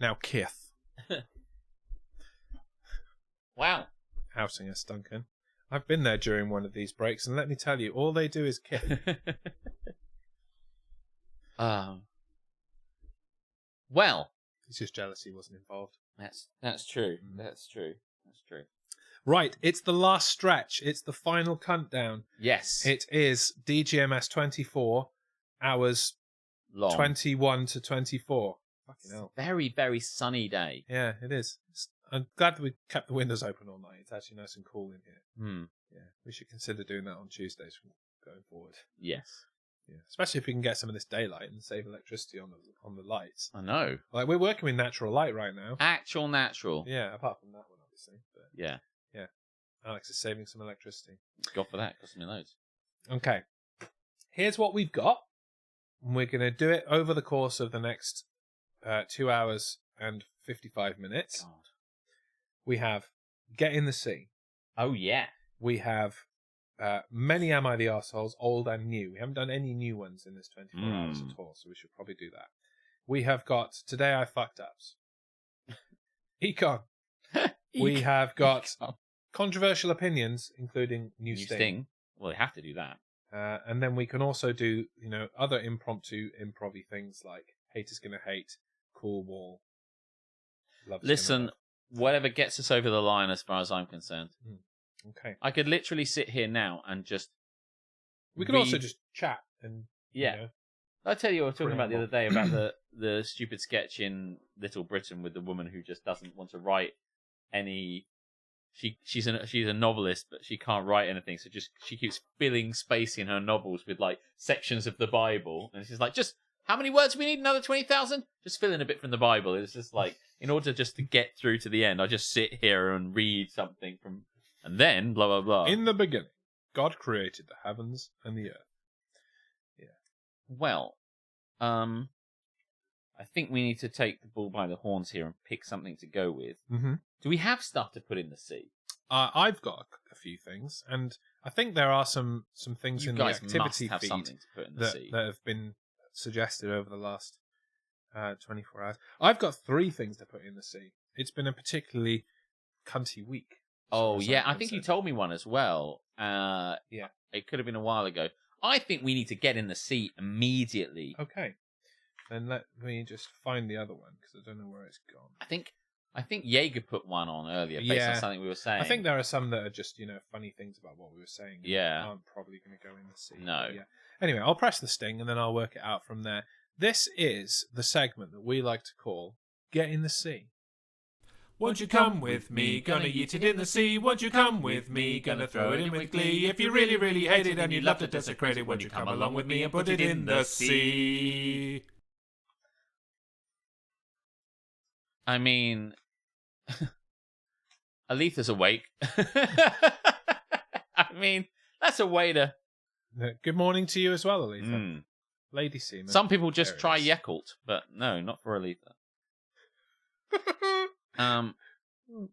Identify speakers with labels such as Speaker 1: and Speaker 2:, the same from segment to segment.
Speaker 1: Now Kith.
Speaker 2: Wow.
Speaker 1: Outing us, Duncan. I've been there during one of these breaks, and let me tell you, all they do is Kith.
Speaker 2: Well,
Speaker 1: It's just jealousy wasn't involved.
Speaker 2: that's true. That's true.
Speaker 1: Right, it's the last stretch. It's the final countdown.
Speaker 2: Yes.
Speaker 1: It is DGMS 24 hours
Speaker 2: Long.
Speaker 1: 21 to 24. Fucking hell.
Speaker 2: Very, very sunny day.
Speaker 1: Yeah, it is. I'm glad that we kept the windows open all night. It's actually nice and cool in here. Yeah, we should consider doing that on Tuesdays going forward.
Speaker 2: Yes.
Speaker 1: Yeah, especially if we can get some of this daylight and save electricity on the lights.
Speaker 2: I know.
Speaker 1: Like, we're working with natural light right now.
Speaker 2: Actual natural.
Speaker 1: Yeah, apart from that one, obviously. But
Speaker 2: Yeah.
Speaker 1: Alex is saving some electricity.
Speaker 2: God for that. Cost me loads.
Speaker 1: Okay. Here's what we've got. We're going to do it over the course of the next 2 hours and 55 minutes.
Speaker 2: God.
Speaker 1: We have Get in the Sea.
Speaker 2: Oh, yeah.
Speaker 1: We have many Am I the Arseholes, old and new. We haven't done any new ones in this 24 hours at all, so we should probably do that. We have got Today I Fucked Ups. Econ. We have got controversial opinions, including New Sting.
Speaker 2: Well, they have to do that.
Speaker 1: And then we can also do, other impromptu improv-y things like Hate is Gonna Hate, Cool Wall.
Speaker 2: Listen, whatever gets us over the line as far as I'm concerned.
Speaker 1: Okay.
Speaker 2: I could literally sit here now and just...
Speaker 1: We could also just chat and...
Speaker 2: Yeah. I'll tell you what I was talking about the other day about the stupid sketch in Little Britain with the woman who just doesn't want to write any... She's a novelist, but she can't write anything, so she keeps filling space in her novels with like sections of the Bible, and she's like, just how many words do we need? Another 20,000? Just fill in a bit from the Bible. It's just like, in order just to get through to the end, I just sit here and read something from, and then blah blah blah.
Speaker 1: In the beginning, God created the heavens and the earth. Yeah.
Speaker 2: Well, I think we need to take the bull by the horns here and pick something to go with.
Speaker 1: Mm-hmm.
Speaker 2: Do we have stuff to put in the sea?
Speaker 1: I've got a few things, and I think there are some things in the activity
Speaker 2: have
Speaker 1: feed
Speaker 2: something to put in the sea.
Speaker 1: that have been suggested over the last 24 hours. I've got 3 things to put in the sea. It's been a particularly cunty week.
Speaker 2: Oh, yeah, I think you told me one as well.
Speaker 1: Yeah.
Speaker 2: It could have been a while ago. I think we need to get in the sea immediately.
Speaker 1: Okay. Then let me just find the other one, because I don't know where it's gone.
Speaker 2: I think Jaeger put one on earlier based on something we were saying.
Speaker 1: I think there are some that are just, funny things about what we were saying.
Speaker 2: Yeah.
Speaker 1: Aren't probably going to go in the sea.
Speaker 2: No.
Speaker 1: Yeah. Anyway, I'll press the sting and then I'll work it out from there. This is the segment that we like to call Get in the Sea.
Speaker 3: Won't you come with me? Gonna eat it in the sea. Won't you come with me? Gonna throw it in with glee. If you really, really hate it and you'd love to desecrate it, won't you come along with me and put it in the sea?
Speaker 2: I mean, Aletha's awake. I mean, that's a way to...
Speaker 1: Good morning to you as well, Aletha. Lady Seaman.
Speaker 2: Some people just try Yakult, but no, not for Aletha.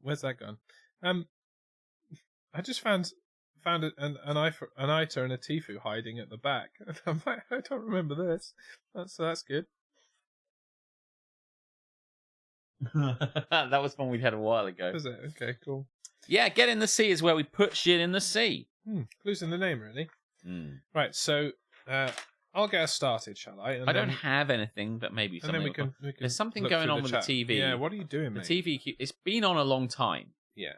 Speaker 1: Where's that gone? I just found an Ita and a Tifu hiding at the back. I'm like, I don't remember this. That's good.
Speaker 2: That was one we had a while ago.
Speaker 1: Was it? Okay, cool.
Speaker 2: Yeah, Get in the Sea is where we put shit in the sea.
Speaker 1: Clues in the name, really. Right, so I'll get us started, shall I?
Speaker 2: I don't have anything, but maybe something.
Speaker 1: And then we can
Speaker 2: There's something going on with the TV.
Speaker 1: Yeah, what are you doing, mate?
Speaker 2: The TV, it's been on a long time.
Speaker 1: Yeah.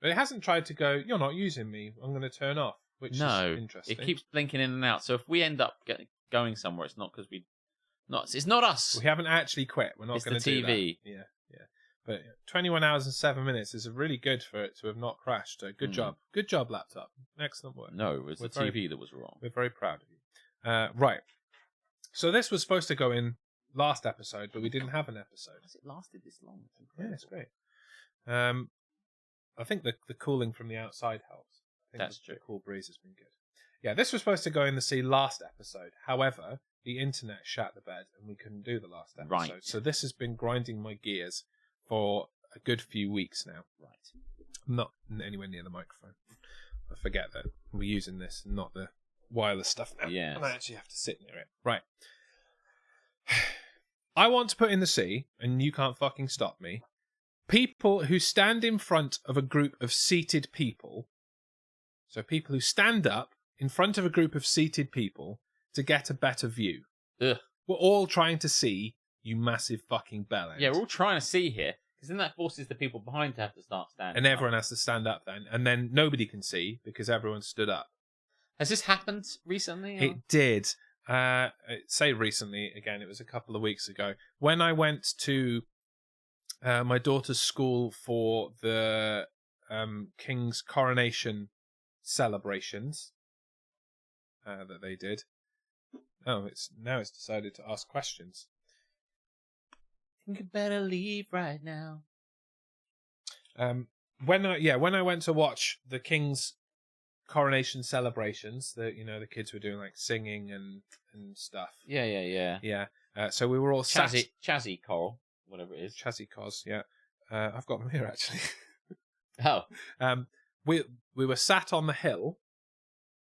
Speaker 1: But it hasn't tried to go, you're not using me, I'm going to turn off, which is interesting.
Speaker 2: It keeps blinking in and out. So if we end up going somewhere, it's not because it's not us.
Speaker 1: We haven't actually quit. We're not going to do that.
Speaker 2: It's the TV.
Speaker 1: Yeah. But 21 hours and 7 minutes is really good for it to have not crashed. So good job. Good job, laptop. Excellent work.
Speaker 2: No, it was the TV that was wrong.
Speaker 1: We're very proud of you. Right. So this was supposed to go in last episode, but we didn't have an episode.
Speaker 2: Has it lasted this long?
Speaker 1: Yeah, it's great. I think the cooling from the outside helps. I think
Speaker 2: That's true.
Speaker 1: The cool breeze has been good. Yeah, this was supposed to go in the sea last episode. However, the internet shat the bed and we couldn't do the last episode.
Speaker 2: Right.
Speaker 1: So this has been grinding my gears for a good few weeks now.
Speaker 2: Right.
Speaker 1: I'm not anywhere near the microphone. I forget that we're using this, not the wireless stuff now.
Speaker 2: Yeah.
Speaker 1: And I actually have to sit near it. Right. I want to put in the sea, and you can't fucking stop me, people who stand in front of a group of seated people. So people who stand up in front of a group of seated people to get a better view.
Speaker 2: Ugh.
Speaker 1: We're all trying to see, you massive fucking bellend.
Speaker 2: Yeah, we're all trying to see here, because then that forces the people behind to have to start standing
Speaker 1: And everyone
Speaker 2: up.
Speaker 1: has to stand up then. And then nobody can see because everyone stood up.
Speaker 2: Has this happened recently? Or?
Speaker 1: It did. Say recently, again, it was a couple of weeks ago. When I went to my daughter's school for the King's coronation celebrations that they did. Oh, it's decided to ask questions.
Speaker 2: I think you better leave right now.
Speaker 1: When I went to watch the King's coronation celebrations, the kids were doing like singing and stuff.
Speaker 2: Yeah.
Speaker 1: So we were all
Speaker 2: Chazzy Coral, whatever it is.
Speaker 1: Chazzy Cos, yeah. I've got them here actually.
Speaker 2: Oh.
Speaker 1: We were sat on the hill.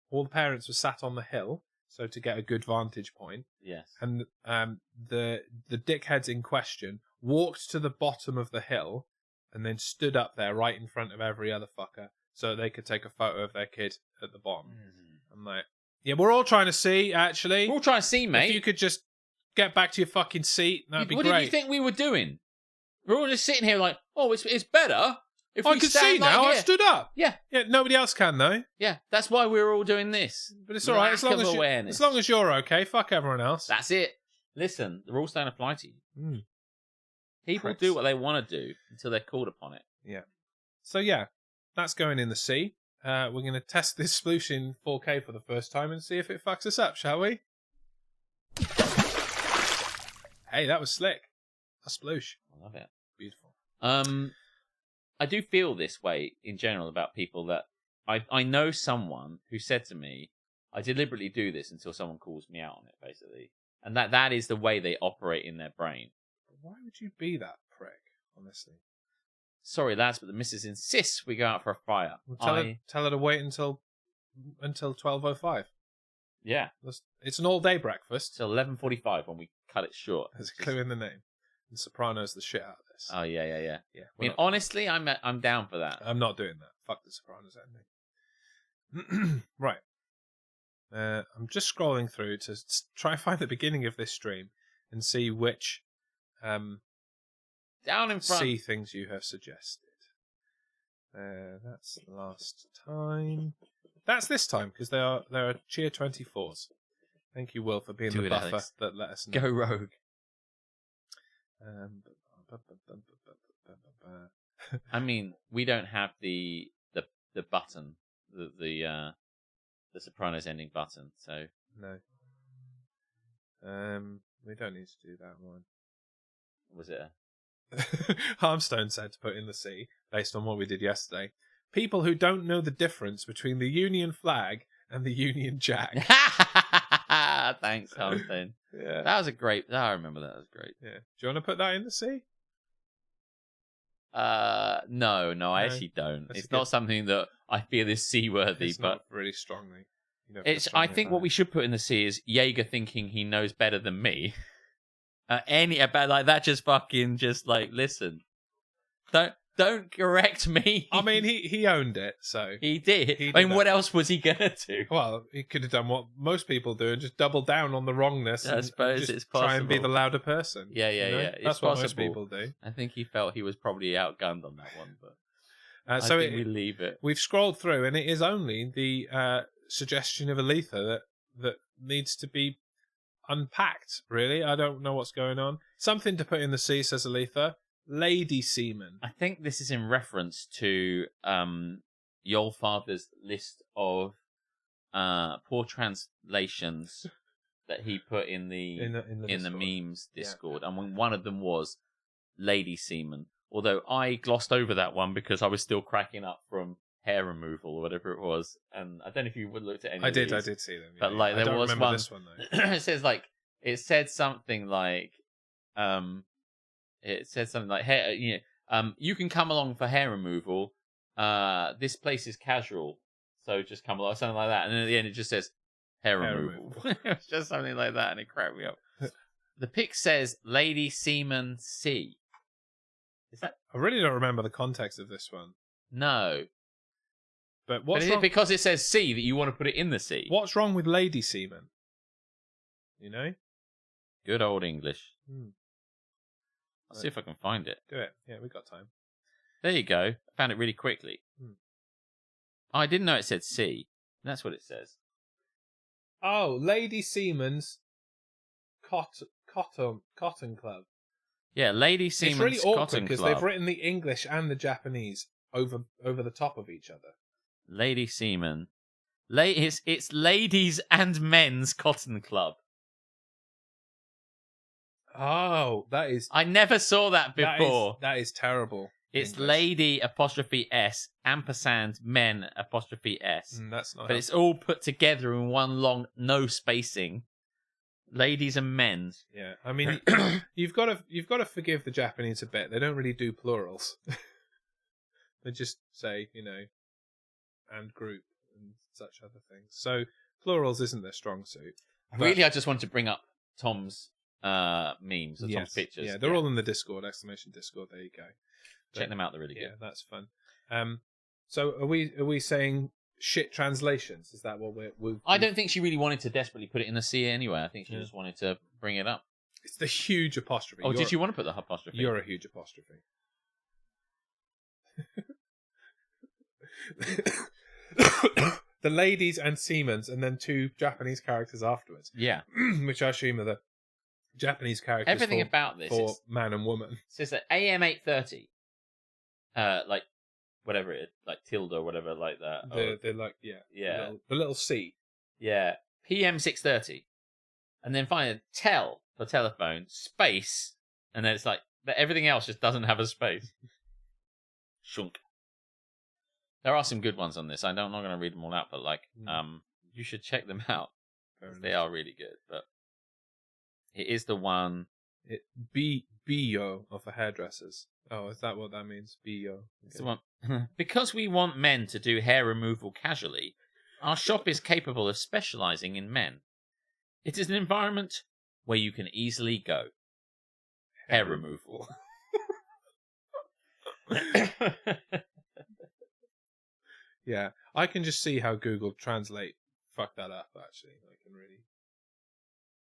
Speaker 1: All the parents were sat on the hill, so to get a good vantage point.
Speaker 2: Yes.
Speaker 1: And the dickheads in question walked to the bottom of the hill and then stood up there right in front of every other fucker so they could take a photo of their kid at the bottom. I'm like, yeah, we're all trying to see, actually.
Speaker 2: We're all trying to see, mate.
Speaker 1: If you could just get back to your fucking seat, that'd be
Speaker 2: what
Speaker 1: great.
Speaker 2: What did you think we were doing? We're all just sitting here like, oh, it's better if
Speaker 1: I
Speaker 2: we
Speaker 1: can
Speaker 2: stand
Speaker 1: see
Speaker 2: like
Speaker 1: now.
Speaker 2: here.
Speaker 1: I stood up.
Speaker 2: Yeah.
Speaker 1: Yeah, nobody else can, though.
Speaker 2: Yeah, that's why we're all doing this.
Speaker 1: But it's all right. As long as you're okay, fuck everyone else.
Speaker 2: That's it. Listen, the rules don't apply to you. People
Speaker 1: Pricks.
Speaker 2: do what they want to do until they're called upon it.
Speaker 1: Yeah. So, yeah, that's going in the sea. We're going to test this sploosh in 4K for the first time and see if it fucks us up, shall we? Hey, that was slick. A sploosh.
Speaker 2: I love it.
Speaker 1: Beautiful.
Speaker 2: I do feel this way in general about people that I know someone who said to me, I deliberately do this until someone calls me out on it, basically. And that is the way they operate in their brain.
Speaker 1: Why would you be that prick, honestly?
Speaker 2: Sorry, lads, but the missus insists we go out for a fire.
Speaker 1: Well, tell her to wait until 12:05.
Speaker 2: Yeah.
Speaker 1: It's an all-day breakfast.
Speaker 2: Till 11:45 when we cut it short.
Speaker 1: There's a clue in the name. And Sopranos the shit out of this.
Speaker 2: Oh, yeah.
Speaker 1: Yeah.
Speaker 2: I mean, honestly, I'm down for that.
Speaker 1: I'm not doing that. Fuck the Sopranos ending. Right. I'm just scrolling through to try and find the beginning of this stream and see which
Speaker 2: Down in front.
Speaker 1: see things you have suggested. That's last time. That's this time because there are Cheer 24s. Thank you, Will, for being the buffer
Speaker 2: Alex.
Speaker 1: that let us know.
Speaker 2: Go rogue. I mean, we don't have the button, the Sopranos ending button, so
Speaker 1: No. We don't need to do that one.
Speaker 2: was it?
Speaker 1: Harmstone said to put in the sea, based on what we did yesterday. People who don't know the difference between the Union flag and the Union Jack.
Speaker 2: Thanks, Harmstone.
Speaker 1: Yeah.
Speaker 2: That was a great. I remember that was great.
Speaker 1: Yeah. Do you want to put that in the sea?
Speaker 2: No, I actually don't.
Speaker 1: That's
Speaker 2: It's
Speaker 1: good.
Speaker 2: not something that I feel is seaworthy,
Speaker 1: It's
Speaker 2: but
Speaker 1: not really strongly. You don't
Speaker 2: it's.
Speaker 1: feel
Speaker 2: I
Speaker 1: strongly
Speaker 2: think
Speaker 1: about
Speaker 2: what
Speaker 1: it.
Speaker 2: we should put in the sea is Jaeger thinking he knows better than me. About like that, just fucking just like listen. Don't correct me.
Speaker 1: I mean, he owned it, so
Speaker 2: he did.
Speaker 1: He
Speaker 2: I mean,
Speaker 1: did
Speaker 2: what
Speaker 1: that.
Speaker 2: else was he gonna do?
Speaker 1: well, he could have done what most people do and just double down on the wrongness.
Speaker 2: I
Speaker 1: and
Speaker 2: suppose
Speaker 1: just
Speaker 2: it's
Speaker 1: try and be
Speaker 2: possible.
Speaker 1: the louder person.
Speaker 2: Yeah.
Speaker 1: That's
Speaker 2: It's
Speaker 1: what
Speaker 2: possible.
Speaker 1: most people do.
Speaker 2: I think he felt he was probably outgunned on that one, but
Speaker 1: So
Speaker 2: I think we leave it.
Speaker 1: we've scrolled through, and it is only the suggestion of Aletha that needs to be unpacked. Really, I don't know what's going on. Something to put in the sea, says Aletha. Lady seaman.
Speaker 2: I think this is in reference to Yolfather's list of poor translations that he put in the
Speaker 1: Discord.
Speaker 2: memes Discord, and when one of them was Lady Seaman. Although I glossed over that one because I was still cracking up from hair removal or whatever it was, and I don't know if you would looked at any.
Speaker 1: I
Speaker 2: of
Speaker 1: did
Speaker 2: these,
Speaker 1: see them.
Speaker 2: but like
Speaker 1: I
Speaker 2: there
Speaker 1: don't
Speaker 2: was
Speaker 1: remember
Speaker 2: one.
Speaker 1: this one though.
Speaker 2: It said something like hey, you can come along for hair removal. This place is casual, so just come along, something like that. And then at the end it just says hair removal. It's just something like that, and it cracked me up. The pic says Lady Seaman C. Is that?
Speaker 1: I really don't remember the context of this one.
Speaker 2: No.
Speaker 1: But what's
Speaker 2: is
Speaker 1: wrong?
Speaker 2: it because it says C that you want to put it in the C?
Speaker 1: What's wrong with Lady Seaman? You know?
Speaker 2: Good old English.
Speaker 1: Hmm.
Speaker 2: I'll see if I can find it.
Speaker 1: Do it. Yeah, we got time.
Speaker 2: There you go. I found it really quickly.
Speaker 1: Hmm.
Speaker 2: Oh, I didn't know it said C. That's what it says.
Speaker 1: Oh, Lady Seaman's Cotton Club.
Speaker 2: Yeah, Lady Seaman's
Speaker 1: It's really awkward
Speaker 2: Cotton
Speaker 1: because
Speaker 2: Club.
Speaker 1: they've written the English and the Japanese over the top of each other.
Speaker 2: Lady Seaman. It's Ladies and Men's Cotton Club.
Speaker 1: Oh, that is...
Speaker 2: I never saw that before.
Speaker 1: That is terrible.
Speaker 2: It's
Speaker 1: English.
Speaker 2: Lady apostrophe S ampersand men apostrophe S.
Speaker 1: That's not.
Speaker 2: But it's all put together in one long no spacing. Ladies and men's.
Speaker 1: Yeah, I mean, you've got to forgive the Japanese a bit. They don't really do plurals. They just say, and group and such other things. So plurals isn't their strong suit.
Speaker 2: Really, I just wanted to bring up Tom's memes or Tom's pictures.
Speaker 1: Yeah, they're all in the Discord, !Discord. There you go.
Speaker 2: Check them out; they're really good.
Speaker 1: Yeah, that's fun. So are we saying shit translations? Is that what we're
Speaker 2: I don't think she really wanted to desperately put it in the C anyway. I think she just wanted to bring it up.
Speaker 1: It's the huge apostrophe.
Speaker 2: Oh, did you want to put the apostrophe?
Speaker 1: You're a huge apostrophe. The ladies and Siemens, and then 2 Japanese characters afterwards.
Speaker 2: Yeah.
Speaker 1: Which I assume are the Japanese characters.
Speaker 2: Everything about this
Speaker 1: for man and woman.
Speaker 2: It says that AM 8:30, like whatever it is, like tilde or whatever, like that.
Speaker 1: They're like
Speaker 2: yeah,
Speaker 1: the little C.
Speaker 2: Yeah, PM 6:30, and then finally tel for telephone space, and then it's like everything else just doesn't have a space. Shunk. There are some good ones on this. I'm not going to read them all out, but you should check them out. They are really good. But it is the one.
Speaker 1: Bio of the hairdressers. Oh, is that what that means? Bio. Okay.
Speaker 2: It's the one. Because we want men to do hair removal casually, our shop is capable of specializing in men. It is an environment where you can easily go. Hair removal.
Speaker 1: Yeah, I can just see how Google Translate fucked that up, actually. I can really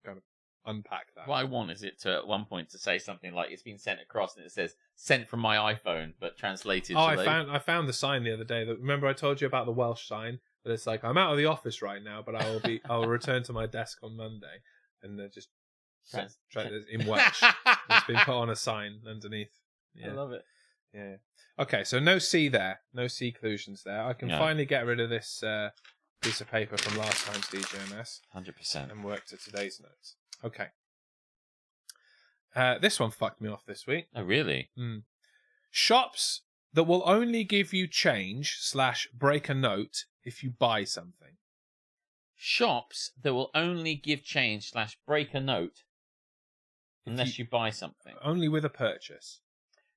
Speaker 1: kind of unpack that.
Speaker 2: What I want is it to, at one point, to say something like, it's been sent across, and it says, sent from my iPhone, but translated.
Speaker 1: Oh, I found the sign the other day. Remember I told you about the Welsh sign? But it's like, I'm out of the office right now, but I'll return to my desk on Monday. And they're just in Welsh. It's been put on a sign underneath. Yeah.
Speaker 2: I love it.
Speaker 1: Yeah. Okay, so no C there. No C conclusions there. I can finally get rid of this piece of paper from last time's DGMS.
Speaker 2: 100%.
Speaker 1: And work to today's notes. Okay. This one fucked me off this week.
Speaker 2: Oh, really?
Speaker 1: Shops that will only give you change / break a note if you buy something.
Speaker 2: Shops that will only give change / break a note unless you buy something.
Speaker 1: Only with a purchase.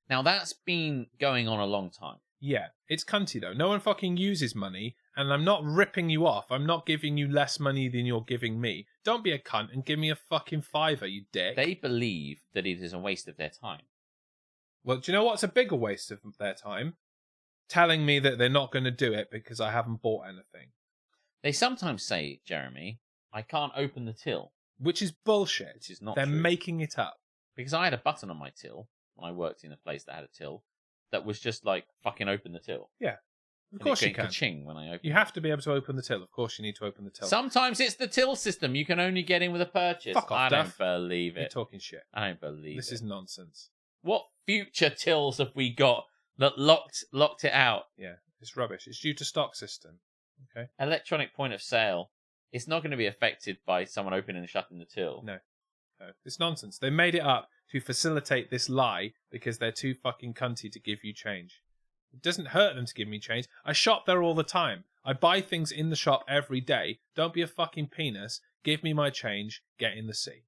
Speaker 2: Now, that's been going on a long time.
Speaker 1: Yeah, it's cunty though. No one fucking uses money, and I'm not ripping you off. I'm not giving you less money than you're giving me. Don't be a cunt and give me a fucking $5, you dick.
Speaker 2: They believe that it is a waste of their time.
Speaker 1: Well, do you know what's a bigger waste of their time? Telling me that they're not going to do it because I haven't bought anything.
Speaker 2: They sometimes say, Jeremy, I can't open the till.
Speaker 1: Which is bullshit.
Speaker 2: Which is not
Speaker 1: They're
Speaker 2: true.
Speaker 1: making it up.
Speaker 2: Because I had a button on my till when I worked in a place that had a till that was just like, fucking open the till.
Speaker 1: Yeah. Of course you can.
Speaker 2: Ka-ching when I open
Speaker 1: You have to be able to open the till. Of course you need to open the till.
Speaker 2: Sometimes it's the till system. You can only get in with a purchase.
Speaker 1: Fuck off,
Speaker 2: I
Speaker 1: Duff.
Speaker 2: don't believe it.
Speaker 1: You're talking shit.
Speaker 2: I don't believe
Speaker 1: This is nonsense.
Speaker 2: What future tills have we got that locked it out?
Speaker 1: Yeah, it's rubbish. It's due to stock system. Okay.
Speaker 2: Electronic point of sale. It's not going to be affected by someone opening and shutting the till.
Speaker 1: No. It's nonsense. They made it up to facilitate this lie because they're too fucking cunty to give you change. It doesn't hurt them to give me change. I shop there all the time. I buy things in the shop every day. Don't be a fucking penis. Give me my change. Get in the sea.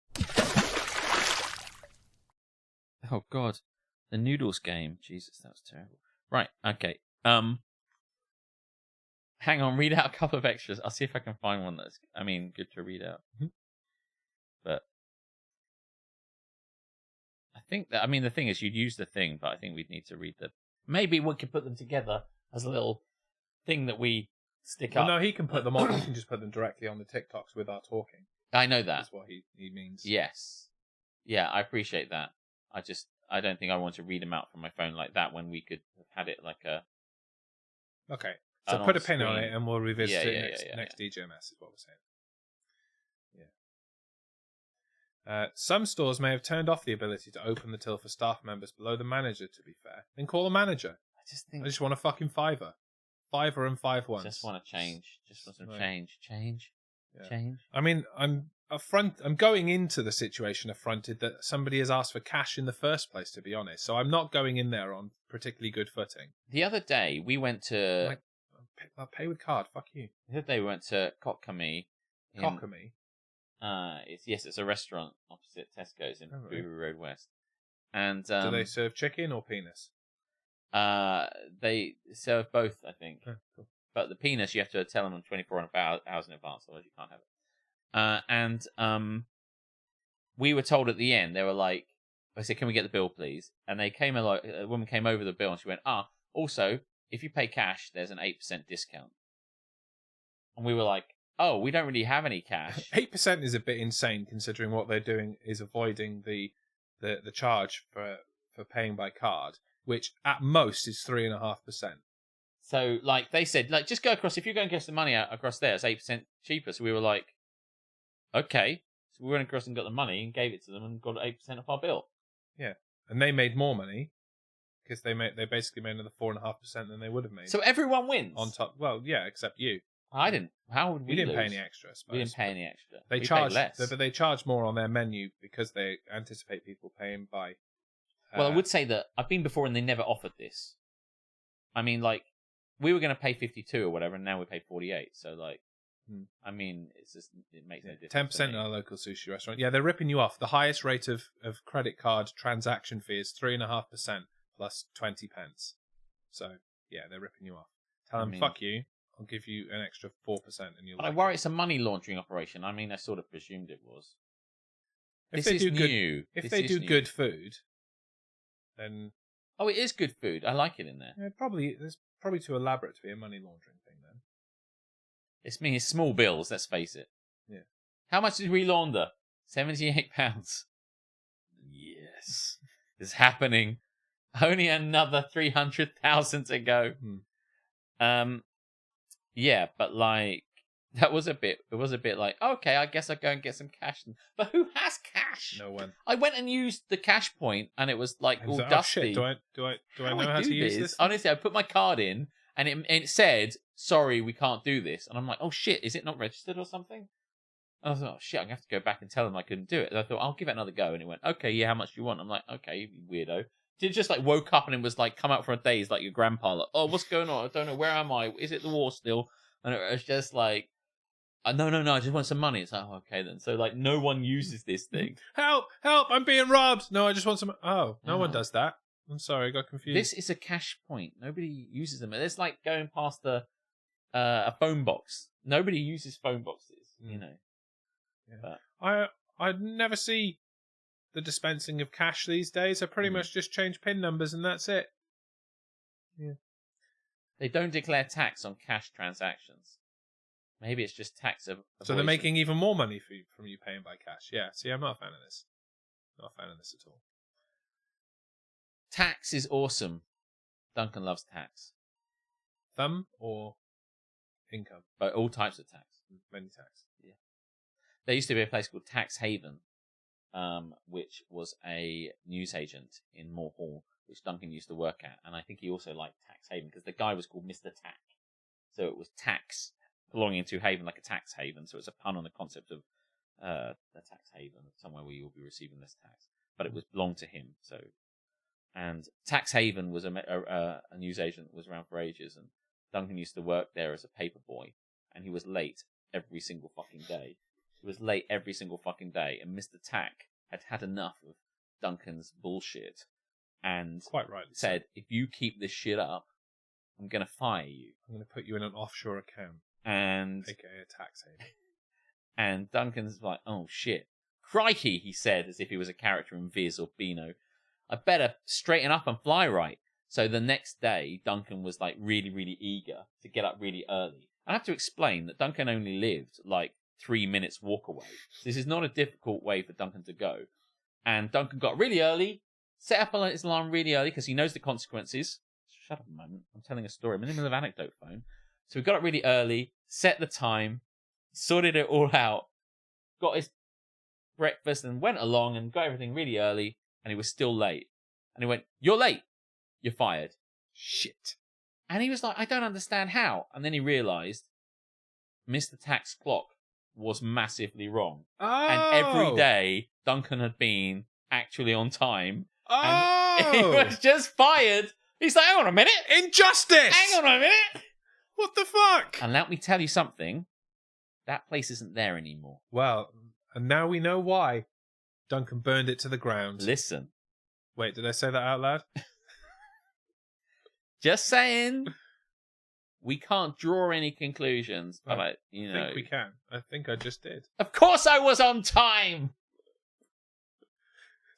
Speaker 2: Oh, God. The noodles game. Jesus, that was terrible. Right, okay. Hang on, read out a couple of extras. I'll see if I can find one that's, good to read out.
Speaker 1: Mm-hmm.
Speaker 2: But think that, I mean, the thing is, you'd use the thing, but I think we'd need to read the. Maybe we could put them together as a little thing that we stick up.
Speaker 1: No, he can put them on. He can just put them directly on the TikToks with our talking.
Speaker 2: I know that.
Speaker 1: That's what he means.
Speaker 2: Yes. Yeah, I appreciate that. I don't think I want to read them out from my phone like that when we could have had it like a.
Speaker 1: Okay. So put a pin on it and we'll revisit it next
Speaker 2: yeah.
Speaker 1: DGMS is what we're saying. Yeah. Some stores may have turned off the ability to open the till for staff members below the manager, to be fair. Then call a manager. I just want a fucking fiver. Fiver and 5 once.
Speaker 2: Just want to change. Just want some change.
Speaker 1: Yeah.
Speaker 2: Change.
Speaker 1: I mean, I'm going into the situation affronted that somebody has asked for cash in the first place, to be honest. So I'm not going in there on particularly good footing.
Speaker 2: The other day, we went to...
Speaker 1: I'll pay with card, fuck you.
Speaker 2: The other day, we went to Kotkami.
Speaker 1: Kotkami?
Speaker 2: It's a restaurant opposite Tesco's in Boohoo Road West. And
Speaker 1: do they serve chicken or penis?
Speaker 2: They serve both, I think.
Speaker 1: Oh, cool.
Speaker 2: But the penis, you have to tell them 24 hours in advance, otherwise you can't have it. And we were told at the end, they were like, I said, can we get the bill, please? And they came a woman came over the bill and she went, also, if you pay cash, there's an 8% discount. And we were like, oh, we don't really have any cash.
Speaker 1: 8% is a bit insane considering what they're doing is avoiding the charge for paying by card, which at most is 3.5%.
Speaker 2: So, like, they said, like, just go across. If you're going to get some money out across there, it's 8% cheaper. So we were like, okay. So we went across and got the money and gave it to them and got 8% off our bill.
Speaker 1: Yeah. And they made more money because they basically made another 4.5% than they would have made.
Speaker 2: So everyone wins.
Speaker 1: On top. Well, yeah, except you.
Speaker 2: I didn't. How would we
Speaker 1: didn't
Speaker 2: lose?
Speaker 1: pay any extra, I suppose.
Speaker 2: We didn't pay any extra.
Speaker 1: They charge less. But they charge more on their menu because they anticipate people paying by.
Speaker 2: Well, I would say that I've been before and they never offered this. I mean, like, we were going to pay 52 or whatever, and now we pay 48. So, like, I mean, it's just it makes no difference.
Speaker 1: 10% in our local sushi restaurant. Yeah, they're ripping you off. The highest rate of credit card transaction fee is 3.5% plus 20 pence. So, yeah, they're ripping you off. Tell them, fuck you. I'll give you an extra 4% and you'll.
Speaker 2: But I worry it's a money laundering operation. I mean, I sort of presumed it was.
Speaker 1: If they do new. If they do good food, then.
Speaker 2: Oh, it is good food. I like it in there.
Speaker 1: Yeah, it's probably too elaborate to be a money laundering thing then.
Speaker 2: It's small bills. Let's face it.
Speaker 1: Yeah.
Speaker 2: How much did we launder? £78. Yes, it's happening. Only another 300,000 to go. Yeah, but like it was a bit like, okay, I guess I'll go and get some cash. But who has cash?
Speaker 1: No one.
Speaker 2: I went and used the cash point and it was like all dusty.
Speaker 1: Oh, shit. Do I know how to use this?
Speaker 2: Honestly, I put my card in and it said, sorry, we can't do this. And I'm like, oh shit, is it not registered or something? And I was like, oh shit, I'm going to have to go back and tell them I couldn't do it. And I thought, I'll give it another go. And it went, okay, yeah, how much do you want? I'm like, okay, you weirdo. It just like woke up and it was like come out for a daze like your grandpa. Like, oh, what's going on? I don't know. Where am I? Is it the war still? And it was just like, no, I just want some money. It's like, oh, okay then. So like no one uses this thing.
Speaker 1: Help, I'm being robbed. No, I just want some. Oh, no one does that. I'm sorry, I got confused.
Speaker 2: This is a cash point. Nobody uses them. It's like going past a phone box. Nobody uses phone boxes, you know.
Speaker 1: Yeah. But I never see the dispensing of cash these days. I pretty much just change PIN numbers and that's it. Yeah.
Speaker 2: They don't declare tax on cash transactions. Maybe it's just tax avoidance.
Speaker 1: So they're making even more money from you paying by cash. Yeah, see, I'm not a fan of this. Not a fan of this at all.
Speaker 2: Tax is awesome. Duncan loves tax.
Speaker 1: Thumb or income?
Speaker 2: But all types of tax.
Speaker 1: Many tax.
Speaker 2: Yeah. There used to be a place called Tax Haven, which was a newsagent in Moore Hall, which Duncan used to work at. And I think he also liked Tax Haven because the guy was called Mr. Tack. So it was tax belonging to Haven, like a tax haven. So it's a pun on the concept of a tax haven, somewhere where you'll be receiving less tax. But it was belonged to him. So, and Tax Haven was a newsagent that was around for ages. And Duncan used to work there as a paper boy. And he was late every single fucking day. He was late every single fucking day. And Mr. Tack had enough of Duncan's bullshit. And
Speaker 1: quite right,
Speaker 2: said, if you keep this shit up, I'm going to fire you.
Speaker 1: I'm going to put you in an offshore account.
Speaker 2: And
Speaker 1: AKA a tax haven.
Speaker 2: And Duncan's like, oh shit. Crikey, he said, as if he was a character in Viz or Beano. I better straighten up and fly right. So the next day, Duncan was like really, really eager to get up really early. I have to explain that Duncan only lived like 3 minutes walk away. So this is not a difficult way for Duncan to go. And Duncan got really early, set up his alarm really early because he knows the consequences. Shut up a moment. I'm telling a story. I'm in the middle of anecdote phone. So we got up really early, set the time, sorted it all out, got his breakfast and went along and got everything really early. And he was still late. And he went, "You're late. You're fired."
Speaker 1: Shit.
Speaker 2: And he was like, "I don't understand how." And then he realised Mr. Tax Clock was massively wrong.
Speaker 1: Oh.
Speaker 2: And every day, Duncan had been actually on time.
Speaker 1: Oh.
Speaker 2: And he was just fired. He's like, "Hang on a minute.
Speaker 1: Injustice.
Speaker 2: Hang on a minute."
Speaker 1: What the fuck?
Speaker 2: And let me tell you something. That place isn't there anymore.
Speaker 1: Well, and now we know why. Duncan burned it to the ground.
Speaker 2: Listen.
Speaker 1: Wait, did I say that out loud?
Speaker 2: Just saying. We can't draw any conclusions. But,
Speaker 1: I think we can. I think I just did.
Speaker 2: Of course I was on time!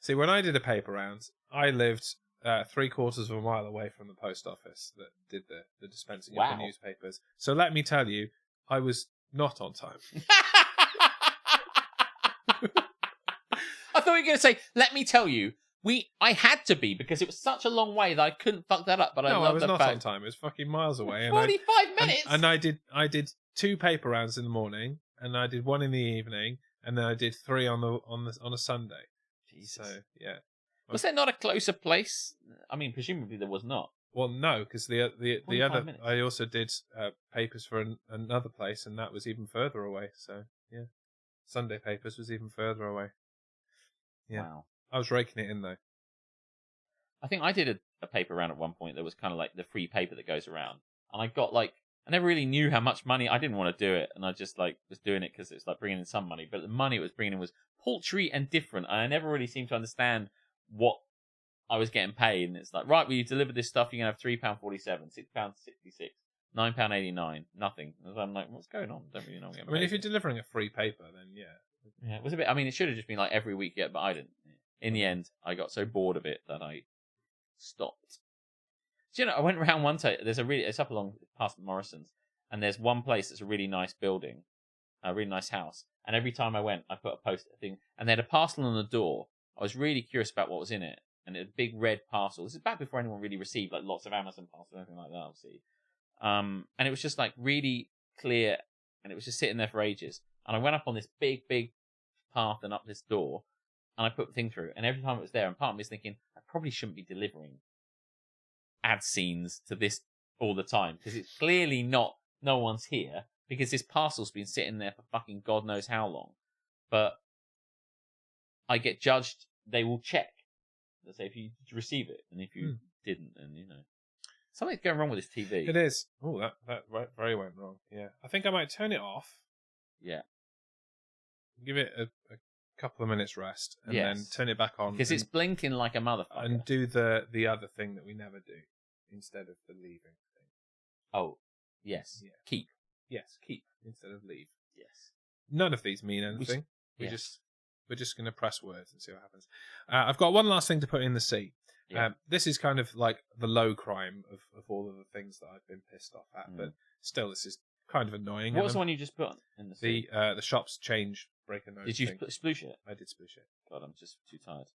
Speaker 1: See, when I did a paper round, I lived 3/4 of a mile away from the post office that did the dispensing of the newspapers. So let me tell you, I was not on time.
Speaker 2: I thought you were going to say, let me tell you, I had to be because it was such a long way that I couldn't fuck that up. But I
Speaker 1: was not on time. It was fucking miles away.
Speaker 2: 45 minutes.
Speaker 1: And I did 2 paper rounds in the morning, and I did 1 in the evening, and then I did 3 on a Sunday.
Speaker 2: Jesus.
Speaker 1: So yeah.
Speaker 2: Was there not a closer place? I mean, presumably there was not.
Speaker 1: Well, no, because the other
Speaker 2: minutes.
Speaker 1: I also did papers for another place, and that was even further away. So yeah, Sunday papers was even further away. Yeah.
Speaker 2: Wow.
Speaker 1: I was raking it in though.
Speaker 2: I think I did a paper round at one point that was kind of like the free paper that goes around, and I got like I never really knew how much money. I didn't want to do it, and I just like was doing it because it's like bringing in some money, but the money it was bringing in was paltry and different, and I never really seemed to understand what I was getting paid. And it's like, right, well, you deliver this stuff, you're gonna have £3.47, £6.66, £9.89, nothing. And I'm like, what's going on? Don't really know.
Speaker 1: I mean, if you're delivering a free paper, then
Speaker 2: yeah, it was a bit. I mean, it should have just been like every week, but I didn't. In the end, I got so bored of it that I stopped. So, I went around one time. It's up along past Morrison's, and there's one place that's a really nice building, a really nice house. And every time I went, I put a post-it thing, and they had a parcel on the door. I was really curious about what was in it, and it was a big red parcel. This is back before anyone really received like lots of Amazon parcels or anything like that, obviously. And it was just like really clear, and it was just sitting there for ages. And I went up on this big path and up this door, and I put the thing through, and every time it was there, and part of me was thinking, I probably shouldn't be delivering ad scenes to this all the time, because it's clearly no one's here, because this parcel's been sitting there for fucking God knows how long. But I get judged, they will check. They'll say if you receive it, and if you didn't, then, something's going wrong with this TV.
Speaker 1: It is. Oh, that very went wrong. Yeah. I think I might turn it off.
Speaker 2: Yeah.
Speaker 1: Give it a couple of minutes rest, and then turn it back on.
Speaker 2: Because it's blinking like a motherfucker.
Speaker 1: And do the other thing that we never do instead of the leaving thing.
Speaker 2: Oh, yes. Yeah. Keep.
Speaker 1: Yes, keep instead of leave.
Speaker 2: Yes.
Speaker 1: None of these mean anything. We're just going to press words and see what happens. I've got one last thing to put in the sea. Yeah. This is kind of like the low crime of all of the things that I've been pissed off at, but still, this is kind of annoying.
Speaker 2: What was the one you just put in the sea?
Speaker 1: The shops change break a nose.
Speaker 2: Did you sploosh it?
Speaker 1: I did sploosh it.
Speaker 2: God, I'm just too tired.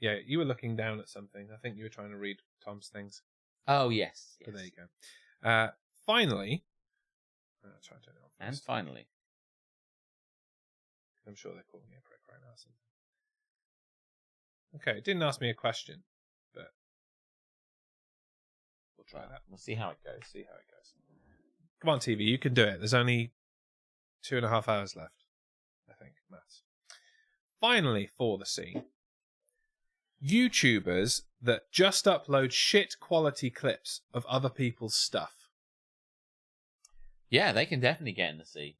Speaker 1: Yeah, you were looking down at something. I think you were trying to read Tom's things.
Speaker 2: Oh, yes.
Speaker 1: So there you go. Finally, I'll try and turn it off.
Speaker 2: And finally.
Speaker 1: I'm sure they're calling me a prick right now. Okay, it didn't ask me a question, but we'll try that.
Speaker 2: We'll see how it goes.
Speaker 1: Come on, TV, you can do it. There's only 2.5 hours left, I think, maths. Finally, for the scene, YouTubers that just upload shit quality clips of other people's stuff.
Speaker 2: Yeah, they can definitely get in the sea.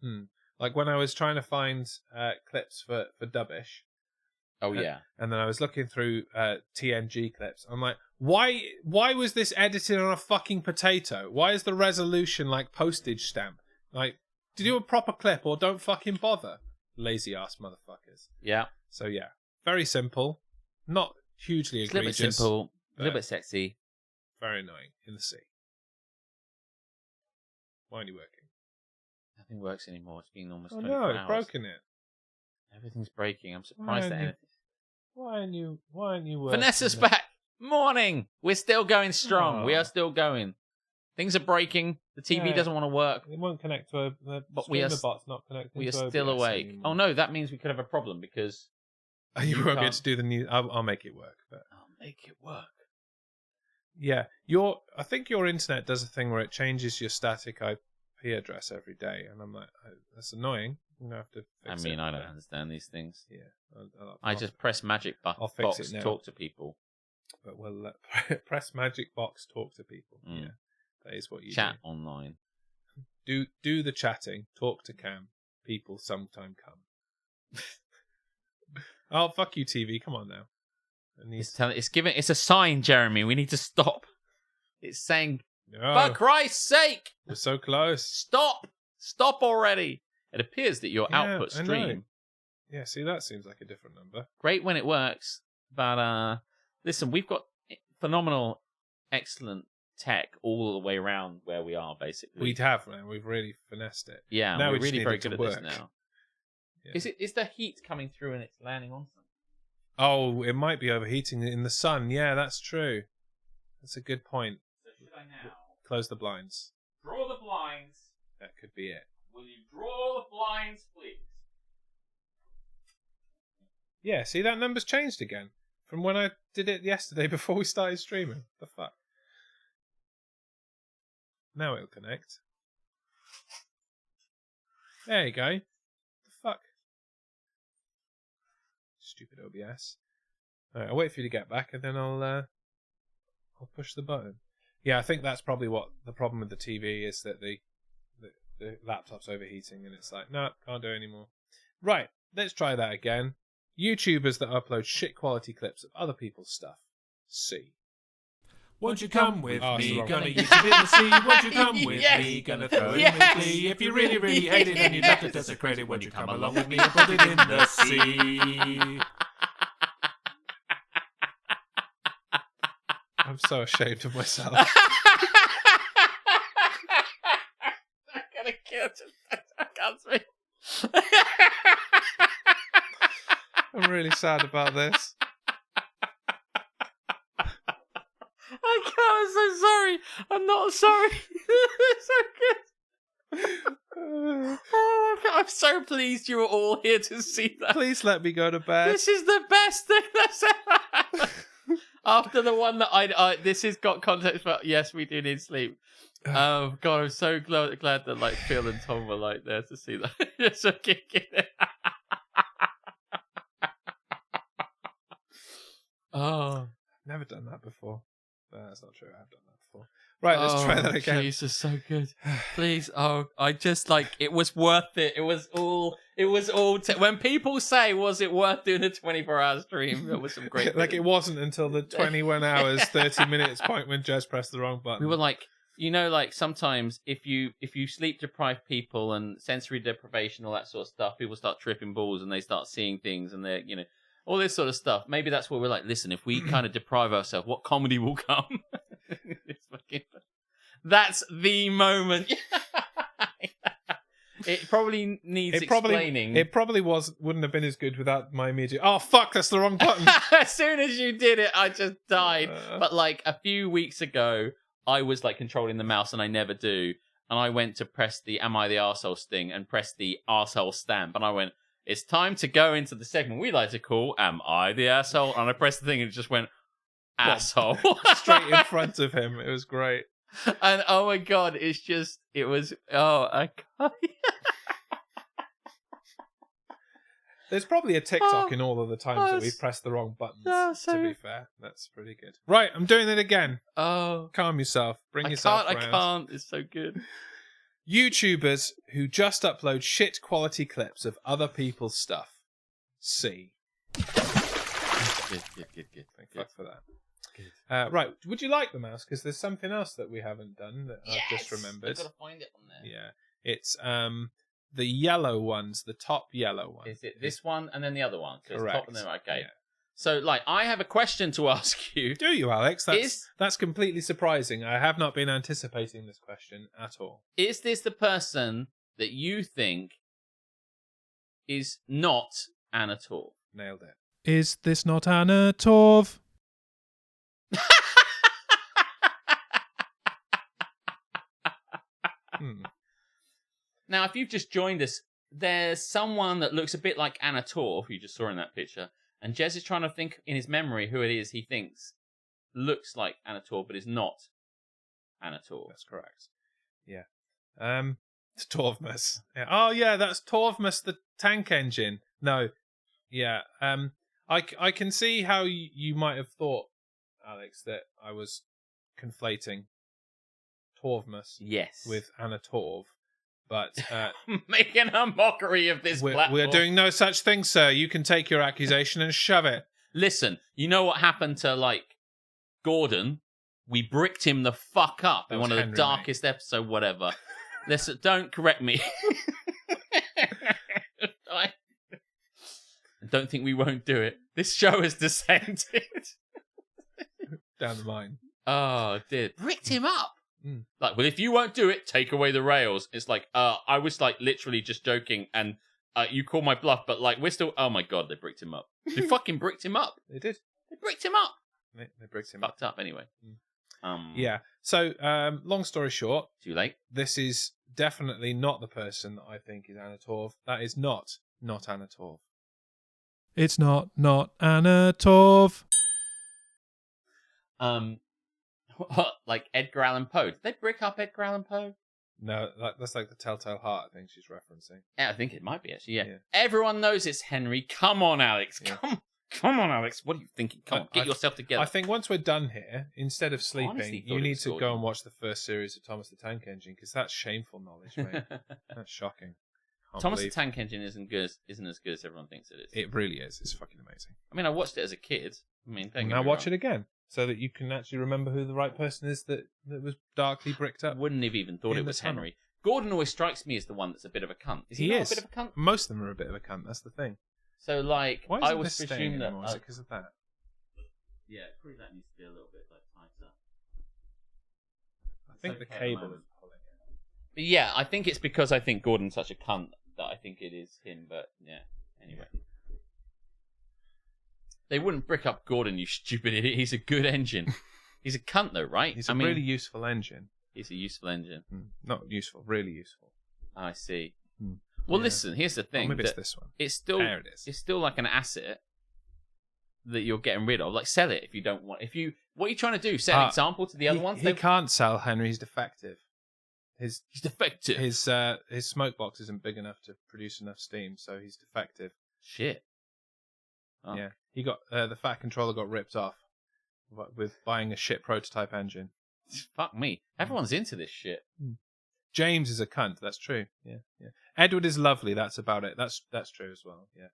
Speaker 1: Like when I was trying to find clips for Dubbish.
Speaker 2: Oh, yeah.
Speaker 1: And then I was looking through TNG clips. I'm like, why was this edited on a fucking potato? Why is the resolution like postage stamp? Like, do a proper clip or don't fucking bother. Lazy ass motherfuckers.
Speaker 2: Yeah.
Speaker 1: So yeah, very simple. Not hugely
Speaker 2: It's a little bit
Speaker 1: egregious.
Speaker 2: simple, a little bit sexy.
Speaker 1: Very annoying in the sea. Why aren't you working?
Speaker 2: Nothing works anymore. It's been almost
Speaker 1: Oh
Speaker 2: 24
Speaker 1: no,
Speaker 2: hours.
Speaker 1: it's broken it.
Speaker 2: Everything's breaking. I'm surprised at anything.
Speaker 1: Why aren't you working?
Speaker 2: Vanessa's back. Morning. We're still going strong.
Speaker 1: Oh.
Speaker 2: We are still going. Things are breaking. The TV doesn't want to work.
Speaker 1: It won't connect to the
Speaker 2: But
Speaker 1: streamer bot's not connecting.
Speaker 2: We are
Speaker 1: to
Speaker 2: still
Speaker 1: OBS
Speaker 2: awake.
Speaker 1: anymore.
Speaker 2: Oh no, that means we could have a problem because
Speaker 1: You won't be able
Speaker 2: can't-
Speaker 1: to do the new. I'll make it work. But
Speaker 2: I'll make it work.
Speaker 1: yeah, I think your internet does a thing where it changes your static IP address every day, and I'm like, that's annoying. I'm gonna have to fix it.
Speaker 2: I don't understand these things.
Speaker 1: Yeah,
Speaker 2: I just press magic
Speaker 1: I'll fix
Speaker 2: box
Speaker 1: it now.
Speaker 2: talk to people.
Speaker 1: But we'll press magic box, talk to people.
Speaker 2: Mm.
Speaker 1: Yeah, that is what you
Speaker 2: Chat online.
Speaker 1: do. Do the chatting, talk to Cam. People sometime come. Oh, fuck you, TV! Come on now.
Speaker 2: It's a sign, Jeremy. We need to stop. It's saying,
Speaker 1: No,
Speaker 2: for Christ's sake,
Speaker 1: we're so close.
Speaker 2: stop already. It appears that your
Speaker 1: Yeah,
Speaker 2: output
Speaker 1: I know.
Speaker 2: stream,
Speaker 1: Yeah, see, that seems like a different number.
Speaker 2: great when it works, but listen, we've got phenomenal, excellent tech all the way around where we are, basically.
Speaker 1: We have, man. We've really finessed it.
Speaker 2: Yeah,
Speaker 1: Now
Speaker 2: we're
Speaker 1: we just
Speaker 2: really
Speaker 1: need
Speaker 2: very
Speaker 1: it to
Speaker 2: good at this
Speaker 1: work.
Speaker 2: now.
Speaker 1: Yeah.
Speaker 2: Is the heat coming through and it's landing on something?
Speaker 1: Oh, it might be overheating in the sun. Yeah, that's true. That's a good point.
Speaker 2: So should I now
Speaker 1: Close the blinds.
Speaker 2: draw the blinds?
Speaker 1: That could be it.
Speaker 2: Will you draw the blinds, please?
Speaker 1: Yeah, see, that number's changed again from when I did it yesterday before we started streaming. The fuck? Now it'll connect. There you go. The fuck? Stupid OBS. Alright, I'll wait for you to get back and then I'll push the button. Yeah, I think that's probably what the problem with the TV is, that the laptop's overheating and it's like, no, can't do it anymore. Right, let's try that again. YouTubers that upload shit quality clips of other people's stuff. C.
Speaker 3: Won't you come with
Speaker 1: Oh, it's the
Speaker 3: me?
Speaker 1: wrong
Speaker 3: Gonna
Speaker 1: one.
Speaker 3: eat it in the sea. Won't you come with
Speaker 2: Yes.
Speaker 3: me? Gonna throw it
Speaker 2: Yes.
Speaker 3: in with glee. If you really, really hate it and you'd love to desecrate it, won't you come along with me and put it in the sea?
Speaker 1: I'm so ashamed of myself.
Speaker 2: I'm gonna kill you. I can't speak.
Speaker 1: I'm really sad about this.
Speaker 2: I can't. I'm so sorry. I'm not sorry. It's so good. Oh my God. I'm so pleased you were all here to see that.
Speaker 1: Please let me go to bed.
Speaker 2: This is the best thing that's ever happened. After the one that I this has got context, but yes, we do need sleep. Oh God, I'm so glad that like Phil and Tom were like there to see that. You're so kicking it. Oh,
Speaker 1: Never done that before. That's not true. I have done that before. Right, let's try that again.
Speaker 2: Jesus, so good. Please, I just like it was worth it. It was all. When people say, "Was it worth doing a 24-hour stream?" There was some great.
Speaker 1: Like it wasn't until the 21 hours 30 minutes point when Jez pressed the wrong button.
Speaker 2: We were like, like sometimes if you sleep deprived people and sensory deprivation, all that sort of stuff, people start tripping balls and they start seeing things and they're all this sort of stuff. Maybe that's what we're like. Listen, if we kind of deprive ourselves, what comedy will come? That's the moment. It probably needs explaining.
Speaker 1: It probably wouldn't have been as good without my immediate. Oh fuck! That's the wrong button.
Speaker 2: As soon as you did it, I just died. But like a few weeks ago, I was like controlling the mouse, and I never do. And I went to press the "Am I the Arsehole" sting and press the arsehole stamp, and I went, "It's time to go into the segment we like to call Am I the Asshole?" And I pressed the thing, and it just went asshole
Speaker 1: Straight in front of him. It was great.
Speaker 2: And oh my God, I can't.
Speaker 1: There's probably a TikTok in all of the times that we've pressed the wrong buttons.
Speaker 2: so-
Speaker 1: To be fair, that's pretty good. Right, I'm doing it again.
Speaker 2: Oh,
Speaker 1: Calm yourself. Bring
Speaker 2: I
Speaker 1: yourself
Speaker 2: can't.
Speaker 1: round.
Speaker 2: I can't. It's so good.
Speaker 1: YouTubers who just upload shit quality clips of other people's stuff. C.
Speaker 2: Good.
Speaker 1: Thank fuck for that. Right, would you like the mouse? Because there's something else that we haven't done that I've just remembered.
Speaker 2: I've got to find it on there.
Speaker 1: Yeah, it's the yellow ones, the top yellow one.
Speaker 2: Is it this one and then the other one? So it's
Speaker 1: Correct.
Speaker 2: top and then okay.
Speaker 1: Yeah.
Speaker 2: So, like, I have a question to ask you.
Speaker 1: Do you, Alex? That's completely surprising. I have not been anticipating this question at all.
Speaker 2: Is this the person that you think is not Anna Torv?
Speaker 1: Nailed it.
Speaker 3: Is this not Anna Torv?
Speaker 2: Now, if you've just joined us, there's someone that looks a bit like Anna Torv, who you just saw in that picture, and Jez is trying to think in his memory who it is he thinks looks like Anna Torv, but is not Anna Torv.
Speaker 1: That's correct. Yeah. It's Torvmus. Yeah. Oh, yeah, that's Torvmus, the tank engine. No. Yeah. I can see how you might have thought, Alex, that I was conflating Torvmus with Anna Torv. But
Speaker 2: making a mockery of this platform.
Speaker 1: We're doing no such thing, sir. You can take your accusation and shove it.
Speaker 2: Listen, you know what happened to, like, Gordon? We bricked him the fuck up in one of the darkest episodes, whatever. Listen, don't correct me. I don't think we won't do it. This show has descended.
Speaker 1: Down the line.
Speaker 2: Oh, dear. Bricked him up. Like, well, if you won't do it, take away the rails. It's like, I was, like, literally just joking, and you call my bluff, but, like, we're still... Oh, my God, they bricked him up. They fucking bricked him up.
Speaker 1: They did.
Speaker 2: They bricked him up.
Speaker 1: They bricked him
Speaker 2: Fucked up, anyway.
Speaker 1: Yeah. So, long story short...
Speaker 2: Too late.
Speaker 1: This is definitely not the person that I think is Anna Torv. That is not Anna Torv.
Speaker 3: It's not Anna Torv.
Speaker 2: Like Edgar Allan Poe. Did they brick up Edgar Allan Poe?
Speaker 1: No, that's like the Telltale Heart, I think she's referencing.
Speaker 2: Yeah, I think it might be, actually, yeah. Everyone knows it's Henry. Come on, Alex. Yeah. Come on, Alex. What are you thinking? Come on, get yourself together.
Speaker 1: I think once we're done here, instead of sleeping, you need to go and watch the first series of Thomas the Tank Engine, because that's shameful knowledge, mate. That's shocking.
Speaker 2: Thomas the Tank Engine isn't as good as everyone thinks it is.
Speaker 1: It really is. It's fucking amazing.
Speaker 2: I mean, I watched it as a kid. I mean,
Speaker 1: now watch it again, so that you can actually remember who the right person is that was darkly bricked up.
Speaker 2: Wouldn't have even thought it was Henry. Gordon always strikes me as the one that's a bit of a cunt. Is he not a bit of a cunt?
Speaker 1: Most of them are a bit of a cunt. That's the thing.
Speaker 2: So, like, I always presume that...
Speaker 1: Is it because of that?
Speaker 2: Yeah, probably that needs to be a little bit, like, tighter.
Speaker 1: I think the cable is pulling it.
Speaker 2: But yeah, I think it's because I think Gordon's such a cunt that I think it is him, but yeah, anyway. They wouldn't brick up Gordon, you stupid idiot. He's a good engine. He's a cunt, though, right?
Speaker 1: He's a really useful engine.
Speaker 2: He's a useful engine.
Speaker 1: Not useful, really useful.
Speaker 2: I see. Well, listen, here's the thing.
Speaker 1: Maybe it's this one.
Speaker 2: It's still like an asset that you're getting rid of. Like, sell it if you don't want. What are you trying to do? Set an example to the other ones?
Speaker 1: He can't sell Henry. He's defective.
Speaker 2: He's defective.
Speaker 1: His smoke box isn't big enough to produce enough steam, so he's defective.
Speaker 2: Shit.
Speaker 1: Oh. Yeah, he got the Fat Controller got ripped off with buying a shit prototype engine.
Speaker 2: Fuck me. Everyone's into this shit.
Speaker 1: James is a cunt. That's true. Yeah. Edward is lovely. That's about it. That's true as well. Yeah.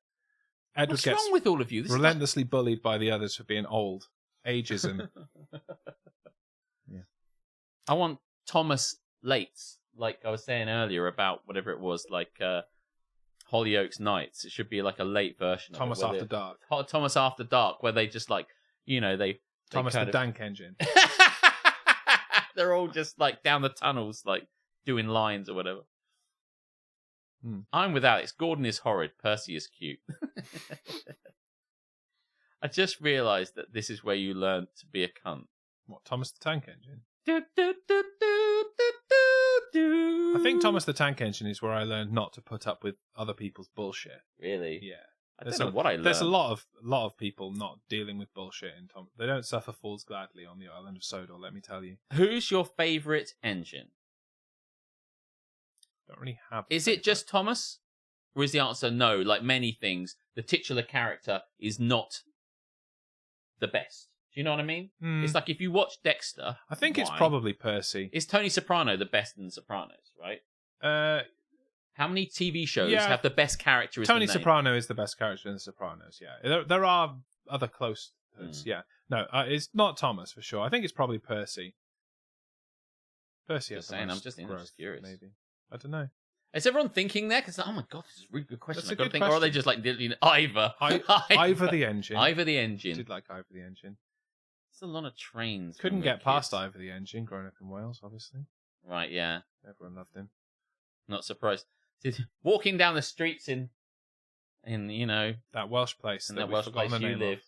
Speaker 1: Edward
Speaker 2: What's
Speaker 1: gets
Speaker 2: wrong with all of you? This
Speaker 1: relentlessly bullied by the others for being old. Ageism. Yeah.
Speaker 2: I want Thomas Lates, like I was saying earlier about whatever it was, like Hollyoaks Nights. It should be like a late version
Speaker 1: Thomas
Speaker 2: of it.
Speaker 1: After Dark.
Speaker 2: Thomas After Dark, where they just like, they
Speaker 1: Thomas the Dank Engine.
Speaker 2: They're all just like down the tunnels, like doing lines or whatever. I'm with Alex. Gordon is horrid. Percy is cute. I just realised that this is where you learn to be a cunt.
Speaker 1: What, Thomas the Tank Engine?
Speaker 2: Do, do, do, do, do, do.
Speaker 1: I think Thomas the Tank Engine is where I learned not to put up with other people's bullshit.
Speaker 2: Really?
Speaker 1: Yeah.
Speaker 2: I don't know what I learned.
Speaker 1: There's a lot of people not dealing with bullshit in Tom. They don't suffer fools gladly on the island of Sodor, let me tell you.
Speaker 2: Who's your favourite engine?
Speaker 1: Don't really have.
Speaker 2: Is it just Thomas? Or is the answer no? Like many things, the titular character is not the best. Do you know what I mean? It's like if you watch Dexter.
Speaker 1: I think it's probably Percy.
Speaker 2: Is Tony Soprano the best in The Sopranos, right? How many TV shows have the best character as
Speaker 1: Tony
Speaker 2: the name?
Speaker 1: Soprano is the best character in The Sopranos, yeah. There are other close yeah. No, it's not Thomas for sure. I think it's probably Percy. Percy has the most
Speaker 2: I'm just
Speaker 1: growth,
Speaker 2: curious.
Speaker 1: maybe. I don't know.
Speaker 2: Is everyone thinking there? Because, oh my god, this is a really good question.
Speaker 1: That's a
Speaker 2: I've got to
Speaker 1: good
Speaker 2: think, or are they
Speaker 1: question.
Speaker 2: just like, Ivor?
Speaker 1: Ivor the engine.
Speaker 2: Ivor the engine.
Speaker 1: Did like Ivor the engine.
Speaker 2: There's a lot of trains.
Speaker 1: Couldn't
Speaker 2: when we were
Speaker 1: get past
Speaker 2: kids.
Speaker 1: Ivor the engine growing up in Wales, obviously.
Speaker 2: Right, yeah.
Speaker 1: Everyone loved him.
Speaker 2: Not surprised. Walking down the streets in
Speaker 1: that Welsh place.
Speaker 2: in
Speaker 1: that
Speaker 2: that
Speaker 1: we've
Speaker 2: Welsh
Speaker 1: forgotten
Speaker 2: place
Speaker 1: the
Speaker 2: you
Speaker 1: name
Speaker 2: live.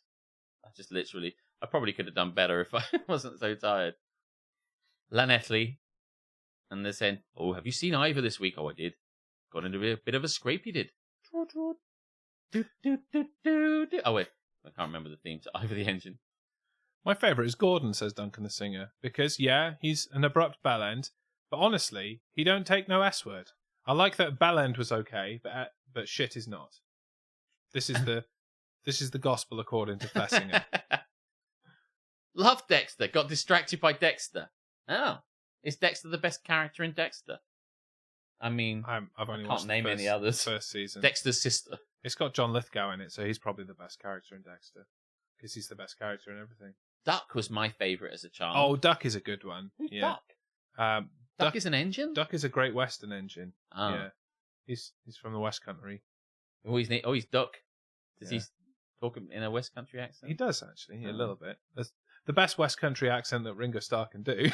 Speaker 1: of.
Speaker 2: I probably could have done better if I wasn't so tired. Lanethley. And they're saying, oh, have you seen Ivor this week? Oh, I did. Got into a bit of a scrape, he did. Oh, wait. I can't remember the theme to Ivor the engine.
Speaker 1: My favourite is Gordon, says Duncan the singer, because, yeah, he's an abrupt bellend, but honestly, he don't take no S-word. I like that bellend was okay, but shit is not. This is the gospel according to Flessinger.
Speaker 2: Love Dexter. Got distracted by Dexter. Oh. Is Dexter the best character in Dexter? I mean,
Speaker 1: I've only
Speaker 2: can't
Speaker 1: watched
Speaker 2: name any others.
Speaker 1: The first season.
Speaker 2: Dexter's sister.
Speaker 1: It's got John Lithgow in it, so he's probably the best character in Dexter. Because he's the best character in everything.
Speaker 2: Duck was my favourite as a child.
Speaker 1: Oh, Duck is a good one.
Speaker 2: Who's
Speaker 1: yeah.
Speaker 2: Duck? Duck is an engine?
Speaker 1: Duck is a Great Western engine.
Speaker 2: Oh.
Speaker 1: Yeah. He's from the West Country.
Speaker 2: Oh, he's Duck. Does he talk in a West Country accent?
Speaker 1: He does, actually, a little bit. That's the best West Country accent that Ringo Starr can do.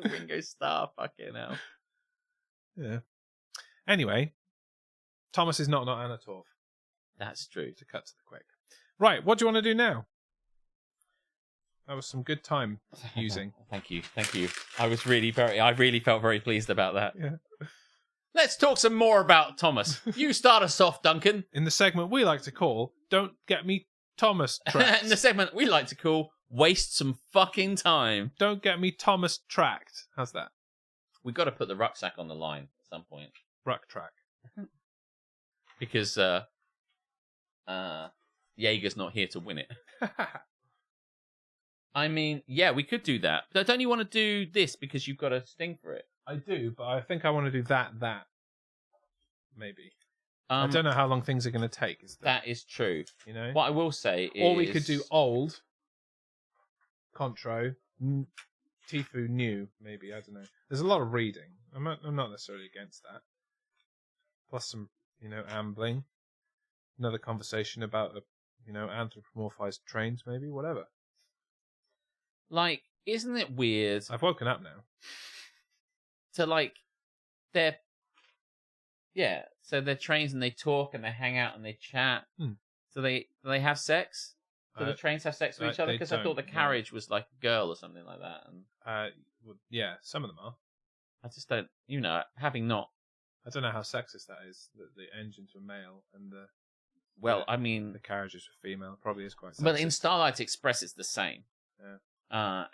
Speaker 2: Ringo Starr, fucking hell.
Speaker 1: Yeah. Anyway, Thomas is not Anna Torv.
Speaker 2: That's true.
Speaker 1: To cut to the quick. Right, what do you want to do now? That was some good time using.
Speaker 2: Thank you. I really felt very pleased about that.
Speaker 1: Yeah.
Speaker 2: Let's talk some more about Thomas. You start us off, Duncan.
Speaker 1: In the segment we like to call Don't Get Me Thomas Tracked.
Speaker 2: In the segment we like to call Waste Some Fucking Time.
Speaker 1: Don't Get Me Thomas Tracked. How's that?
Speaker 2: We've got to put the rucksack on the line at some point.
Speaker 1: Ruck track.
Speaker 2: Because Jaeger's not here to win it. I mean, yeah, we could do that. But don't you want to do this because you've got a sting for it?
Speaker 1: I do, but I think I want to do that. Maybe. I don't know how long things are going to take.
Speaker 2: That is true.
Speaker 1: You know?
Speaker 2: What I will say is...
Speaker 1: Or we could do old, Contro, Tifu, new, maybe. I don't know. There's a lot of reading. I'm not necessarily against that. Plus some, ambling. Another conversation about, anthropomorphized trains, maybe. Whatever.
Speaker 2: Like, isn't it weird?
Speaker 1: I've woken up now.
Speaker 2: So, so they're trains and they talk and they hang out and they chat. So they have sex? Do the trains have sex with each other? Because I thought the carriage was like a girl or something like that. And
Speaker 1: yeah, some of them are.
Speaker 2: I just don't, having not...
Speaker 1: I don't know how sexist that is, that the engines were male and the...
Speaker 2: Well, I mean...
Speaker 1: The carriages were female. Probably is quite sexist.
Speaker 2: But in Starlight Express, it's the same.
Speaker 1: Yeah.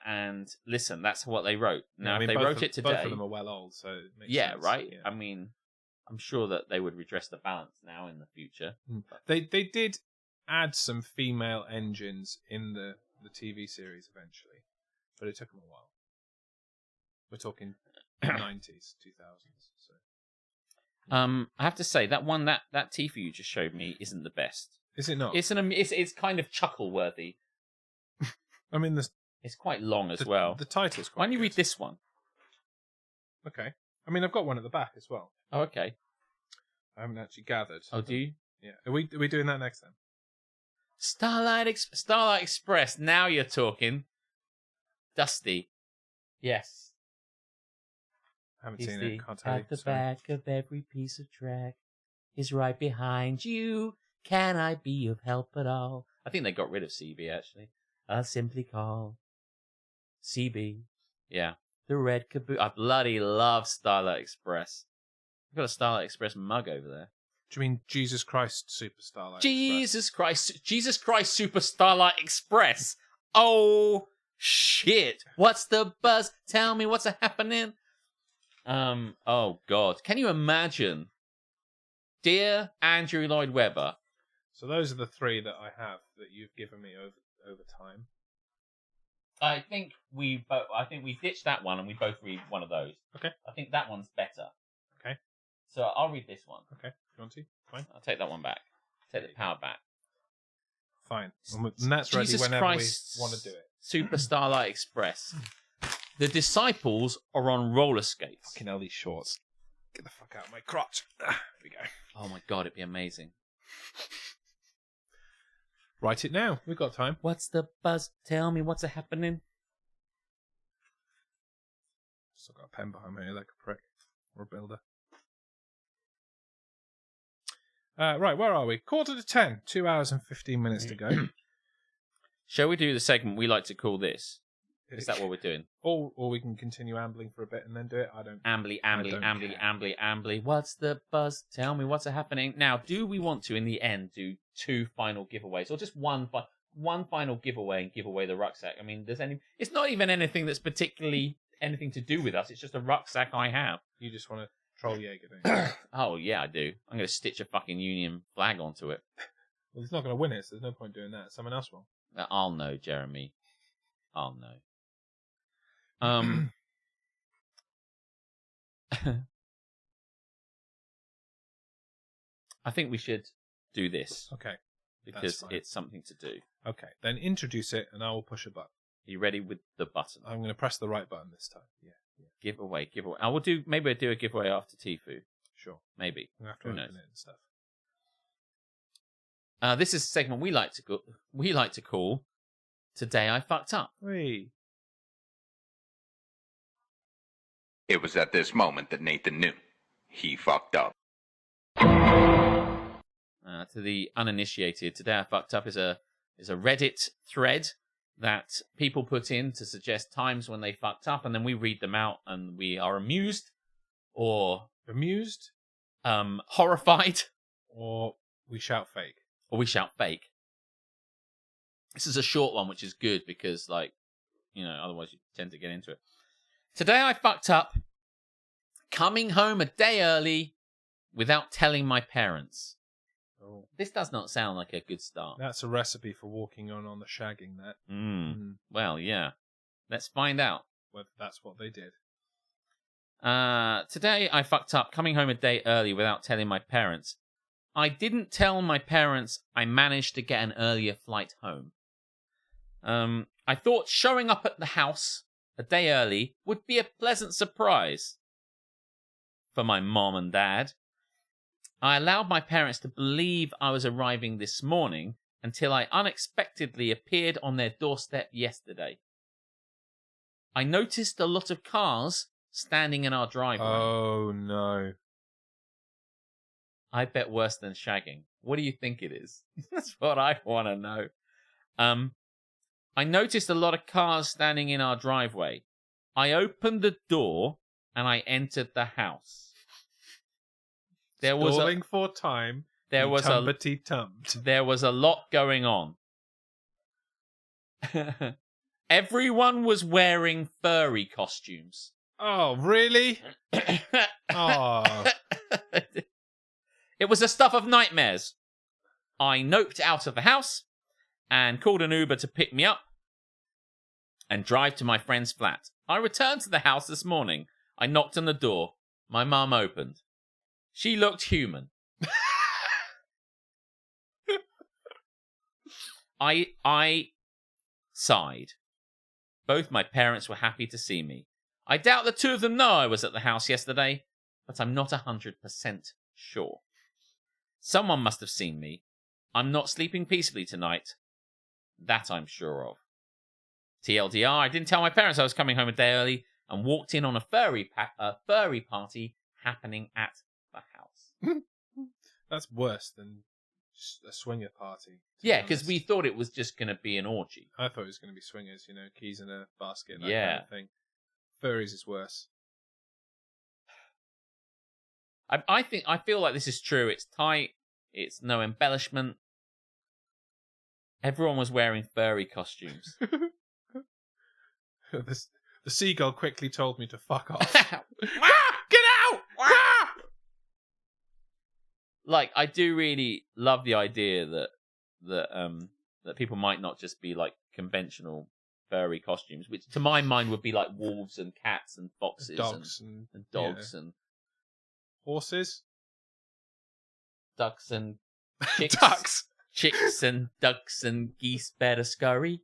Speaker 2: And listen, that's what they wrote. Now, if they
Speaker 1: both
Speaker 2: wrote it today...
Speaker 1: Both of them are well old, so it makes sense.
Speaker 2: Right?
Speaker 1: Yeah.
Speaker 2: I mean, I'm sure that they would redress the balance now in the future.
Speaker 1: They did add some female engines in the TV series eventually, but it took them a while. We're talking 90s, 2000s. So.
Speaker 2: I have to say, that one, that Tifu you just showed me isn't the best.
Speaker 1: Is it not?
Speaker 2: It's kind of chuckle-worthy.
Speaker 1: I mean,
Speaker 2: it's quite long as well.
Speaker 1: The title's quite
Speaker 2: Why don't you
Speaker 1: good.
Speaker 2: read this one?
Speaker 1: Okay. I mean, I've got one at the back as well.
Speaker 2: Oh, okay.
Speaker 1: I haven't actually gathered.
Speaker 2: Oh, do you?
Speaker 1: Yeah. Are we doing that next then?
Speaker 2: Starlight Express. Now you're talking. Dusty. Yes.
Speaker 1: I haven't seen it. Can't tell you.
Speaker 2: At the
Speaker 1: Sorry.
Speaker 2: back of every piece of track is right behind you. Can I be of help at all? I think they got rid of CB, actually. I'll simply call CB. Yeah. The red caboose. I bloody love Starlight Express. I've got a Starlight Express mug over there.
Speaker 1: Do you mean Jesus Christ Super Starlight
Speaker 2: Jesus Christ Super Starlight Express. Oh, shit. What's the buzz? Tell me what's happening. Oh, God. Can you imagine? Dear Andrew Lloyd Webber.
Speaker 1: So those are the three that I have that you've given me over time.
Speaker 2: I think we ditched that one and we both read one of those.
Speaker 1: Okay.
Speaker 2: I think that one's better.
Speaker 1: Okay.
Speaker 2: So I'll read this one.
Speaker 1: Okay. You want to? Fine.
Speaker 2: I'll take that one back. Take the power back.
Speaker 1: Fine. And that's ready
Speaker 2: Jesus
Speaker 1: whenever
Speaker 2: Christ,
Speaker 1: we want to do it.
Speaker 2: Super Starlight Express. The disciples are on roller skates.
Speaker 1: Fucking hell, these shorts. Get the fuck out of my crotch. There we go.
Speaker 2: Oh my god, it'd be amazing.
Speaker 1: Write it now. We've got time.
Speaker 2: What's the buzz? Tell me what's happening.
Speaker 1: Still got a pen behind me like a prick. Or a builder. Right, where are we? 9:45. 2 hours and 15 minutes to go.
Speaker 2: Shall we do the segment we like to call this? Is that what we're doing?
Speaker 1: Or we can continue ambling for a bit and then do it. I don't.
Speaker 2: Ambly. What's the buzz? Tell me what's happening. Now, do we want to, in the end, do 2 final giveaways, or just one final giveaway and give away the rucksack? I mean, it's not even anything that's particularly anything to do with us. It's just a rucksack I have.
Speaker 1: You just want to troll Jaeger, don't you?
Speaker 2: Oh yeah, I do. I'm going to stitch a fucking Union flag onto it.
Speaker 1: Well, he's not going to win it, so there's no point doing that. Someone else will.
Speaker 2: I'll know, Jeremy. I'll know. I think we should do this.
Speaker 1: Okay.
Speaker 2: Because it's something to do.
Speaker 1: Okay, then introduce it and I will push a button.
Speaker 2: Are you ready with the button?
Speaker 1: I'm going to press the right button this time. Yeah.
Speaker 2: Giveaway. Maybe I'll do a giveaway after Tifu.
Speaker 1: Sure.
Speaker 2: Maybe.
Speaker 1: We'll have to open it and stuff.
Speaker 2: This is a segment we like to call Today I Fucked Up.
Speaker 1: Whee.
Speaker 4: It was at this moment that Nathan knew he fucked up.
Speaker 2: To the uninitiated, Today I Fucked Up is a Reddit thread that people put in to suggest times when they fucked up, and then we read them out, and we are amused, horrified,
Speaker 1: or we shout fake.
Speaker 2: This is a short one, which is good because, otherwise you tend to get into it. Today I fucked up coming home a day early without telling my parents.
Speaker 1: Oh.
Speaker 2: This does not sound like a good start.
Speaker 1: That's a recipe for walking on the shagging, that.
Speaker 2: Well, yeah. Let's find out.
Speaker 1: Whether that's what they did.
Speaker 2: Today I fucked up coming home a day early without telling my parents. I didn't tell my parents I managed to get an earlier flight home. I thought showing up at the house a day early would be a pleasant surprise for my mom and dad. I allowed my parents to believe I was arriving this morning until I unexpectedly appeared on their doorstep yesterday. I noticed a lot of cars standing in our driveway.
Speaker 1: Oh, no.
Speaker 2: I bet worse than shagging. What do you think it is? That's what I want to know. I noticed a lot of cars standing in our driveway. I opened the door and I entered the house.
Speaker 1: Stalling for time. There was a
Speaker 2: lot going on. Everyone was wearing furry costumes.
Speaker 1: Oh, really? Oh.
Speaker 2: It was the stuff of nightmares. I noped out of the house and called an Uber to pick me up and drive to my friend's flat. I returned to the house this morning. I knocked on the door. My mum opened. She looked human. I sighed. Both my parents were happy to see me. I doubt the two of them know I was at the house yesterday, but I'm not 100% sure. Someone must have seen me. I'm not sleeping peacefully tonight. That I'm sure of. TLDR, I didn't tell my parents I was coming home a day early and walked in on a furry party happening at the house.
Speaker 1: That's worse than a swinger party.
Speaker 2: Yeah, because we thought it was just going to be an orgy.
Speaker 1: I thought it was going to be swingers, keys in a basket, that
Speaker 2: yeah.
Speaker 1: kind of thing. Furries is worse.
Speaker 2: I feel like this is true. It's tight. It's no embellishment. Everyone was wearing furry costumes.
Speaker 1: The seagull quickly told me to fuck off.
Speaker 2: Get out! Like, I do really love the idea that people might not just be like conventional furry costumes, which to my mind would be like wolves and cats and foxes and dogs and
Speaker 1: horses,
Speaker 2: ducks and chicks, chicks and ducks and geese better scurry.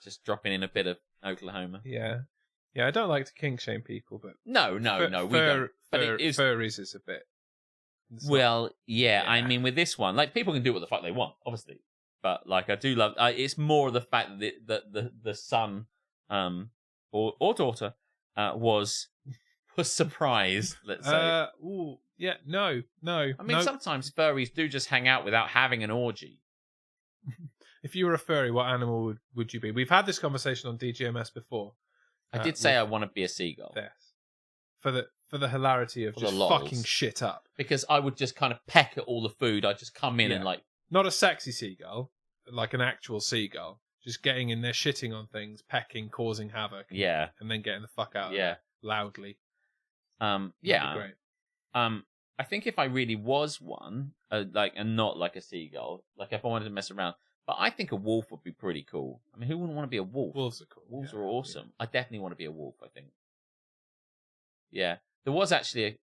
Speaker 2: Just dropping in a bit of Oklahoma.
Speaker 1: Yeah. Yeah, I don't like to kink shame people, but
Speaker 2: No, we don't. But it is
Speaker 1: furries is a bit.
Speaker 2: well, yeah.
Speaker 1: Yeah.
Speaker 2: I mean, with this one, like people can do what the fuck they want, obviously. But like, I do love. It's more the fact that the son, or daughter, was surprised. Let's say.
Speaker 1: Ooh, yeah, no.
Speaker 2: I mean, sometimes furries do just hang out without having an orgy.
Speaker 1: If you were a furry, what animal would you be? We've had this conversation on DGMS before.
Speaker 2: I did say I want to be a seagull.
Speaker 1: Yes. For the hilarity of
Speaker 2: For
Speaker 1: just
Speaker 2: the lols.
Speaker 1: fucking shit up.
Speaker 2: Because I would just kind of peck at all the food. I'd just come in and like...
Speaker 1: Not a sexy seagull, like an actual seagull. Just getting in there, shitting on things, pecking, causing havoc.
Speaker 2: Yeah.
Speaker 1: And then getting the fuck out of there loudly.
Speaker 2: Yeah.
Speaker 1: Great.
Speaker 2: I think if I really was one, and not like a seagull, like if I wanted to mess around, but I think a wolf would be pretty cool. I mean, who wouldn't want to be a wolf?
Speaker 1: Wolves are cool.
Speaker 2: Wolves are awesome. Yeah. I definitely want to be a wolf, I think. Yeah. There was actually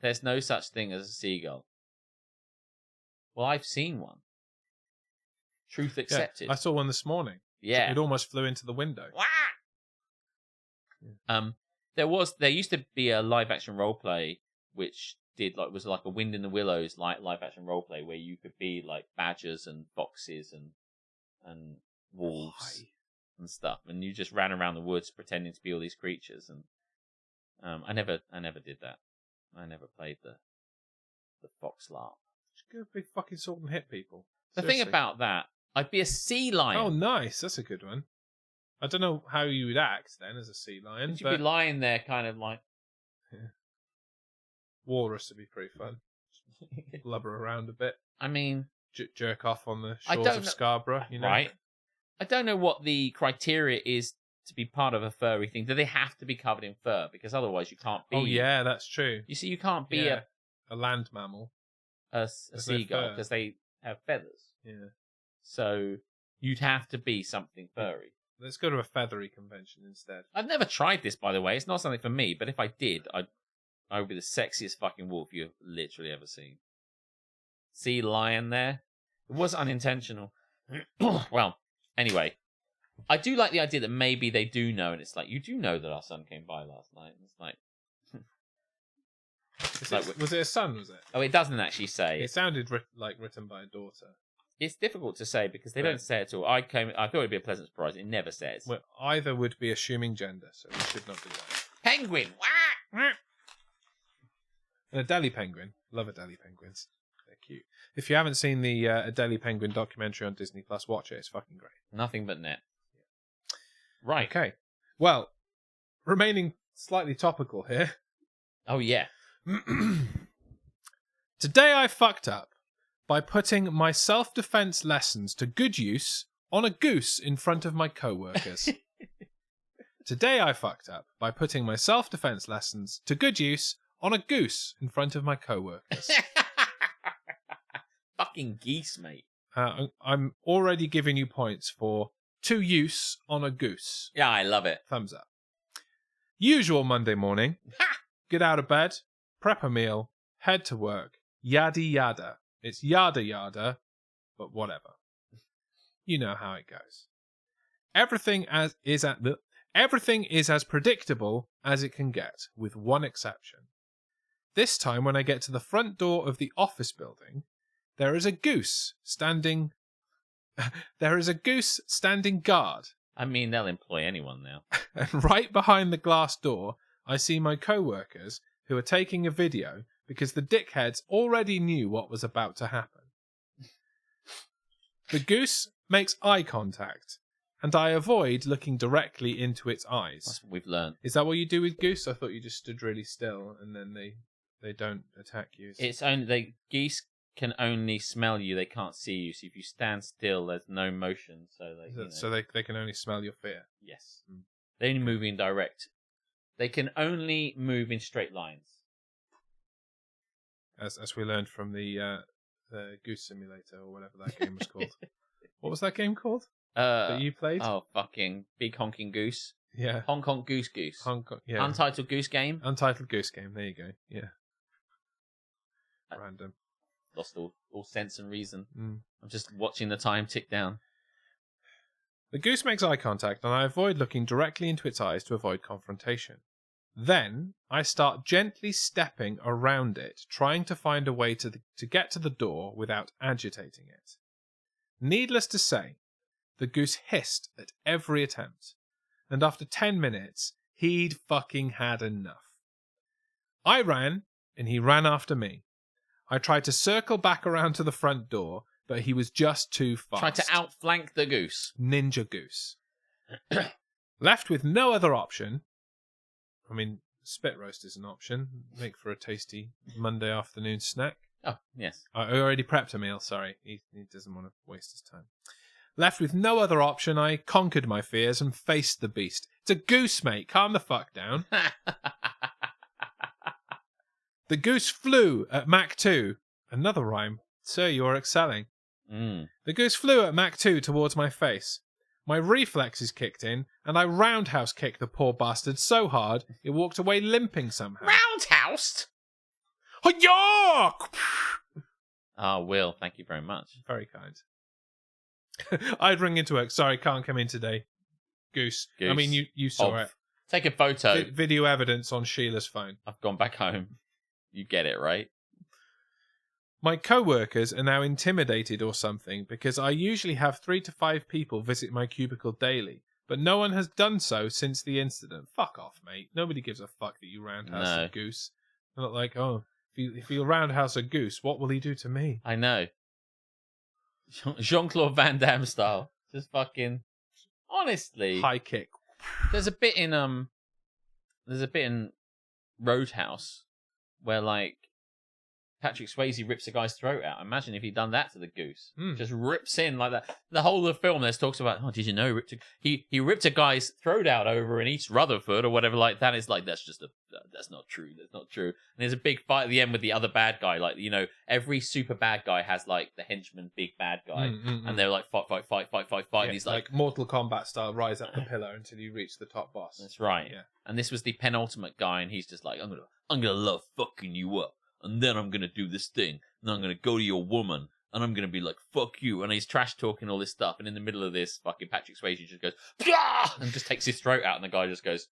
Speaker 2: there's no such thing as a seagull. Well, I've seen one. Truth accepted.
Speaker 1: Yeah, I saw one this morning.
Speaker 2: Yeah.
Speaker 1: It almost flew into the window.
Speaker 2: Yeah. There used to be a live action role play which was like a Wind in the Willows live action role play where you could be like badgers and foxes and wolves and stuff, and you just ran around the woods pretending to be all these creatures. And I never did that. I never played the fox larp.
Speaker 1: Just go big fucking sword and hit people.
Speaker 2: The thing about that, I'd be a sea lion.
Speaker 1: Oh, nice. That's a good one. I don't know how you would act then as a sea lion.
Speaker 2: You'd be lying there kind of like...
Speaker 1: Yeah. Walrus would be pretty fun. Blubber around a bit.
Speaker 2: I mean...
Speaker 1: jerk off on the shores of Scarborough, you know?
Speaker 2: Right. I don't know what the criteria is to be part of a furry thing. Do they have to be covered in fur? Because otherwise you can't be...
Speaker 1: Oh, yeah, that's true.
Speaker 2: You see, you can't be
Speaker 1: a land mammal.
Speaker 2: A seagull, because they have feathers.
Speaker 1: Yeah.
Speaker 2: So you'd have to be something furry.
Speaker 1: Let's go to a feathery convention instead.
Speaker 2: I've never tried this, by the way. It's not something for me, but if I did, I would be the sexiest fucking wolf you've literally ever seen. Sea lion there. It was unintentional. Well, anyway. I do like the idea that maybe they do know, and it's like, you do know that our son came by last night. And it's like...
Speaker 1: Was it a son, was it?
Speaker 2: Oh, it doesn't actually say.
Speaker 1: It sounded like written by a daughter.
Speaker 2: It's difficult to say because they don't say it at all. I thought it'd be a pleasant surprise. It never says.
Speaker 1: Well, either would be assuming gender, so we should not do that.
Speaker 2: Penguin!
Speaker 1: And Adelie penguin. Love Adelie penguins. They're cute. If you haven't seen the Adelie penguin documentary on Disney Plus, watch it. It's fucking great.
Speaker 2: Nothing but net. Right.
Speaker 1: Okay. Well, remaining slightly topical here.
Speaker 2: Oh, yeah.
Speaker 1: Today I fucked up by putting my self-defense lessons to good use on a goose in front of my co-workers. Today I fucked up by putting my self-defense lessons to good use on a goose in front of my co-workers.
Speaker 2: Fucking geese, mate.
Speaker 1: I'm already giving you points for to use on a goose.
Speaker 2: Yeah, I love it.
Speaker 1: Thumbs up. Usual Monday morning. Get out of bed, prep a meal, head to work, yada yada. It's yada yada, but whatever. You know how it goes. Everything is as predictable as it can get, with one exception. This time, when I get to the front door of the office building, there is a goose standing. There is a goose standing guard.
Speaker 2: I mean, they'll employ anyone now.
Speaker 1: And right behind the glass door, I see my co-workers who are taking a video because the dickheads already knew what was about to happen. The goose makes eye contact, and I avoid looking directly into its eyes.
Speaker 2: That's what we've learned.
Speaker 1: Is that what you do with goose? I thought you just stood really still and then they don't attack you.
Speaker 2: It's only geese can only smell you; they can't see you. So if you stand still, there's no motion. So
Speaker 1: they can only smell your fear.
Speaker 2: Yes, they only move in direct. They can only move in straight lines.
Speaker 1: As we learned from the Goose Simulator or whatever that game was called. What was that game called? That you played?
Speaker 2: Oh, fucking Big Honking Goose.
Speaker 1: Yeah.
Speaker 2: Hong Kong Goose.
Speaker 1: Hong Kong, yeah.
Speaker 2: Untitled Goose Game.
Speaker 1: Untitled Goose Game. There you go. Yeah. Random.
Speaker 2: Lost all sense and reason.
Speaker 1: Mm.
Speaker 2: I'm just watching the time tick down.
Speaker 1: The goose makes eye contact, and I avoid looking directly into its eyes to avoid confrontation. Then I start gently stepping around it, trying to find a way to get to the door without agitating it. Needless to say, the goose hissed at every attempt, and after 10 minutes, he'd fucking had enough. I ran, and he ran after me. I tried to circle back around to the front door, but he was just too fast.
Speaker 2: Tried to outflank the goose.
Speaker 1: Ninja goose. Left with no other option. I mean, spit roast is an option. Make for a tasty Monday afternoon snack.
Speaker 2: Oh, yes.
Speaker 1: I already prepped a meal, sorry. He doesn't want to waste his time. Left with no other option, I conquered my fears and faced the beast. It's a goose, mate. Calm the fuck down. The goose flew at Mach 2. Another rhyme. Sir, you are excelling. The goose flew at Mach 2 towards my face. My reflexes kicked in, and I roundhouse kicked the poor bastard so hard, it walked away limping somehow.
Speaker 2: Roundhoused?
Speaker 1: Hi-ya!
Speaker 2: Oh, Will, thank you very much.
Speaker 1: Very kind. I'd ring into work. Sorry, can't come in today. Goose. I mean, you saw it.
Speaker 2: Take a photo.
Speaker 1: Video evidence on Sheila's phone.
Speaker 2: I've gone back home. You get it, right?
Speaker 1: My co-workers are now intimidated or something because I usually have 3 to 5 people visit my cubicle daily, but no one has done so since the incident. Fuck off, mate. Nobody gives a fuck that you roundhouse a goose. They're not like, oh, if you roundhouse a goose, what will he do to me?
Speaker 2: I know. Jean-Claude Van Damme style. Just fucking... Honestly.
Speaker 1: High kick.
Speaker 2: There's a bit in Roadhouse where, like, Patrick Swayze rips a guy's throat out. Imagine if he'd done that to the goose. Just rips in like that. The whole of the film, there's talks about, oh, did you know he ripped a guy's throat out over in East Rutherford or whatever like that. It's like, that's not true. That's not true. And there's a big fight at the end with the other bad guy. Like, you know, every super bad guy has like the henchman, big bad guy. And they're like, fight.
Speaker 1: Yeah,
Speaker 2: and he's like
Speaker 1: Mortal Kombat style, rise up the pillar until you reach the top boss.
Speaker 2: That's right.
Speaker 1: Yeah.
Speaker 2: And this was the penultimate guy, and he's just like, I'm gonna love fucking you up. And then I'm going to do this thing. And I'm going to go to your woman. And I'm going to be like, fuck you. And he's trash talking all this stuff. And in the middle of this, fucking Patrick Swayze just goes, Pah! And just takes his throat out. And the guy just goes,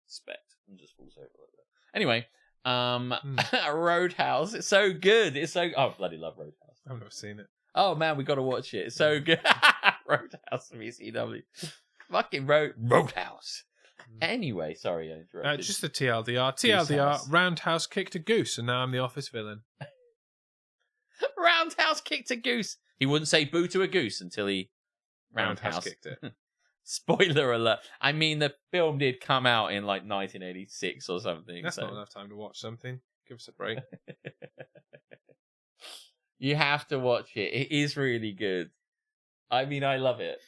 Speaker 2: respect. And just falls over like that. Anyway, Roadhouse. It's so good. Oh, I bloody love Roadhouse.
Speaker 1: I've never seen it.
Speaker 2: Oh, man, we got to watch it. It's so good. Roadhouse from ECW. Fucking Roadhouse. Anyway, sorry I interrupted.
Speaker 1: Just a TLDR. TLDR, roundhouse kicked a goose, and now I'm the office villain.
Speaker 2: Roundhouse kicked a goose. He wouldn't say boo to a goose until he roundhouse
Speaker 1: kicked it.
Speaker 2: Spoiler alert. I mean, the film did come out in like 1986 or something.
Speaker 1: That's not enough time to watch something. Give us a break.
Speaker 2: You have to watch it. It is really good. I mean, I love it.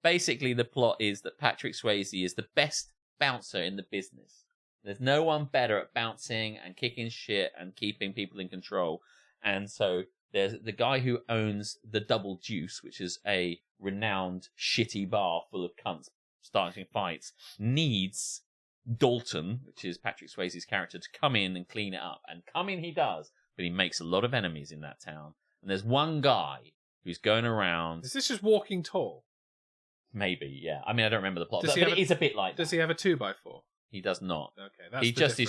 Speaker 2: Basically, the plot is that Patrick Swayze is the best bouncer in the business. There's no one better at bouncing and kicking shit and keeping people in control. And so there's the guy who owns the Double Deuce, which is a renowned shitty bar full of cunts starting fights, needs Dalton, which is Patrick Swayze's character, to come in and clean it up. And come in he does, but he makes a lot of enemies in that town. And there's one guy who's going around...
Speaker 1: Is this just Walking Tall?
Speaker 2: Maybe, yeah. I mean, I don't remember the plot, but it is a bit like that.
Speaker 1: Does he have a 2x4?
Speaker 2: He does not.
Speaker 1: Okay, that's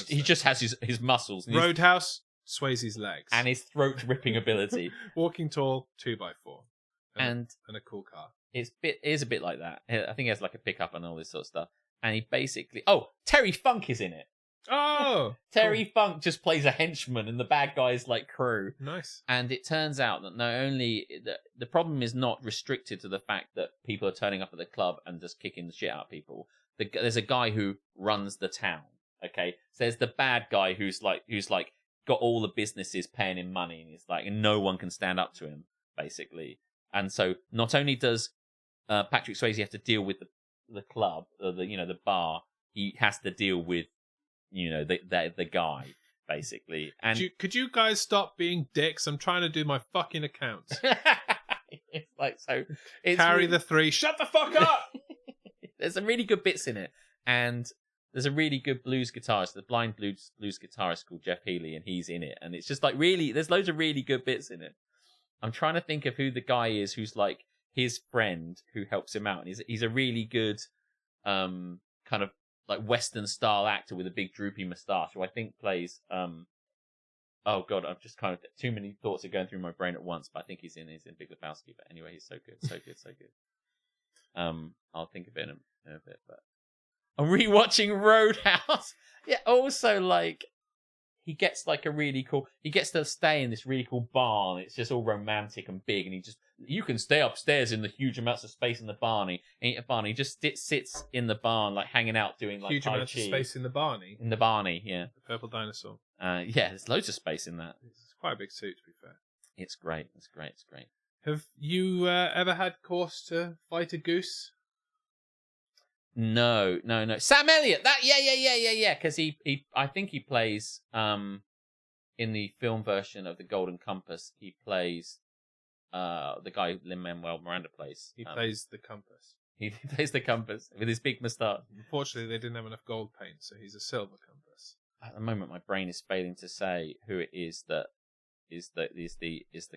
Speaker 2: he just has his muscles. And
Speaker 1: Roadhouse, Swayze's legs.
Speaker 2: and his throat-ripping ability.
Speaker 1: Walking Tall, 2x4.
Speaker 2: And
Speaker 1: a cool car.
Speaker 2: It is a bit like that. I think he has like a pickup and all this sort of stuff. And he basically... Oh, Terry Funk is in it.
Speaker 1: Oh!
Speaker 2: Terry Funk just plays a henchman in the bad guy's like crew.
Speaker 1: Nice.
Speaker 2: And it turns out that not only... The problem is not restricted to the fact that people are turning up at the club and just kicking the shit out of people. There's a guy who runs the town. Okay? So there's the bad guy who's like got all the businesses paying him money, and he's like, and no one can stand up to him, basically. And so not only does Patrick Swayze have to deal with the club, the bar, he has to deal with the guy, basically. And
Speaker 1: could you guys stop being dicks? I'm trying to do my fucking accounts.
Speaker 2: It's like, so it's
Speaker 1: carry the 3. Shut the fuck up.
Speaker 2: There's some really good bits in it, and there's a really good blues guitarist, the blind blues guitarist called Jeff Healey, and he's in it. And it's just like, really, there's loads of really good bits in it. I'm trying to think of who the guy is who's like, his friend who helps him out, and he's a really good kind of like Western style actor with a big droopy moustache, who I think plays oh god, I've just kind of too many thoughts are going through my brain at once, but I think he's in Big Lebowski. But anyway, he's so good, so good, so good. I'll think of it in a bit. But I'm rewatching Roadhouse. Yeah, also like he gets like he gets to stay in this really cool barn. It's just all romantic and big, and you can stay upstairs in the huge amounts of space in the barn. He just sits in the barn, like hanging out, doing like
Speaker 1: huge
Speaker 2: Tai
Speaker 1: amounts
Speaker 2: Chi.
Speaker 1: of space in the Barney.
Speaker 2: In the Barney, yeah.
Speaker 1: The purple dinosaur.
Speaker 2: Yeah, there's loads of space in that.
Speaker 1: It's quite a big suit, to be fair.
Speaker 2: It's great. It's great. It's great.
Speaker 1: Have you ever had course to fight a goose?
Speaker 2: No. Sam Elliott. Yeah. Because I think he plays in the film version of The Golden Compass. He plays the guy Lin-Manuel Miranda plays.
Speaker 1: He plays the compass.
Speaker 2: He plays the compass with his big moustache.
Speaker 1: Unfortunately, they didn't have enough gold paint, so he's a silver compass.
Speaker 2: At the moment, my brain is failing to say who it is that is the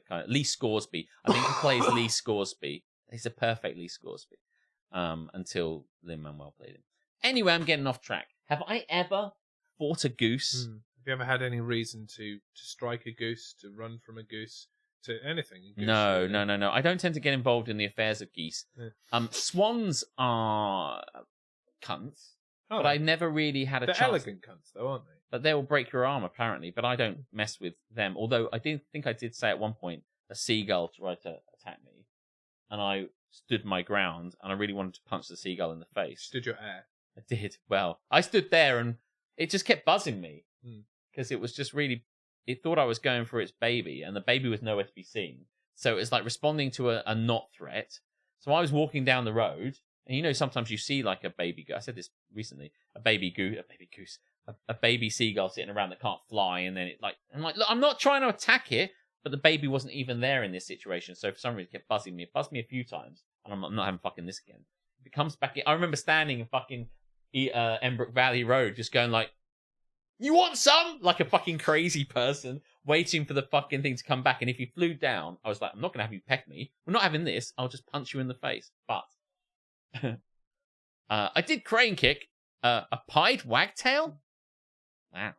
Speaker 2: kind of Lee Scoresby. I think he plays Lee Scoresby. He's a perfect Lee Scoresby. Until Lin-Manuel played him. Anyway, I'm getting off track. Have I ever fought a goose?
Speaker 1: Have you ever had any reason to strike a goose, to run from a goose, to anything? Goose,
Speaker 2: No.
Speaker 1: really?
Speaker 2: I don't tend to get involved in the affairs of geese.
Speaker 1: Yeah.
Speaker 2: Swans are cunts,
Speaker 1: Oh,
Speaker 2: but I never really had a
Speaker 1: they're
Speaker 2: chance.
Speaker 1: elegant cunts, though, aren't they?
Speaker 2: But they will break your arm, apparently. But I don't mess with them. Although I did say at one point a seagull tried to attack me, and I stood my ground, and I really wanted to punch the seagull in the face.
Speaker 1: Stood your air.
Speaker 2: I did. Well, I stood there, and it just kept buzzing me because it was just really. It thought I was going for its baby, and the baby was nowhere to be seen. So it was like responding to a not threat. So I was walking down the road, and sometimes you see like a baby goose. I said this recently: a baby seagull sitting around that can't fly, and then I'm like, look, I'm not trying to attack it, but the baby wasn't even there in this situation. So for some reason, it kept buzzing me. It buzzed me a few times, and I'm not having fucking this again. If it comes back, I remember standing in fucking Embrook Valley Road, just going like, "You want some?" Like a fucking crazy person, waiting for the fucking thing to come back. And if he flew down, I was like, "I'm not going to have you peck me. We're not having this. I'll just punch you in the face." But I did crane kick a pied wagtail. Wow,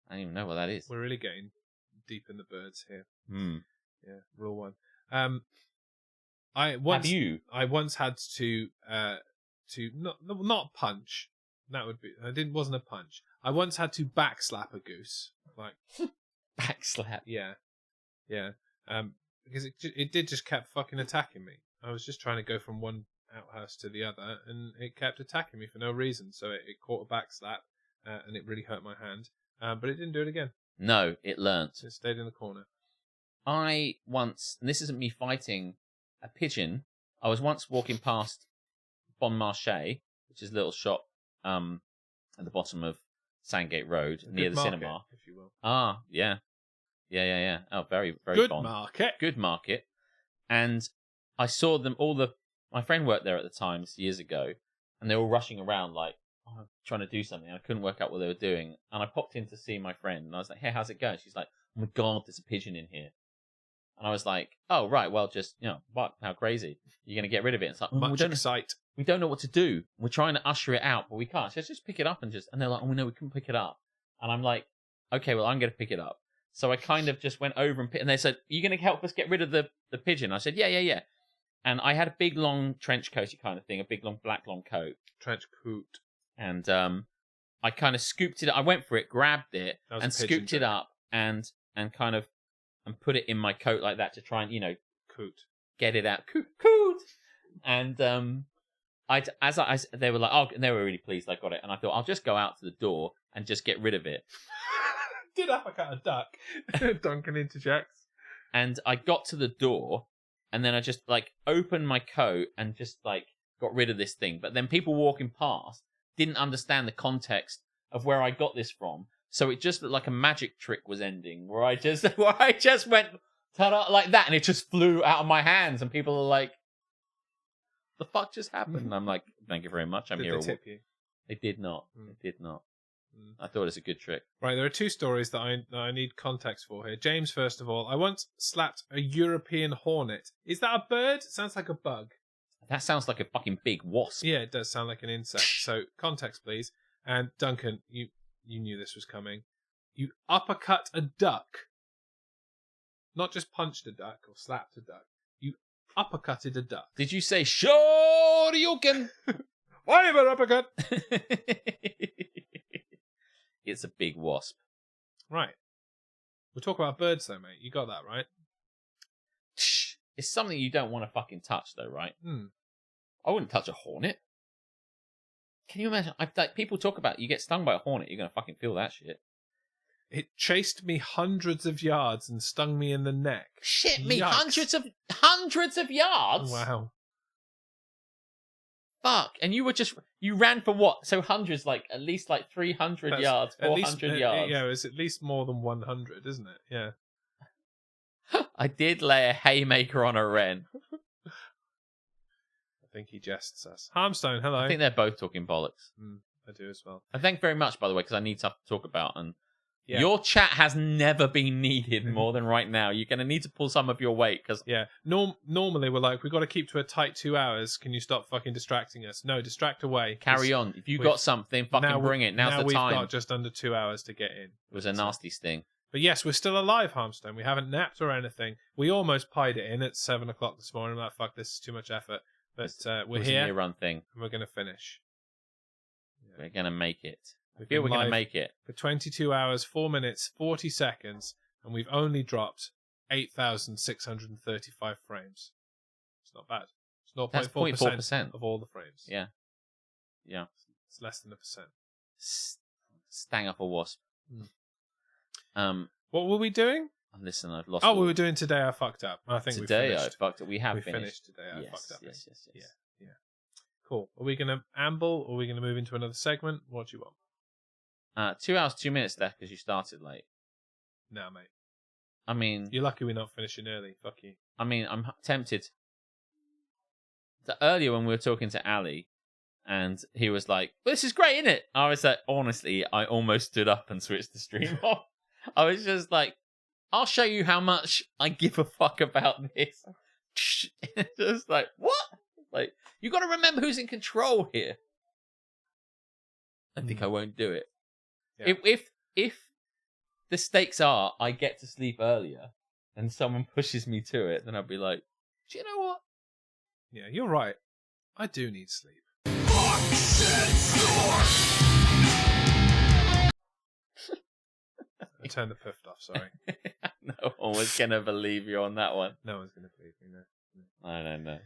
Speaker 2: I don't even know what that is.
Speaker 1: We're really getting deep in the birds here. Yeah, rule one.
Speaker 2: Have you?
Speaker 1: I once had to not punch. That would be. Wasn't a punch. I once had to backslap a goose. Like
Speaker 2: backslap.
Speaker 1: Yeah. Because it did just kept fucking attacking me. I was just trying to go from one outhouse to the other, and it kept attacking me for no reason. So it caught a backslap, and it really hurt my hand. But it didn't do it again.
Speaker 2: No, it learnt.
Speaker 1: It stayed in the corner.
Speaker 2: I once, and this isn't me fighting a pigeon, I was once walking past Bon Marché, which is a little shop at the bottom of Sandgate Road, near the cinema.
Speaker 1: If you will.
Speaker 2: Ah, yeah. Oh, very, very
Speaker 1: good
Speaker 2: Bon.
Speaker 1: market.
Speaker 2: Good market. And I saw them, my friend worked there at the time, years ago, and they were all rushing around like, trying to do something. I couldn't work out what they were doing. And I popped in to see my friend, and I was like, "Hey, how's it going?" She's like, "Oh my God, there's a pigeon in here." And I was like, "Oh, right, well, just, what? How crazy? You're going to get rid of it?" It's like,
Speaker 1: much excite.
Speaker 2: We don't know what to do. We're trying to usher it out, but we can't. So just pick it up and they're like, "Oh, no, we couldn't pick it up." And I'm like, "Okay, well, I'm going to pick it up." So I kind of just went over and they said, "Are you going to help us get rid of the pigeon?" I said, yeah. And I had a big, long trench coaty kind of thing, a big, long, black, long coat.
Speaker 1: Trench coat.
Speaker 2: And I kind of scooped it. I went for it, grabbed it, and scooped it up, and kind of and put it in my coat like that to try and get it out. Coot. And they were like, "Oh," and they were really pleased I got it. And I thought, I'll just go out to the door and just get rid of it.
Speaker 1: Did uppercut a duck? Duncan interjects.
Speaker 2: And I got to the door, and then I just opened my coat and just got rid of this thing. But then people walking past didn't understand the context of where I got this from. So it just looked like a magic trick was ending, where I just went ta-da, like that, and it just flew out of my hands, and people are like, "The fuck just happened?" And I'm like, "Thank you very much. I'm here."
Speaker 1: Did they tip you?
Speaker 2: They did not. They did not. I thought it's a good trick.
Speaker 1: Right, there are two stories that I need context for here. James, first of all, I once slapped a European hornet. Is that a bird? It sounds like a bug.
Speaker 2: That sounds like a fucking big wasp.
Speaker 1: Yeah, it does sound like an insect. So, context, please. And Duncan, you knew this was coming. You uppercut a duck. Not just punched a duck or slapped a duck. You uppercutted a duck.
Speaker 2: Did you say Shoryuken?
Speaker 1: Why have an uppercut?
Speaker 2: It's a big wasp.
Speaker 1: Right. We'll talk about birds though, mate. You got that, right?
Speaker 2: It's something you don't want to fucking touch though, right?
Speaker 1: Hmm.
Speaker 2: I wouldn't touch a hornet. Can you imagine? People talk about you get stung by a hornet, you're going to fucking feel that shit.
Speaker 1: It chased me hundreds of yards and stung me in the neck.
Speaker 2: Shit me,
Speaker 1: Yikes.
Speaker 2: hundreds of yards?
Speaker 1: Wow.
Speaker 2: Fuck. And you ran for what? So hundreds, at least 300 yards, 400 yards.
Speaker 1: Yeah, it's at least more than 100, isn't it? Yeah.
Speaker 2: I did lay a haymaker on a wren.
Speaker 1: I think he jests us. Harmstone, hello.
Speaker 2: I think they're both talking bollocks.
Speaker 1: I do as well.
Speaker 2: And thank very much, by the way, because I need stuff to talk about. And
Speaker 1: yeah.
Speaker 2: Your chat has never been needed more than right now. You're going to need to pull some of your weight. Cause...
Speaker 1: Yeah. Normally, we're like, we've got to keep to a tight 2 hours. Can you stop fucking distracting us? No, distract away.
Speaker 2: Carry on. If you got something, fucking bring it. Now's the time.
Speaker 1: We've got just under 2 hours to get in.
Speaker 2: It was a nasty sting.
Speaker 1: But yes, we're still alive, Harmstone. We haven't napped or anything. We almost pied it in at 7 o'clock this morning. I'm like, fuck, this is too much effort. But we're here.
Speaker 2: It was a near-run thing.
Speaker 1: And we're going to finish.
Speaker 2: Yeah. We're going to make it. I feel we're going to make it.
Speaker 1: For 22 hours, 4 minutes, 40 seconds, and we've only dropped 8,635 frames. It's not bad. It's 0.4% of all the frames.
Speaker 2: Yeah. Yeah.
Speaker 1: It's less than 1%.
Speaker 2: Stang up a wasp.
Speaker 1: What were we doing?
Speaker 2: Listen, I've lost.
Speaker 1: We were doing Today I Fucked Up. I think
Speaker 2: today
Speaker 1: we finished.
Speaker 2: I fucked up. We
Speaker 1: finished Today I Fucked Up.
Speaker 2: Yes.
Speaker 1: Yeah. Cool. Are we going to amble or are we going to move into another segment? What do you want?
Speaker 2: 2 hours, 2 minutes left because you started late.
Speaker 1: No, mate.
Speaker 2: I mean...
Speaker 1: You're lucky we're not finishing early. Fuck you.
Speaker 2: I mean, I'm tempted. Earlier when we were talking to Ali, and he was like, this is great, isn't it? I was like, honestly, I almost stood up and switched the stream off. I was just like, I'll show you how much I give a fuck about this. Just like, what? Like, you got to remember who's in control here. I think I won't do it. Yeah. If the stakes are I get to sleep earlier and someone pushes me to it, then I'll be like, do you know what?
Speaker 1: Yeah, you're right. I do need sleep. I turned the piff off, sorry.
Speaker 2: No one was going to believe you on that one.
Speaker 1: No one's going to believe me, no.
Speaker 2: I don't know.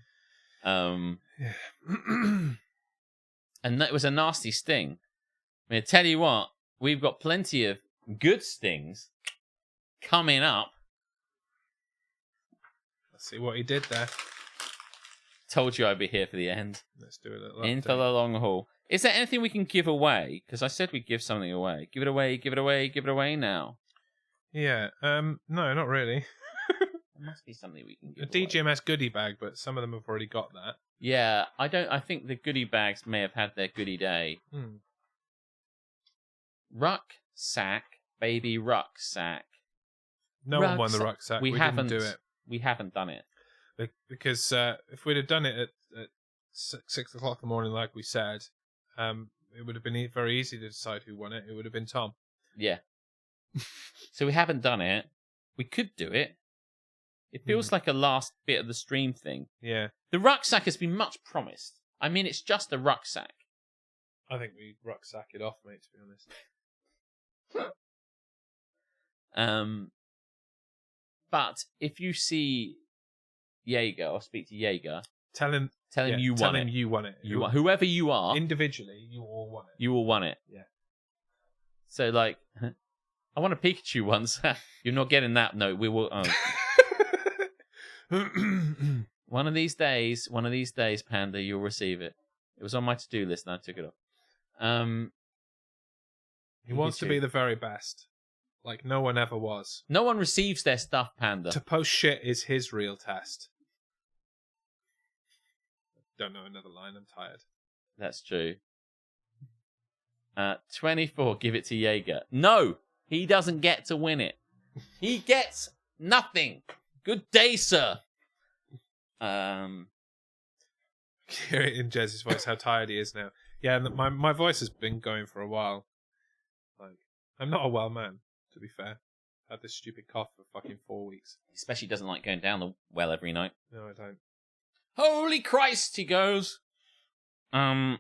Speaker 2: Yeah. And that was a nasty sting. I mean, I tell you what, we've got plenty of good stings coming up.
Speaker 1: Let's see what he did there.
Speaker 2: Told you I'd be here for the end.
Speaker 1: Let's do it.
Speaker 2: In for the long haul. Is there anything we can give away? Because I said we'd give something away. Give it away, give it away, give it away now.
Speaker 1: Yeah. No, not really.
Speaker 2: There must be something we can give
Speaker 1: away. A DGMS goodie bag, but some of them have already got that.
Speaker 2: Yeah, I think the goodie bags may have had their goodie day. Rucksack, baby rucksack.
Speaker 1: No one won the rucksack. We didn't do it.
Speaker 2: We haven't done it.
Speaker 1: Because if we'd have done it at 6 o'clock in the morning, like we said, it would have been very easy to decide who won it. It would have been Tom.
Speaker 2: Yeah. So we haven't done it. We could do it. It feels like a last bit of the stream thing.
Speaker 1: Yeah.
Speaker 2: The rucksack has been much promised. I mean, it's just a rucksack.
Speaker 1: I think we rucksack it off, mate, to be honest.
Speaker 2: But if you see Jaeger, or speak to Jaeger,
Speaker 1: tell him
Speaker 2: you won it.
Speaker 1: You won it.
Speaker 2: Whoever you are,
Speaker 1: individually, you all won it.
Speaker 2: You all won it.
Speaker 1: Yeah.
Speaker 2: So, like, I won a Pikachu once. You're not getting that. No, we will. Oh. One of these days, Panda, you'll receive it. It was on my to-do list, and I took it off.
Speaker 1: He wants to be the very best. Like no one ever was.
Speaker 2: No one receives their stuff, Panda.
Speaker 1: To post shit is his real test. Don't know another line, I'm tired.
Speaker 2: That's true. 24, give it to Jaeger. No, he doesn't get to win it. He gets nothing. Good day, sir.
Speaker 1: Hear it in Jez's voice how tired he is now. Yeah, and my voice has been going for a while. Like, I'm not a well man, to be fair. I've had this stupid cough for fucking 4 weeks.
Speaker 2: He especially doesn't like going down the well every night.
Speaker 1: No, I don't.
Speaker 2: Holy Christ, he goes. We've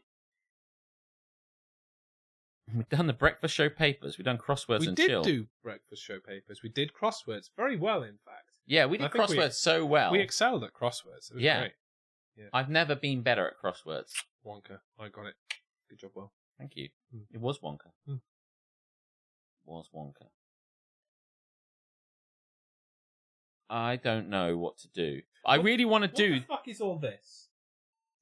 Speaker 2: done the breakfast show papers. We've done crosswords and chill.
Speaker 1: We did do breakfast show papers. We did crosswords very well, in fact.
Speaker 2: Yeah, we did crosswords so well.
Speaker 1: We excelled at crosswords. It was great.
Speaker 2: Yeah. I've never been better at crosswords.
Speaker 1: Wonka. I got it. Good job, Will.
Speaker 2: Thank you. It was Wonka.
Speaker 1: Mm.
Speaker 2: Was Wonka. I don't know what to do. I really want to do...
Speaker 1: What the fuck is all this?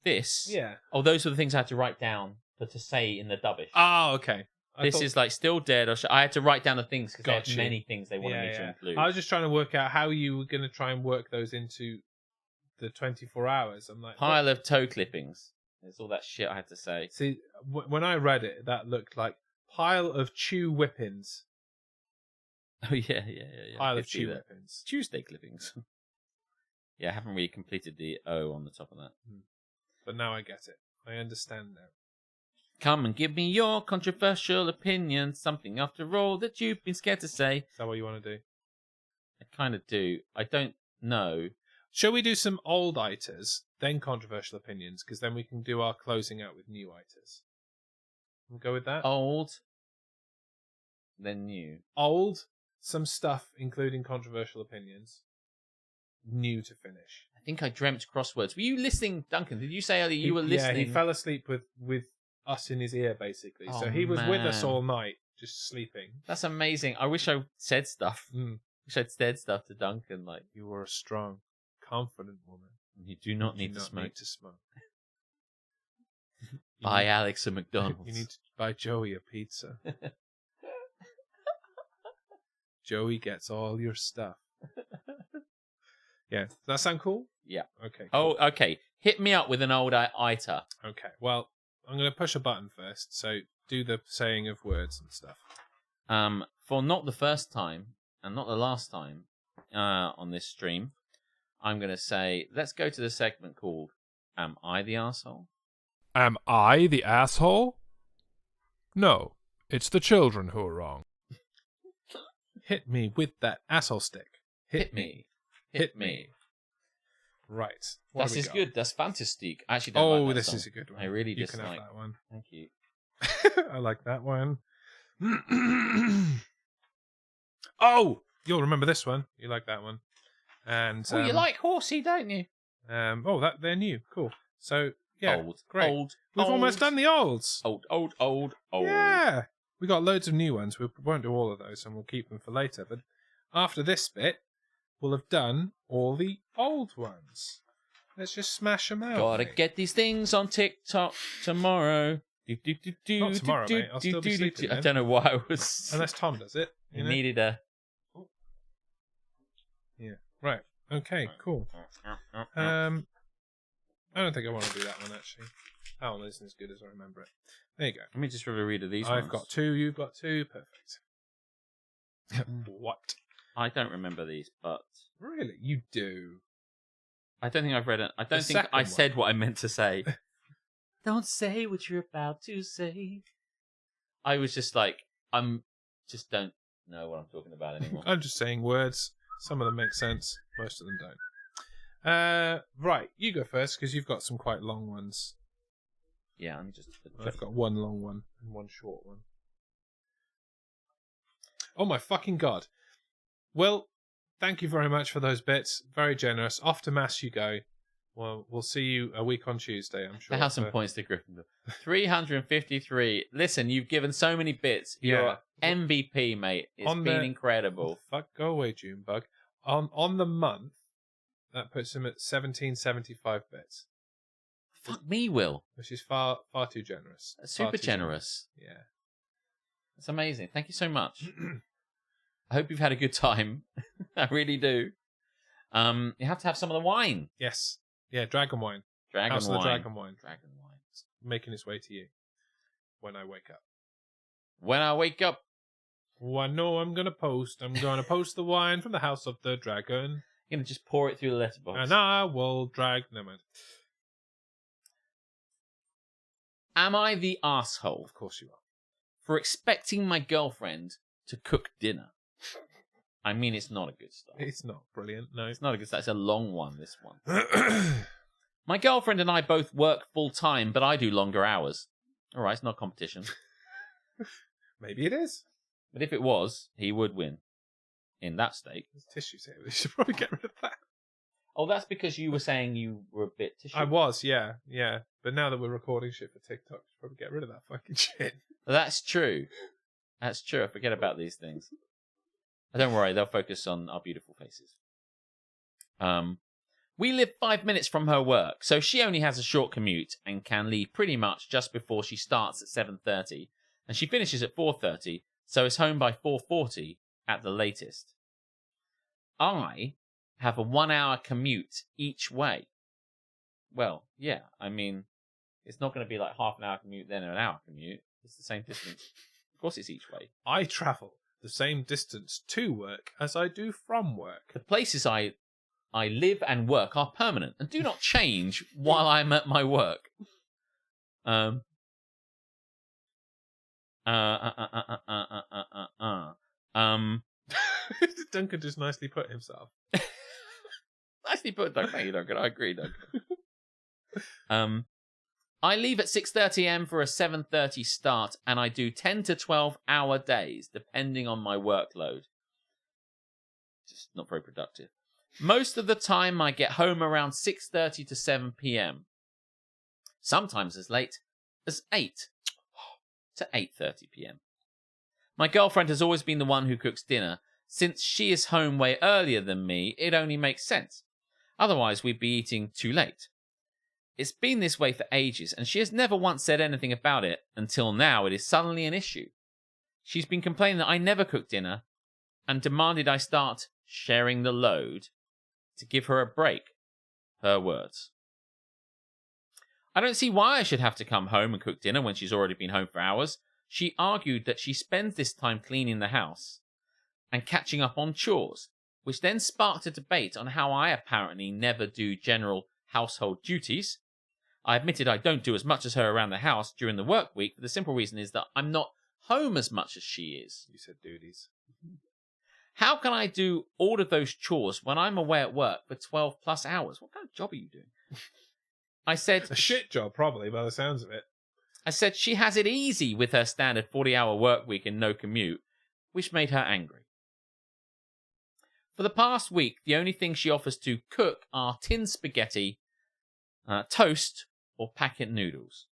Speaker 2: This?
Speaker 1: Yeah.
Speaker 2: Oh, those are the things I had to write down to say in the dubbish.
Speaker 1: Oh, okay.
Speaker 2: This is like Still Dead. I had to write down the things because
Speaker 1: Gotcha.
Speaker 2: there's many things they wanted me to include.
Speaker 1: I was just trying to work out how you were going to try and work those into the 24 hours. I'm like,
Speaker 2: pile of toe clippings. It's all that shit I had to say.
Speaker 1: See, when I read it, that looked like pile of chew whippings.
Speaker 2: Oh, yeah.
Speaker 1: Pile of chew whippings.
Speaker 2: Tuesday clippings. Yeah, I haven't really completed the O on the top of that.
Speaker 1: But now I get it. I understand now.
Speaker 2: Come and give me your controversial opinion. Something, after all, that you've been scared to say.
Speaker 1: Is that what you want to do?
Speaker 2: I kind of do. I don't know.
Speaker 1: Shall we do some old iters, then controversial opinions? Because then we can do our closing out with new iters. We'll go with that?
Speaker 2: Old, then new.
Speaker 1: Old, some stuff, including controversial opinions. New to finish.
Speaker 2: I think I dreamt crosswords. Were you listening, Duncan? Did you say earlier you were listening?
Speaker 1: Yeah, he fell asleep with us in his ear, basically.
Speaker 2: Oh,
Speaker 1: so he was with us
Speaker 2: man.
Speaker 1: all night, just sleeping.
Speaker 2: That's amazing. I wish I said stuff. Wish I'd said stuff to Duncan, like,
Speaker 1: You were a strong, confident woman.
Speaker 2: you do not need to smoke.
Speaker 1: Need to smoke.
Speaker 2: Buy Alex a McDonald's.
Speaker 1: You need to buy Joey a pizza. Joey gets all your stuff. Yeah, does that sound cool?
Speaker 2: Yeah.
Speaker 1: Okay.
Speaker 2: Oh,
Speaker 1: Cool.
Speaker 2: okay. Hit me up with an old iter.
Speaker 1: Okay. Well, I'm going to push a button first. So do the saying of words and stuff.
Speaker 2: For not the first time and not the last time on this stream, I'm going to say, let's go to the segment called Am I the Arsehole?
Speaker 3: Am I the asshole? No, it's the children who are wrong.
Speaker 1: Hit me with that asshole stick.
Speaker 2: Hit me. Hit me.
Speaker 1: Right. What
Speaker 2: Das
Speaker 1: have we
Speaker 2: is
Speaker 1: got?
Speaker 2: good. Das fantastic. I actually don't like that
Speaker 1: this
Speaker 2: song.
Speaker 1: is a good one.
Speaker 2: I really
Speaker 1: You
Speaker 2: dislike.
Speaker 1: can have that one.
Speaker 2: Thank you.
Speaker 1: I like that one. Oh, you'll remember this one. You like that one. And
Speaker 2: Oh, you like horsey, don't you?
Speaker 1: they're new. Cool. So yeah,
Speaker 2: Old.
Speaker 1: great.
Speaker 2: Old.
Speaker 1: We've
Speaker 2: old,
Speaker 1: almost done the olds.
Speaker 2: Old.
Speaker 1: Yeah, we got loads of new ones. We won't do all of those, and we'll keep them for later. But after this bit, we'll have done all the old ones. Let's just smash them out.
Speaker 2: Gotta
Speaker 1: mate.
Speaker 2: get these things on TikTok tomorrow.
Speaker 1: Not tomorrow, mate. I'll still be sleeping
Speaker 2: I
Speaker 1: then.
Speaker 2: don't know why I was.
Speaker 1: Unless Tom does it.
Speaker 2: You needed a.
Speaker 1: Yeah. Right. Okay. Cool. I don't think I want to do that one actually. That one isn't as good as I remember it. There you go.
Speaker 2: Let me just have a read of these.
Speaker 1: I've got two. You've got two. Perfect. What?
Speaker 2: I don't remember these, but
Speaker 1: Really? You do.
Speaker 2: I don't think I've read it. I don't
Speaker 1: The
Speaker 2: think
Speaker 1: second
Speaker 2: I
Speaker 1: one.
Speaker 2: said what I meant to say. Don't say what you're about to say. I was just like, just don't know what I'm talking about anymore.
Speaker 1: I'm just saying words. Some of them make sense. Most of them don't. Right. You go first because you've got some quite long ones.
Speaker 2: Yeah, let me just.
Speaker 1: I've got one long one and one short one. Oh my fucking god. Well, thank you very much for those bits. Very generous. Off to mass you go. Well, we'll see you a week on Tuesday, I'm sure.
Speaker 2: I have some points to Gryffindor. 353. Listen, you've given so many bits. You're MVP, mate. It's been incredible.
Speaker 1: Fuck, go away, Junebug. On the month, that puts him at 1775 bits.
Speaker 2: Fuck me, Will.
Speaker 1: Which is far too generous.
Speaker 2: Super generous.
Speaker 1: Yeah.
Speaker 2: It's amazing. Thank you so much. I hope you've had a good time. I really do. You have to have some of the wine.
Speaker 1: Yes. Yeah, dragon wine.
Speaker 2: Dragon
Speaker 1: House
Speaker 2: wine.
Speaker 1: of the dragon wine.
Speaker 2: Dragon wine.
Speaker 1: It's making its way to you when I wake up.
Speaker 2: When I wake up.
Speaker 1: Oh, I know I'm going to post. I'm going to post the wine from the House of the Dragon.
Speaker 2: You're going to just pour it through the letterbox.
Speaker 1: And I will drag... Never mind.
Speaker 2: Am I the arsehole
Speaker 1: Of course you are.
Speaker 2: for expecting my girlfriend to cook dinner? I mean, it's not a good start.
Speaker 1: It's not brilliant, no.
Speaker 2: It's not a good start. It's a long one, this one. My girlfriend and I both work full-time, but I do longer hours. All right, it's not competition.
Speaker 1: Maybe it is.
Speaker 2: But if it was, he would win. In that state.
Speaker 1: There's tissues here. We should probably get rid of that.
Speaker 2: Oh, that's because you were saying you were a bit tissue.
Speaker 1: I was, yeah. But now that we're recording shit for TikTok, we should probably get rid of that fucking shit.
Speaker 2: That's true. That's true. I forget about these things. Don't worry, they'll focus on our beautiful faces. We live 5 minutes from her work, so she only has a short commute and can leave pretty much just before she starts at 7:30, and she finishes at 4:30, so is home by 4:40 at the latest. I have a 1 hour commute each way. Well, yeah, I mean, it's not going to be like half an hour commute, then an hour commute. It's the same distance. Of course it's each way.
Speaker 1: I travel the same distance to work as I do from work.
Speaker 2: The places I live and work are permanent and do not change while I'm at my work.
Speaker 1: Duncan just nicely put himself.
Speaker 2: Nicely put, Duncan. Thank you, Duncan. I agree, Duncan. I leave at 6:30 a.m. for a 7:30 start, and I do 10 to 12-hour days, depending on my workload. Just not very productive. Most of the time, I get home around 6:30 to 7 p.m. Sometimes as late as 8 to 8:30 p.m. My girlfriend has always been the one who cooks dinner. Since she is home way earlier than me, it only makes sense. Otherwise, we'd be eating too late. It's been this way for ages, and she has never once said anything about it until now it is suddenly an issue. She's been complaining that I never cook dinner and demanded I start sharing the load to give her a break. Her words. I don't see why I should have to come home and cook dinner when she's already been home for hours. She argued that she spends this time cleaning the house and catching up on chores, which then sparked a debate on how I apparently never do general household duties. I admitted I don't do as much as her around the house during the work week for the simple reason is that I'm not home as much as she is.
Speaker 1: You said duties.
Speaker 2: How can I do all of those chores when I'm away at work for 12 plus hours? What kind of job are you doing? I said...
Speaker 1: A shit job, probably, by the sounds of it.
Speaker 2: I said she has it easy with her standard 40-hour work week and no commute, which made her angry. For the past week, the only thing she offers to cook are tin spaghetti, toast, or packet noodles.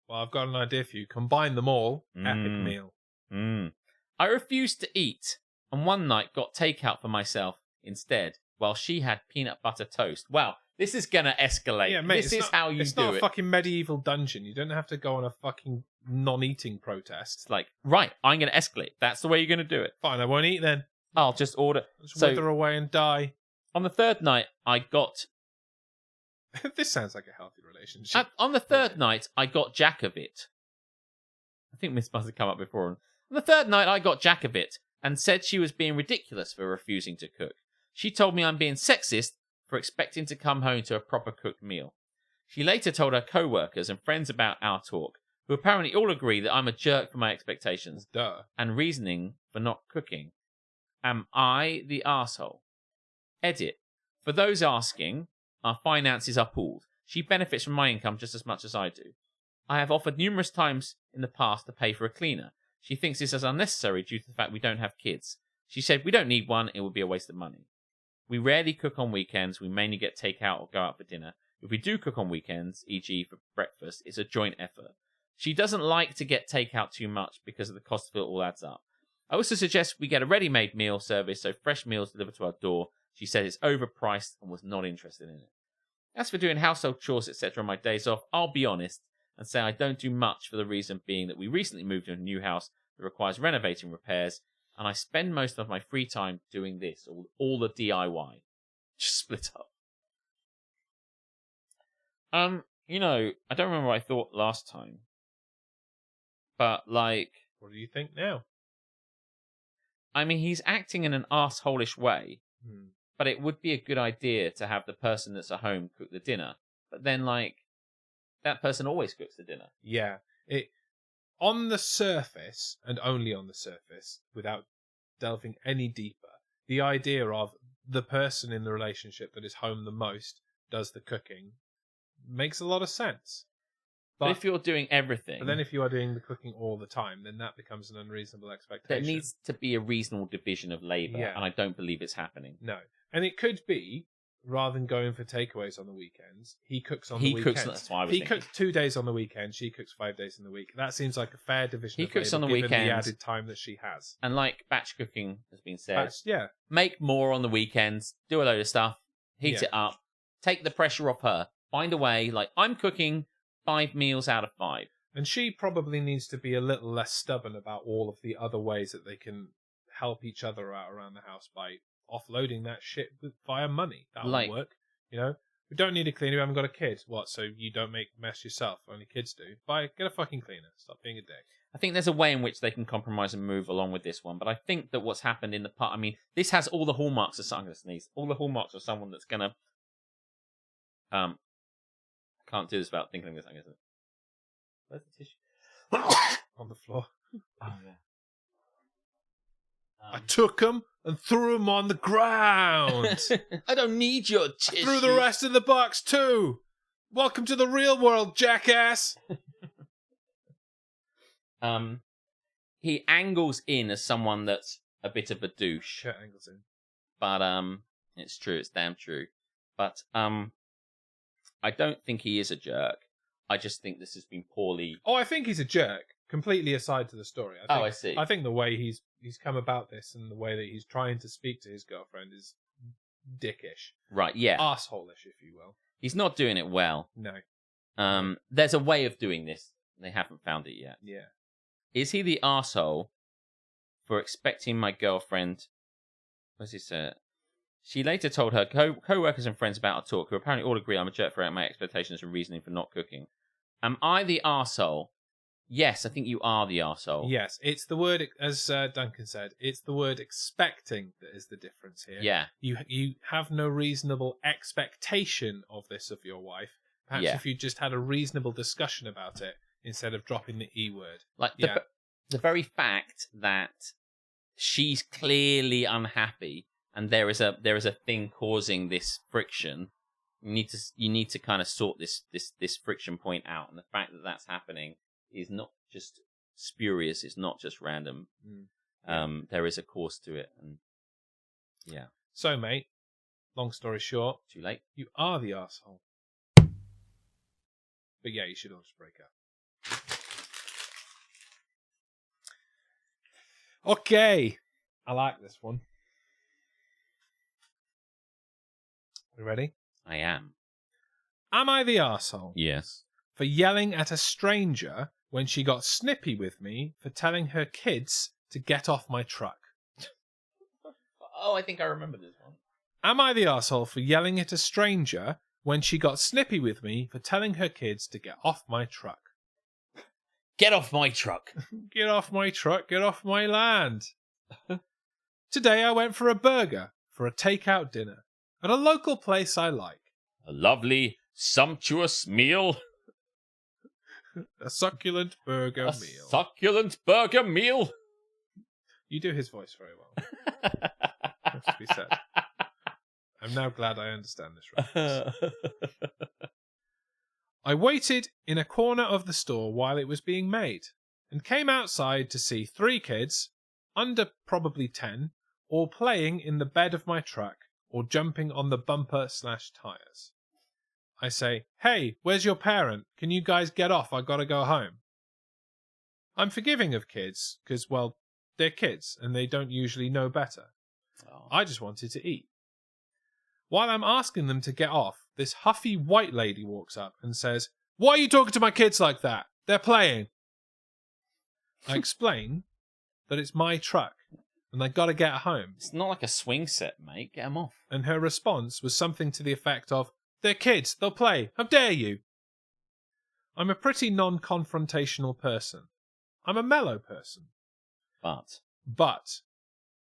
Speaker 1: Well, I've got an idea for you. Combine them all. Epic meal.
Speaker 2: I refused to eat, and one night got takeout for myself instead, while she had peanut butter toast. Wow, this is gonna escalate.
Speaker 1: Yeah, mate,
Speaker 2: this is how you do it.
Speaker 1: It's not a fucking medieval dungeon. You don't have to go on a fucking non-eating protest.
Speaker 2: It's like, right, I'm gonna escalate. That's the way you're gonna do it.
Speaker 1: Fine, I won't eat then.
Speaker 2: I'll just order.
Speaker 1: Just wither away and die.
Speaker 2: On the third night, I got...
Speaker 1: This sounds like a healthy relationship.
Speaker 2: On the third night, I got Jack of it. I think this must have come up before. On the third night, I got Jack of it and said she was being ridiculous for refusing to cook. She told me I'm being sexist for expecting to come home to a proper cooked meal. She later told her co-workers and friends about our talk, who apparently all agree that I'm a jerk for my expectations and reasoning for not cooking. Am I the arsehole? Edit. For those asking, our finances are pooled. She benefits from my income just as much as I do. I have offered numerous times in the past to pay for a cleaner. She thinks this is unnecessary due to the fact we don't have kids. She said we don't need one, it would be a waste of money. We rarely cook on weekends, we mainly get takeout or go out for dinner. If we do cook on weekends, e.g. for breakfast, it's a joint effort. She doesn't like to get takeout too much because of the cost of it all adds up. I also suggest we get a ready-made meal service so fresh meals delivered to our door. She said it's overpriced and was not interested in it. As for doing household chores, etc. on my days off, I'll be honest and say I don't do much for the reason being that we recently moved to a new house that requires renovating repairs, and I spend most of my free time doing this, all the DIY. Just split up. I don't remember what I thought last time. But, like,
Speaker 1: What do you think now?
Speaker 2: I mean, he's acting in an arseholish way, but it would be a good idea to have the person that's at home cook the dinner. But then, like, that person always cooks the dinner.
Speaker 1: Yeah. On the surface, and only on the surface, without delving any deeper, the idea of the person in the relationship that is home the most does the cooking makes a lot of sense.
Speaker 2: But if you're doing everything...
Speaker 1: But then if you are doing the cooking all the time, then that becomes an unreasonable expectation.
Speaker 2: There needs to be a reasonable division of labour, and I don't believe it's happening.
Speaker 1: No. And it could be, rather than going for takeaways on the weekends, he cooks on the weekends.
Speaker 2: That's what I was thinking.
Speaker 1: He cooks 2 days on the weekend, she cooks 5 days in the week. That seems like a fair division of
Speaker 2: cooks
Speaker 1: labour,
Speaker 2: on the
Speaker 1: given
Speaker 2: weekends,
Speaker 1: the added time that she has.
Speaker 2: And like batch cooking has been said,
Speaker 1: Yeah.
Speaker 2: Make more on the weekends, do a load of stuff, heat it up, take the pressure off her, find a way, like, I'm cooking 5 meals out of 5.
Speaker 1: And she probably needs to be a little less stubborn about all of the other ways that they can help each other out around the house by offloading that shit via money. That'll work. You know? We don't need a cleaner, we haven't got a kid. What, so you don't make mess yourself? Only kids do. Get a fucking cleaner. Stop being a dick.
Speaker 2: I think there's a way in which they can compromise and move along with this one, but I think that what's happened in the part, I mean, this has all the hallmarks of someone going to sneeze. All the hallmarks of someone that's going to... can't do this without thinking of this, I guess. Where's the tissue?
Speaker 1: On the floor.
Speaker 2: Oh, yeah.
Speaker 1: I took them and threw them on the ground.
Speaker 2: I don't need your tissue.
Speaker 1: I threw the rest in the box too. Welcome to the real world, jackass.
Speaker 2: He angles in as someone that's a bit of a douche.
Speaker 1: Sure, angles in.
Speaker 2: But it's true. It's damn true. But I don't think he is a jerk. I just think this has been poorly...
Speaker 1: Oh, I think he's a jerk, completely aside to the story.
Speaker 2: I see.
Speaker 1: I think the way he's come about this and the way that he's trying to speak to his girlfriend is dickish.
Speaker 2: Right, yeah.
Speaker 1: Arsehole-ish, if you will.
Speaker 2: He's not doing it well.
Speaker 1: No.
Speaker 2: There's a way of doing this. They haven't found it yet.
Speaker 1: Yeah.
Speaker 2: Is he the arsehole for expecting my girlfriend... What's he say? She later told her co-workers and friends about our talk, who apparently all agree I'm a jerk for my expectations and reasoning for not cooking. Am I the arsehole? Yes, I think you are the arsehole.
Speaker 1: Yes, it's the word, as Duncan said, it's the word expecting that is the difference here.
Speaker 2: Yeah.
Speaker 1: You have no reasonable expectation of this of your wife. Perhaps if you just had a reasonable discussion about it instead of dropping the E word.
Speaker 2: Like the very fact that she's clearly unhappy and there is a thing causing this friction. You need to kind of sort this friction point out, and the fact that that's happening is not just spurious. It's not just random. There is a course to it, and yeah.
Speaker 1: So, mate, long story short,
Speaker 2: too late.
Speaker 1: You are the arsehole. But yeah, you should all just break up. Okay, I like this one. You ready?
Speaker 2: I am.
Speaker 1: Am I the arsehole?
Speaker 2: Yes.
Speaker 1: For yelling at a stranger when she got snippy with me for telling her kids to get off my truck?
Speaker 2: Oh, I think I remember this one.
Speaker 1: Am I the arsehole for yelling at a stranger when she got snippy with me for telling her kids to get off my truck?
Speaker 2: Get off my truck.
Speaker 1: Get off my truck, get off my land. Today I went for a burger for a takeout dinner at a local place I like.
Speaker 2: A lovely, sumptuous meal.
Speaker 1: A succulent burger meal.
Speaker 2: Succulent burger meal.
Speaker 1: You do his voice very well. Has to be said. I'm now glad I understand this reference. I waited in a corner of the store while it was being made, and came outside to see 3 kids, under probably 10, all playing in the bed of my truck, or jumping on the bumper/tires. I say, hey, where's your parent? Can you guys get off? I gotta go home. I'm forgiving of kids, because, well, they're kids, and they don't usually know better. Oh. I just wanted to eat. While I'm asking them to get off, this huffy white lady walks up and says, why are you talking to my kids like that? They're playing. I explain that it's my truck, and I gotta get home.
Speaker 2: It's not like a swing set, mate. Get them off.
Speaker 1: And her response was something to the effect of, they're kids, they'll play, how dare you? I'm a pretty non-confrontational person. I'm a mellow person.
Speaker 2: But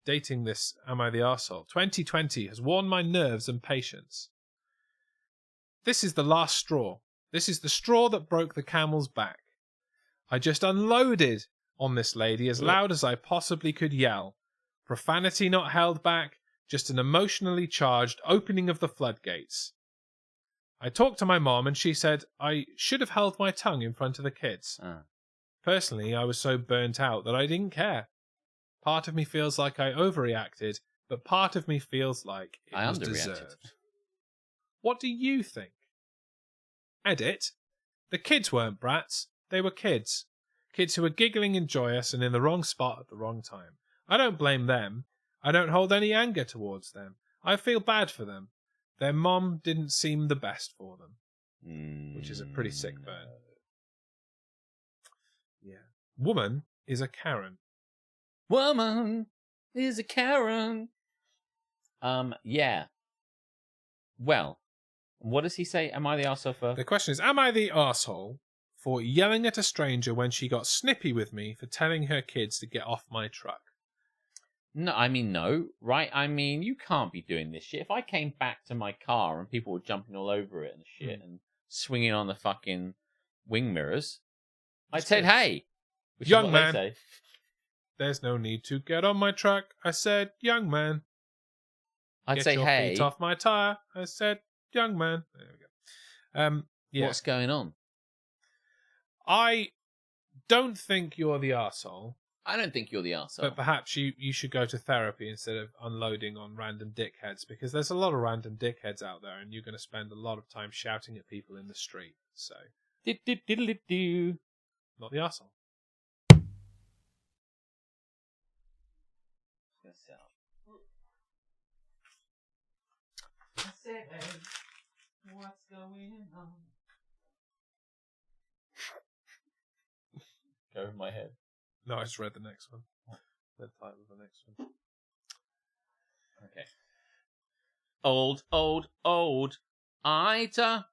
Speaker 1: dating this Am I the Arsehole? 2020 has worn my nerves and patience. This is the last straw. This is the straw that broke the camel's back. I just unloaded on this lady as loud as I possibly could yell. Profanity not held back, just an emotionally charged opening of the floodgates. I talked to my mom and she said I should have held my tongue in front of the kids. Personally, I was so burnt out that I didn't care. Part of me feels like I overreacted, but part of me feels like it was deserved. What do you think? Edit. The kids weren't brats. They were kids. Kids who were giggling and joyous and in the wrong spot at the wrong time. I don't blame them. I don't hold any anger towards them. I feel bad for them. Their mom didn't seem the best for them. Which is a pretty sick burn. Yeah. Woman is a Karen.
Speaker 2: Woman is a Karen. Yeah. Well, what does he say? Am I the arsehole for?
Speaker 1: The question is, am I the arsehole for yelling at a stranger when she got snippy with me for telling her kids to get off my truck?
Speaker 2: No, I mean, no, right? I mean, you can't be doing this shit. If I came back to my car and people were jumping all over it and shit and swinging on the fucking wing mirrors, I'd say, hey. Which
Speaker 1: young
Speaker 2: is what
Speaker 1: man,
Speaker 2: they say.
Speaker 1: There's no need to get on my truck. I said, young man.
Speaker 2: I'd say,
Speaker 1: your
Speaker 2: hey.
Speaker 1: Feet off my tire. I said, young man. There we go. Yeah.
Speaker 2: What's going on?
Speaker 1: I don't think you're the arsehole.
Speaker 2: I don't think you're the arsehole.
Speaker 1: But perhaps you should go to therapy instead of unloading on random dickheads, because there's a lot of random dickheads out there and you're going to spend a lot of time shouting at people in the street. So,
Speaker 2: Do.
Speaker 1: Not the arsehole.
Speaker 2: What's going on? Go over my head.
Speaker 1: No, I just read the next one. The title of the next one.
Speaker 2: Okay. Old Ida.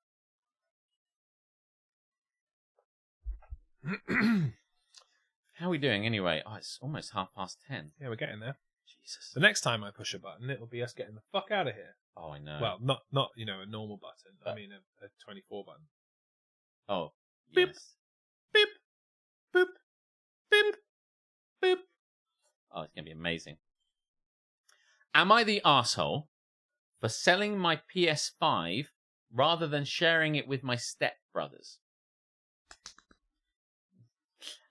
Speaker 2: How are we doing anyway? Oh, it's almost 10:30.
Speaker 1: Yeah, we're getting there.
Speaker 2: Jesus.
Speaker 1: The next time I push a button, it'll be us getting the fuck out of here.
Speaker 2: Oh, I know.
Speaker 1: Well, not a normal button. I mean a 24 button.
Speaker 2: Oh,
Speaker 1: beep,
Speaker 2: yes.
Speaker 1: beep, boop, beep, beep.
Speaker 2: Oh, it's going to be amazing. Am I the arsehole for selling my PS5 rather than sharing it with my stepbrothers?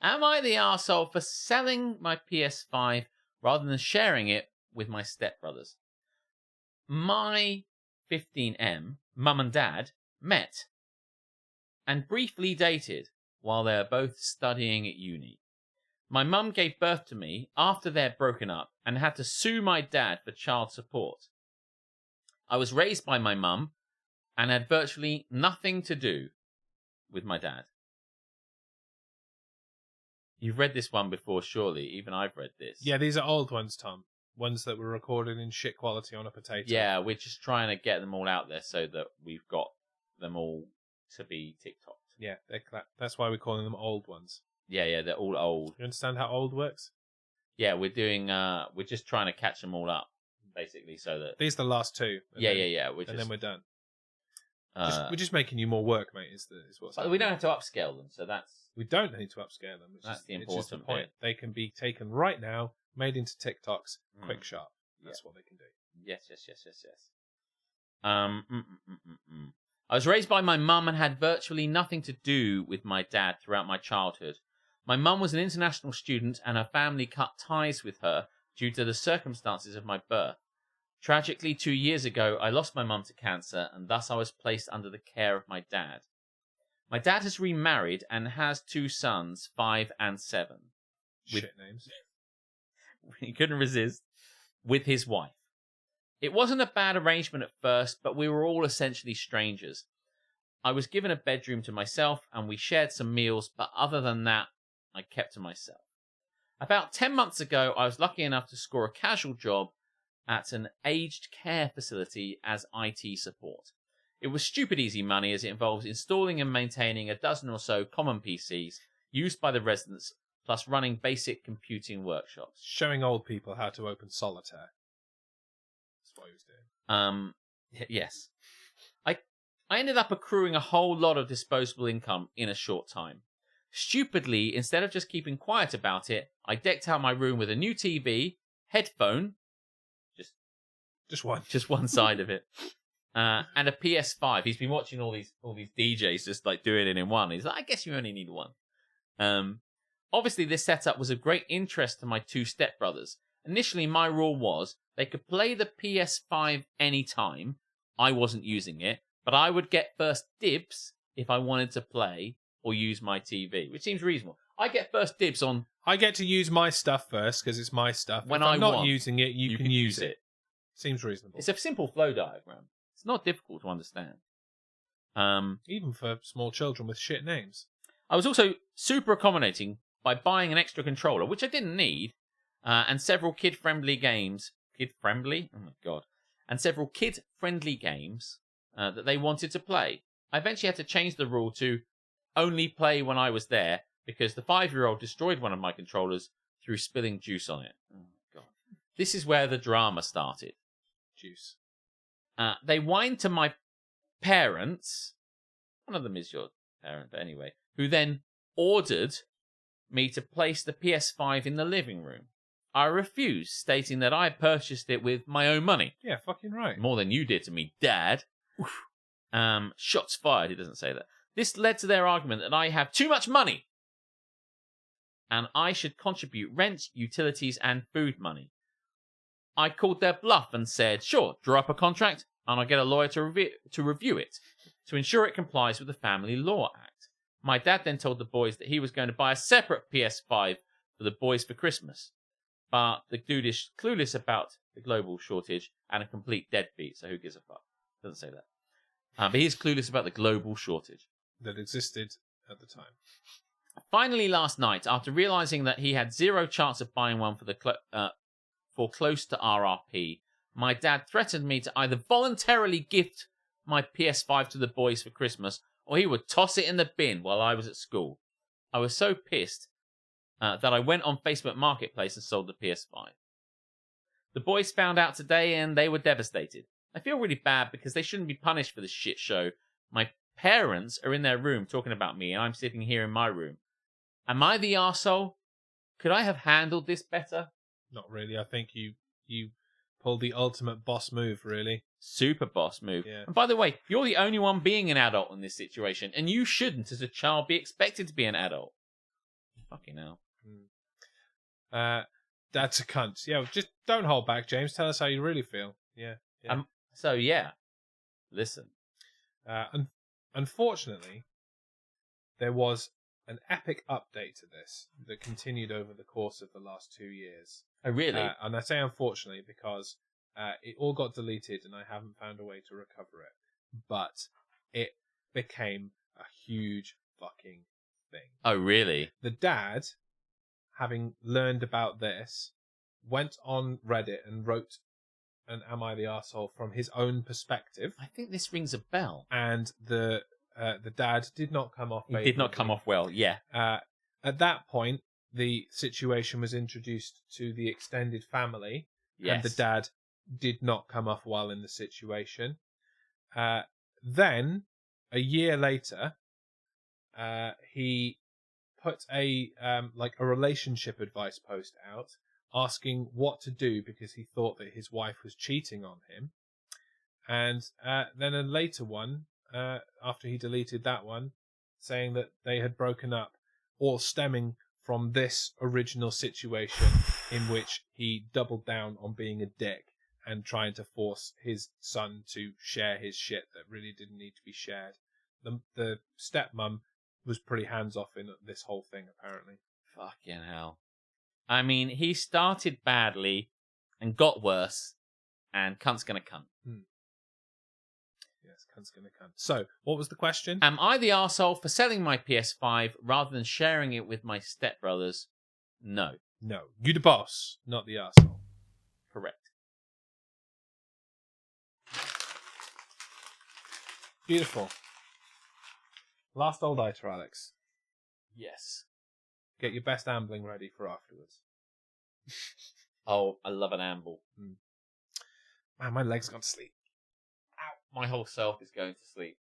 Speaker 2: Am I the arsehole for selling my PS5 rather than sharing it with my stepbrothers? My 15M, mum and dad, met and briefly dated while they were both studying at uni. My mum gave birth to me after they'd broken up and had to sue my dad for child support. I was raised by my mum and had virtually nothing to do with my dad. You've read this one before, surely. Even I've read this.
Speaker 1: Yeah, these are old ones, Tom. Ones that were recorded in shit quality on a potato.
Speaker 2: Yeah, we're just trying to get them all out there so that we've got them all to be TikToked.
Speaker 1: Yeah, that's why we're calling them old ones.
Speaker 2: Yeah, they're all old.
Speaker 1: You understand how old works?
Speaker 2: Yeah, we're just trying to catch them all up, basically, so that...
Speaker 1: These are the last two.
Speaker 2: Yeah.
Speaker 1: Then we're done. We're just making you more work, mate, is what's
Speaker 2: but we don't have to upscale them, so that's...
Speaker 1: We don't need to upscale them.
Speaker 2: That's the important
Speaker 1: point.
Speaker 2: bit.
Speaker 1: They can be taken right now, made into TikToks, quick, sharp. That's what they can do.
Speaker 2: Yes. I was raised by my mum and had virtually nothing to do with my dad throughout my childhood. My mum was an international student and her family cut ties with her due to the circumstances of my birth. Tragically, 2 years ago, I lost my mum to cancer and thus I was placed under the care of my dad. My dad has remarried and has 2 sons, 5 and 7.
Speaker 1: Shit names.
Speaker 2: He couldn't resist. With his wife. It wasn't a bad arrangement at first, but we were all essentially strangers. I was given a bedroom to myself and we shared some meals, but other than that, I kept to myself. About 10 months ago, I was lucky enough to score a casual job at an aged care facility as IT support. It was stupid easy money as it involves installing and maintaining a dozen or so common PCs used by the residents plus running basic computing workshops.
Speaker 1: Showing old people how to open solitaire. That's what he was doing.
Speaker 2: Yes. I ended up accruing a whole lot of disposable income in a short time. Stupidly, instead of just keeping quiet about it, I decked out my room with a new TV, headphone,
Speaker 1: Just one.
Speaker 2: just one side of it, and a PS5. He's been watching all these DJs just like doing it in one. He's like, I guess you only need one. Obviously, this setup was of great interest to my two stepbrothers. Initially, my rule was they could play the PS5 anytime. I wasn't using it, but I would get first dibs if I wanted to play or use my TV, which seems reasonable. I get first dibs on...
Speaker 1: I get to use my stuff first because it's my stuff.
Speaker 2: When
Speaker 1: if I'm not
Speaker 2: want,
Speaker 1: using it, you can use it. Seems reasonable.
Speaker 2: It's a simple flow diagram. It's not difficult to understand.
Speaker 1: Even for small children with shit names.
Speaker 2: I was also super accommodating by buying an extra controller, which I didn't need, and several kid-friendly games. Kid-friendly? Oh my god. And several kid-friendly games that they wanted to play. I eventually had to change the rule to only play when I was there because the 5-year-old destroyed one of my controllers through spilling juice on it. Oh my god. This is where the drama started.
Speaker 1: Juice.
Speaker 2: They whined to my parents. One of them is your parent, but anyway. Who then ordered me to place the PS5 in the living room. I refused, stating that I purchased it with my own money.
Speaker 1: Yeah, fucking right.
Speaker 2: More than you did to me, Dad. Shots fired, he doesn't say that. This led to their argument that I have too much money and I should contribute rent, utilities, and food money. I called their bluff and said, sure, draw up a contract and I'll get a lawyer to review it to ensure it complies with the Family Law Act. My dad then told the boys that he was going to buy a separate PS5 for the boys for Christmas. But the dude is clueless about the global shortage and a complete deadbeat, so who gives a fuck? Doesn't say that. But he's clueless about the global shortage
Speaker 1: that existed at the time.
Speaker 2: Finally, last night, after realizing that he had zero chance of buying one for close to RRP, my dad threatened me to either voluntarily gift my PS5 to the boys for Christmas or he would toss it in the bin while I was at school. I was so pissed that I went on Facebook Marketplace and sold the PS5. The boys found out today and they were devastated. I feel really bad because they shouldn't be punished for this shit show. My parents are in their room talking about me and I'm sitting here in my room. Am I the arsehole? Could I have handled this better?
Speaker 1: Not really. I think you pulled the ultimate boss move, really.
Speaker 2: Super boss move.
Speaker 1: Yeah.
Speaker 2: And by the way, you're the only one being an adult in this situation, and you shouldn't, as a child, be expected to be an adult. Fucking hell.
Speaker 1: That's a cunt. Yeah, just don't hold back, James. Tell us how you really feel. Yeah.
Speaker 2: So, yeah. Listen.
Speaker 1: Unfortunately, there was an epic update to this that continued over the course of the last 2 years.
Speaker 2: Oh, really?
Speaker 1: And I say unfortunately because it all got deleted and I haven't found a way to recover it. But it became a huge fucking thing.
Speaker 2: Oh, really?
Speaker 1: The dad, having learned about this, went on Reddit and wrote an Am I the Arsehole from his own perspective.
Speaker 2: I think this rings a bell.
Speaker 1: And the dad did not come off favorably.
Speaker 2: He did not come off well, yeah.
Speaker 1: At that point, the situation was introduced to the extended family,
Speaker 2: yes.
Speaker 1: And the dad did not come off well in the situation. Then, a year later, he put a relationship advice post out asking what to do because he thought that his wife was cheating on him. And then a later one, after he deleted that one, saying that they had broken up, all stemming from this original situation in which he doubled down on being a dick and trying to force his son to share his shit that really didn't need to be shared. The stepmom was pretty hands-off in this whole thing, apparently.
Speaker 2: Fucking hell. I mean, he started badly and got worse, and cunt's gonna cunt.
Speaker 1: Yes, cunt's gonna cunt. So, what was the question?
Speaker 2: Am I the arsehole for selling my PS5 rather than sharing it with my stepbrothers? No.
Speaker 1: No. You the boss, not the arsehole.
Speaker 2: Correct.
Speaker 1: Beautiful. Last old iter, Alex.
Speaker 2: Yes.
Speaker 1: Get your best ambling ready for afterwards.
Speaker 2: Oh, I love an amble.
Speaker 1: Man, my leg's gone to sleep.
Speaker 2: Ow. My whole self is going to sleep.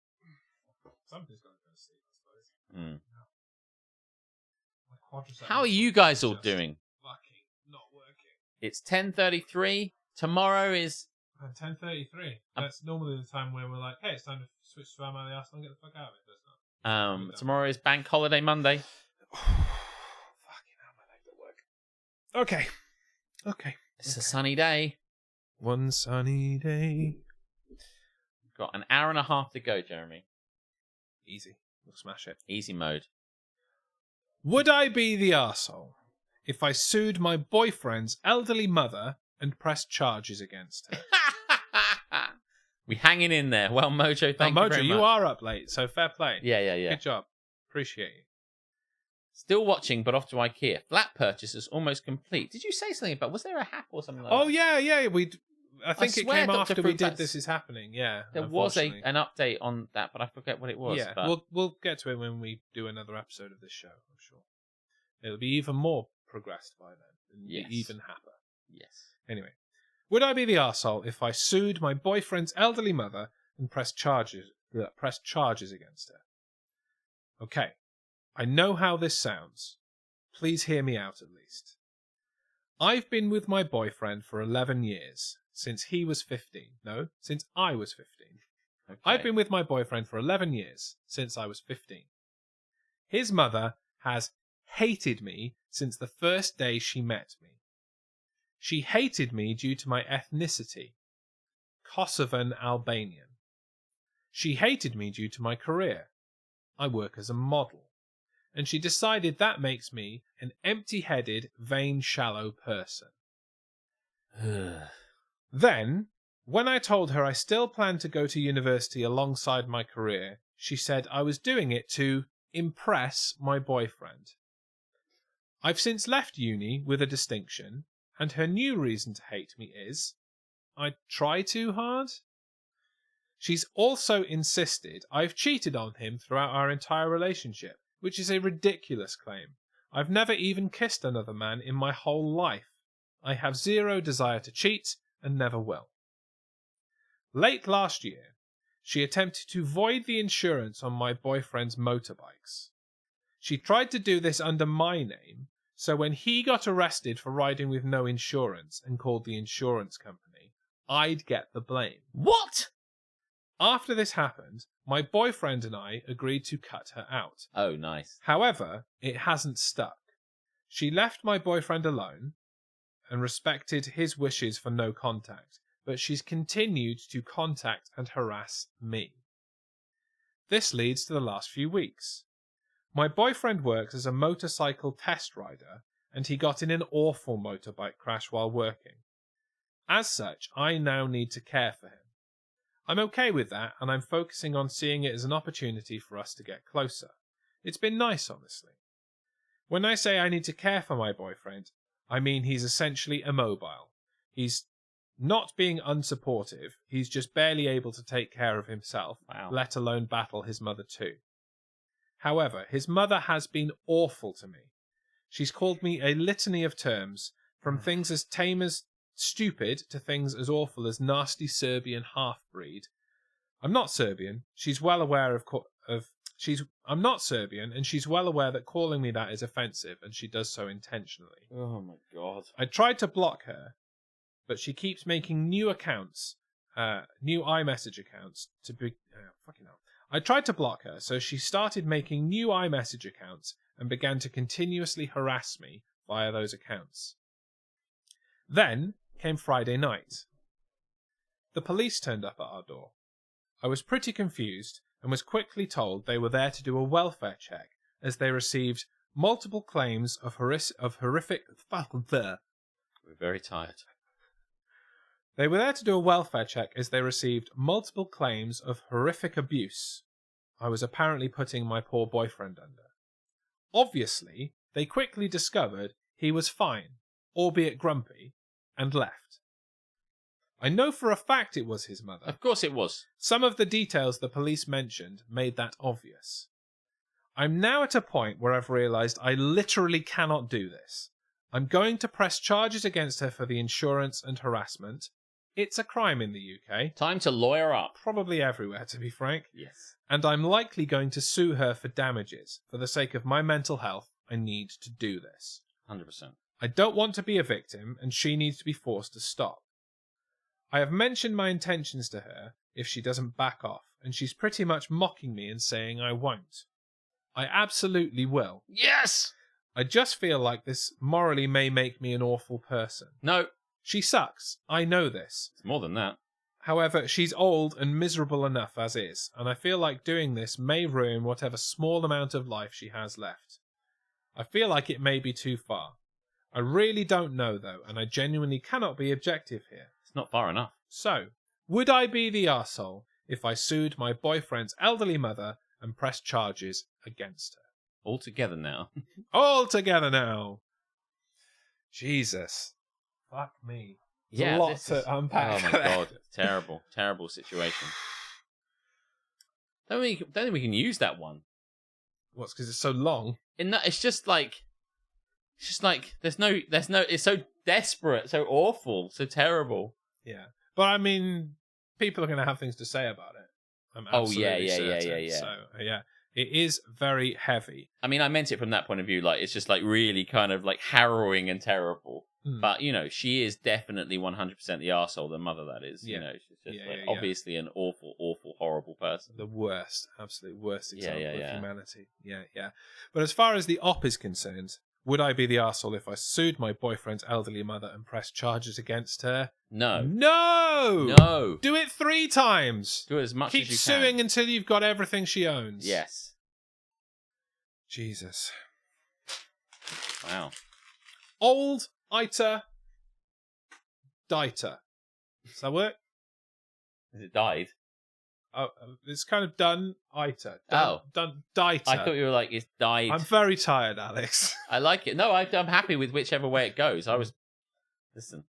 Speaker 1: Something's going to go to sleep, I suppose. My quadriceps
Speaker 2: How are you guys all
Speaker 1: just
Speaker 2: doing?
Speaker 1: Fucking not working.
Speaker 2: It's 10:33. Tomorrow is...
Speaker 1: 10:33. That's normally the time when we're like, hey, it's time to switch to Am I the Asshole and get the fuck out of it. But it's not.
Speaker 2: Tomorrow is Bank Holiday Monday.
Speaker 1: Fucking hell, my leg don't work. Okay.
Speaker 2: It's a sunny day.
Speaker 1: One sunny day.
Speaker 2: We've got an hour and a half to go, Jeremy.
Speaker 1: Easy. We'll smash it.
Speaker 2: Easy mode.
Speaker 1: Would I be the arsehole if I sued my boyfriend's elderly mother and pressed charges against her?
Speaker 2: We hanging in there. Well, Mojo, thank you
Speaker 1: Mojo,
Speaker 2: very much.
Speaker 1: you are up late, so fair play.
Speaker 2: Yeah.
Speaker 1: Good job. Appreciate you.
Speaker 2: Still watching, but off to IKEA. Flat purchase is almost complete. Did you say something about... Was there a hack or something like that?
Speaker 1: Oh, yeah. I think it
Speaker 2: swear
Speaker 1: came
Speaker 2: Dr.
Speaker 1: after we
Speaker 2: Fruit
Speaker 1: did
Speaker 2: Bats-
Speaker 1: This Is Happening, yeah.
Speaker 2: There was an update on that, but I forget what it was.
Speaker 1: Yeah,
Speaker 2: but...
Speaker 1: we'll get to it when we do another episode of this show, I'm sure. It'll be even more progressed by then. And
Speaker 2: Yes.
Speaker 1: be even happier.
Speaker 2: Yes.
Speaker 1: Anyway, would I be the arsehole if I sued my boyfriend's elderly mother and pressed charges against her? Okay, I know how this sounds. Please hear me out at least. I've been with my boyfriend for 11 years, since he was 15. No, since I was 15.
Speaker 2: Okay.
Speaker 1: I've been with my boyfriend for 11 years, since I was 15. His mother has hated me since the first day she met me. She hated me due to my ethnicity, Kosovan Albanian. She hated me due to my career. I work as a model. And she decided that makes me an empty-headed, vain, shallow person. Then, when I told her I still planned to go to university alongside my career, she said I was doing it to impress my boyfriend. I've since left uni with a distinction, and her new reason to hate me is I try too hard. She's also insisted I've cheated on him throughout our entire relationship, which is a ridiculous claim. I've never even kissed another man in my whole life. I have zero desire to cheat and never will. Late last year, she attempted to void the insurance on my boyfriend's motorbikes. She tried to do this under my name, so when he got arrested for riding with no insurance and called the insurance company, I'd get the blame.
Speaker 2: What?
Speaker 1: After this happened, my boyfriend and I agreed to cut her out.
Speaker 2: Oh, nice.
Speaker 1: However, it hasn't stuck. She left my boyfriend alone and respected his wishes for no contact, but she's continued to contact and harass me. This leads to the last few weeks. My boyfriend works as a motorcycle test rider, and he got in an awful motorbike crash while working. As such, I now need to care for him. I'm okay with that, and I'm focusing on seeing it as an opportunity for us to get closer. It's been nice, honestly. When I say I need to care for my boyfriend, I mean he's essentially immobile. He's not being unsupportive, he's just barely able to take care of himself, let alone battle his mother too. However, his mother has been awful to me. She's called me a litany of terms, from things as tame as stupid to things as awful as nasty Serbian half-breed. I'm not Serbian. She's well aware I'm not Serbian, and she's well aware that calling me that is offensive, and she does so intentionally.
Speaker 2: Oh my god.
Speaker 1: I tried to block her, but she keeps making new accounts, new iMessage accounts to be... fucking hell. I tried to block her, so she started making new iMessage accounts and began to continuously harass me via those accounts. Then came Friday night. The police turned up at our door. I was pretty confused and was quickly told they were there to do a welfare check as they received multiple claims of horrific...
Speaker 2: We're very tired.
Speaker 1: They were there to do a welfare check as they received multiple claims of horrific abuse I was apparently putting my poor boyfriend under. Obviously, they quickly discovered he was fine, albeit grumpy, and left. I know for a fact it was his mother.
Speaker 2: Of course it was.
Speaker 1: Some of the details the police mentioned made that obvious. I'm now at a point where I've realised I literally cannot do this. I'm going to press charges against her for the insurance and harassment. It's a crime in the UK.
Speaker 2: Time to lawyer up.
Speaker 1: Probably everywhere, to be frank.
Speaker 2: Yes.
Speaker 1: And I'm likely going to sue her for damages. For the sake of my mental health, I need to do this.
Speaker 2: 100%.
Speaker 1: I don't want to be a victim, and she needs to be forced to stop. I have mentioned my intentions to her if she doesn't back off, and she's pretty much mocking me and saying I won't. I absolutely will.
Speaker 2: Yes!
Speaker 1: I just feel like this morally may make me an awful person.
Speaker 2: No.
Speaker 1: She sucks. I know this.
Speaker 2: It's more than that.
Speaker 1: However, she's old and miserable enough as is, and I feel like doing this may ruin whatever small amount of life she has left. I feel like it may be too far. I really don't know, though, and I genuinely cannot be objective here.
Speaker 2: It's not far enough.
Speaker 1: So, would I be the arsehole if I sued my boyfriend's elderly mother and pressed charges against her?
Speaker 2: All together now.
Speaker 1: All together now. Jesus. Fuck me. There's a lot to unpack.
Speaker 2: Oh my god. Terrible. Terrible situation. Don't think we can use that one.
Speaker 1: What's because it's so long?
Speaker 2: It's just like there's no it's so desperate, so awful, so terrible.
Speaker 1: Yeah. But I mean, people are going to have things to say about it. I'm absolutely certain.
Speaker 2: Yeah.
Speaker 1: So, yeah. It is very heavy.
Speaker 2: I mean, I meant it from that point of view. Like, it's just like really kind of like harrowing and terrible. But, you know, she is definitely 100% the arsehole, the mother that is.
Speaker 1: Yeah.
Speaker 2: You know, she's just obviously an awful, awful, horrible person.
Speaker 1: The worst, absolute worst example of
Speaker 2: yeah.
Speaker 1: humanity. Yeah. But as far as the op is concerned, would I be the arsehole if I sued my boyfriend's elderly mother and pressed charges against her?
Speaker 2: No.
Speaker 1: No! Do it 3 times!
Speaker 2: Do it as much
Speaker 1: Keep
Speaker 2: as you
Speaker 1: can. Keep suing
Speaker 2: can.
Speaker 1: until you've got everything she owns.
Speaker 2: Yes.
Speaker 1: Jesus.
Speaker 2: Wow.
Speaker 1: Old Iter Diter. Does that work?
Speaker 2: Has it died?
Speaker 1: Oh, it's kind of done Iter. Done Diter.
Speaker 2: I thought you were like, it's died.
Speaker 1: I'm very tired, Alex.
Speaker 2: I like it. No, I'm happy with whichever way it goes. Listen.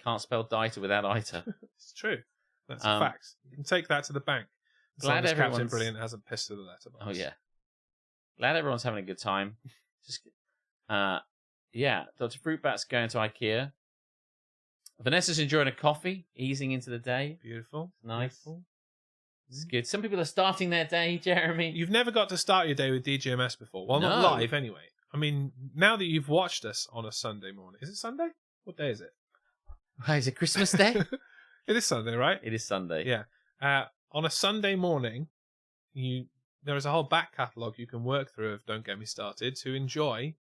Speaker 2: Can't spell Diter without Iter.
Speaker 1: It's true. That's a fact. You can take that to the bank.
Speaker 2: Glad
Speaker 1: Captain
Speaker 2: everyone's...
Speaker 1: Brilliant hasn't pissed through the letterbox.
Speaker 2: Oh, yeah. Glad everyone's having a good time. Yeah, Dr. Fruitbat's going to IKEA. Vanessa's enjoying a coffee, easing into the day.
Speaker 1: Beautiful.
Speaker 2: Nice.
Speaker 1: Beautiful.
Speaker 2: It's good. Some people are starting their day, Jeremy.
Speaker 1: You've never got to start your day with DGMS before. Well, not live anyway. I mean, now that you've watched us on a Sunday morning. Is it Sunday? What day is it?
Speaker 2: Is it Christmas Day?
Speaker 1: It is Sunday, right?
Speaker 2: It is Sunday.
Speaker 1: Yeah. On a Sunday morning, there is a whole back catalogue you can work through of Don't Get Me Started to enjoy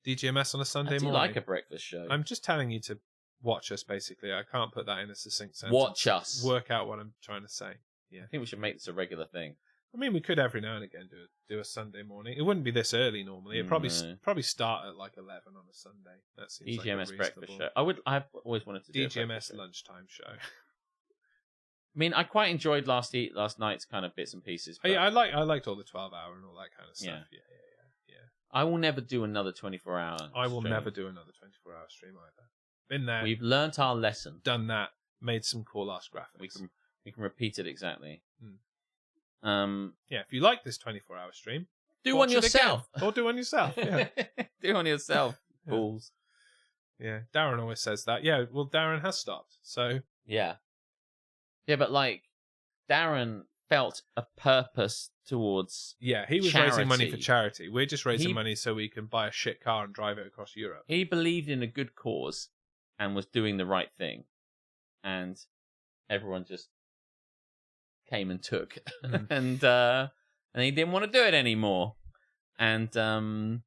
Speaker 1: DGMS on a Sunday morning.
Speaker 2: I like a breakfast show.
Speaker 1: I'm just telling you to watch us, basically. I can't put that in a succinct sentence.
Speaker 2: Watch us.
Speaker 1: Work out what I'm trying to say. Yeah.
Speaker 2: I think we should make this a regular thing.
Speaker 1: I mean, we could every now and again do a Sunday morning. It wouldn't be this early normally. It'd probably start at like 11 on a Sunday. That seems
Speaker 2: DGMS
Speaker 1: like
Speaker 2: breakfast show. I've always wanted to do
Speaker 1: DGMS lunchtime show.
Speaker 2: I mean, I quite enjoyed last night's kind of bits and pieces. But...
Speaker 1: Yeah, I liked all the 12-hour and all that kind of stuff. Yeah.
Speaker 2: I will never do another 24-hour.
Speaker 1: I will never do another 24-hour stream either. Been there.
Speaker 2: We've learnt our lesson.
Speaker 1: Done that. Made some cool ass graphics.
Speaker 2: We can repeat it exactly.
Speaker 1: Yeah, if you like this 24-hour stream,
Speaker 2: do one yourself.
Speaker 1: Or do one yourself. Yeah.
Speaker 2: Do one yourself. Fools.
Speaker 1: Yeah, Darren always says that. Yeah, well, Darren has stopped. So
Speaker 2: yeah, but like Darren felt a purpose towards.
Speaker 1: Yeah, he was
Speaker 2: charity.
Speaker 1: raising money for charity. We're just raising money so we can buy a shit car and drive it across Europe.
Speaker 2: He believed in a good cause and was doing the right thing, and everyone just came and took, and he didn't want to do it anymore, and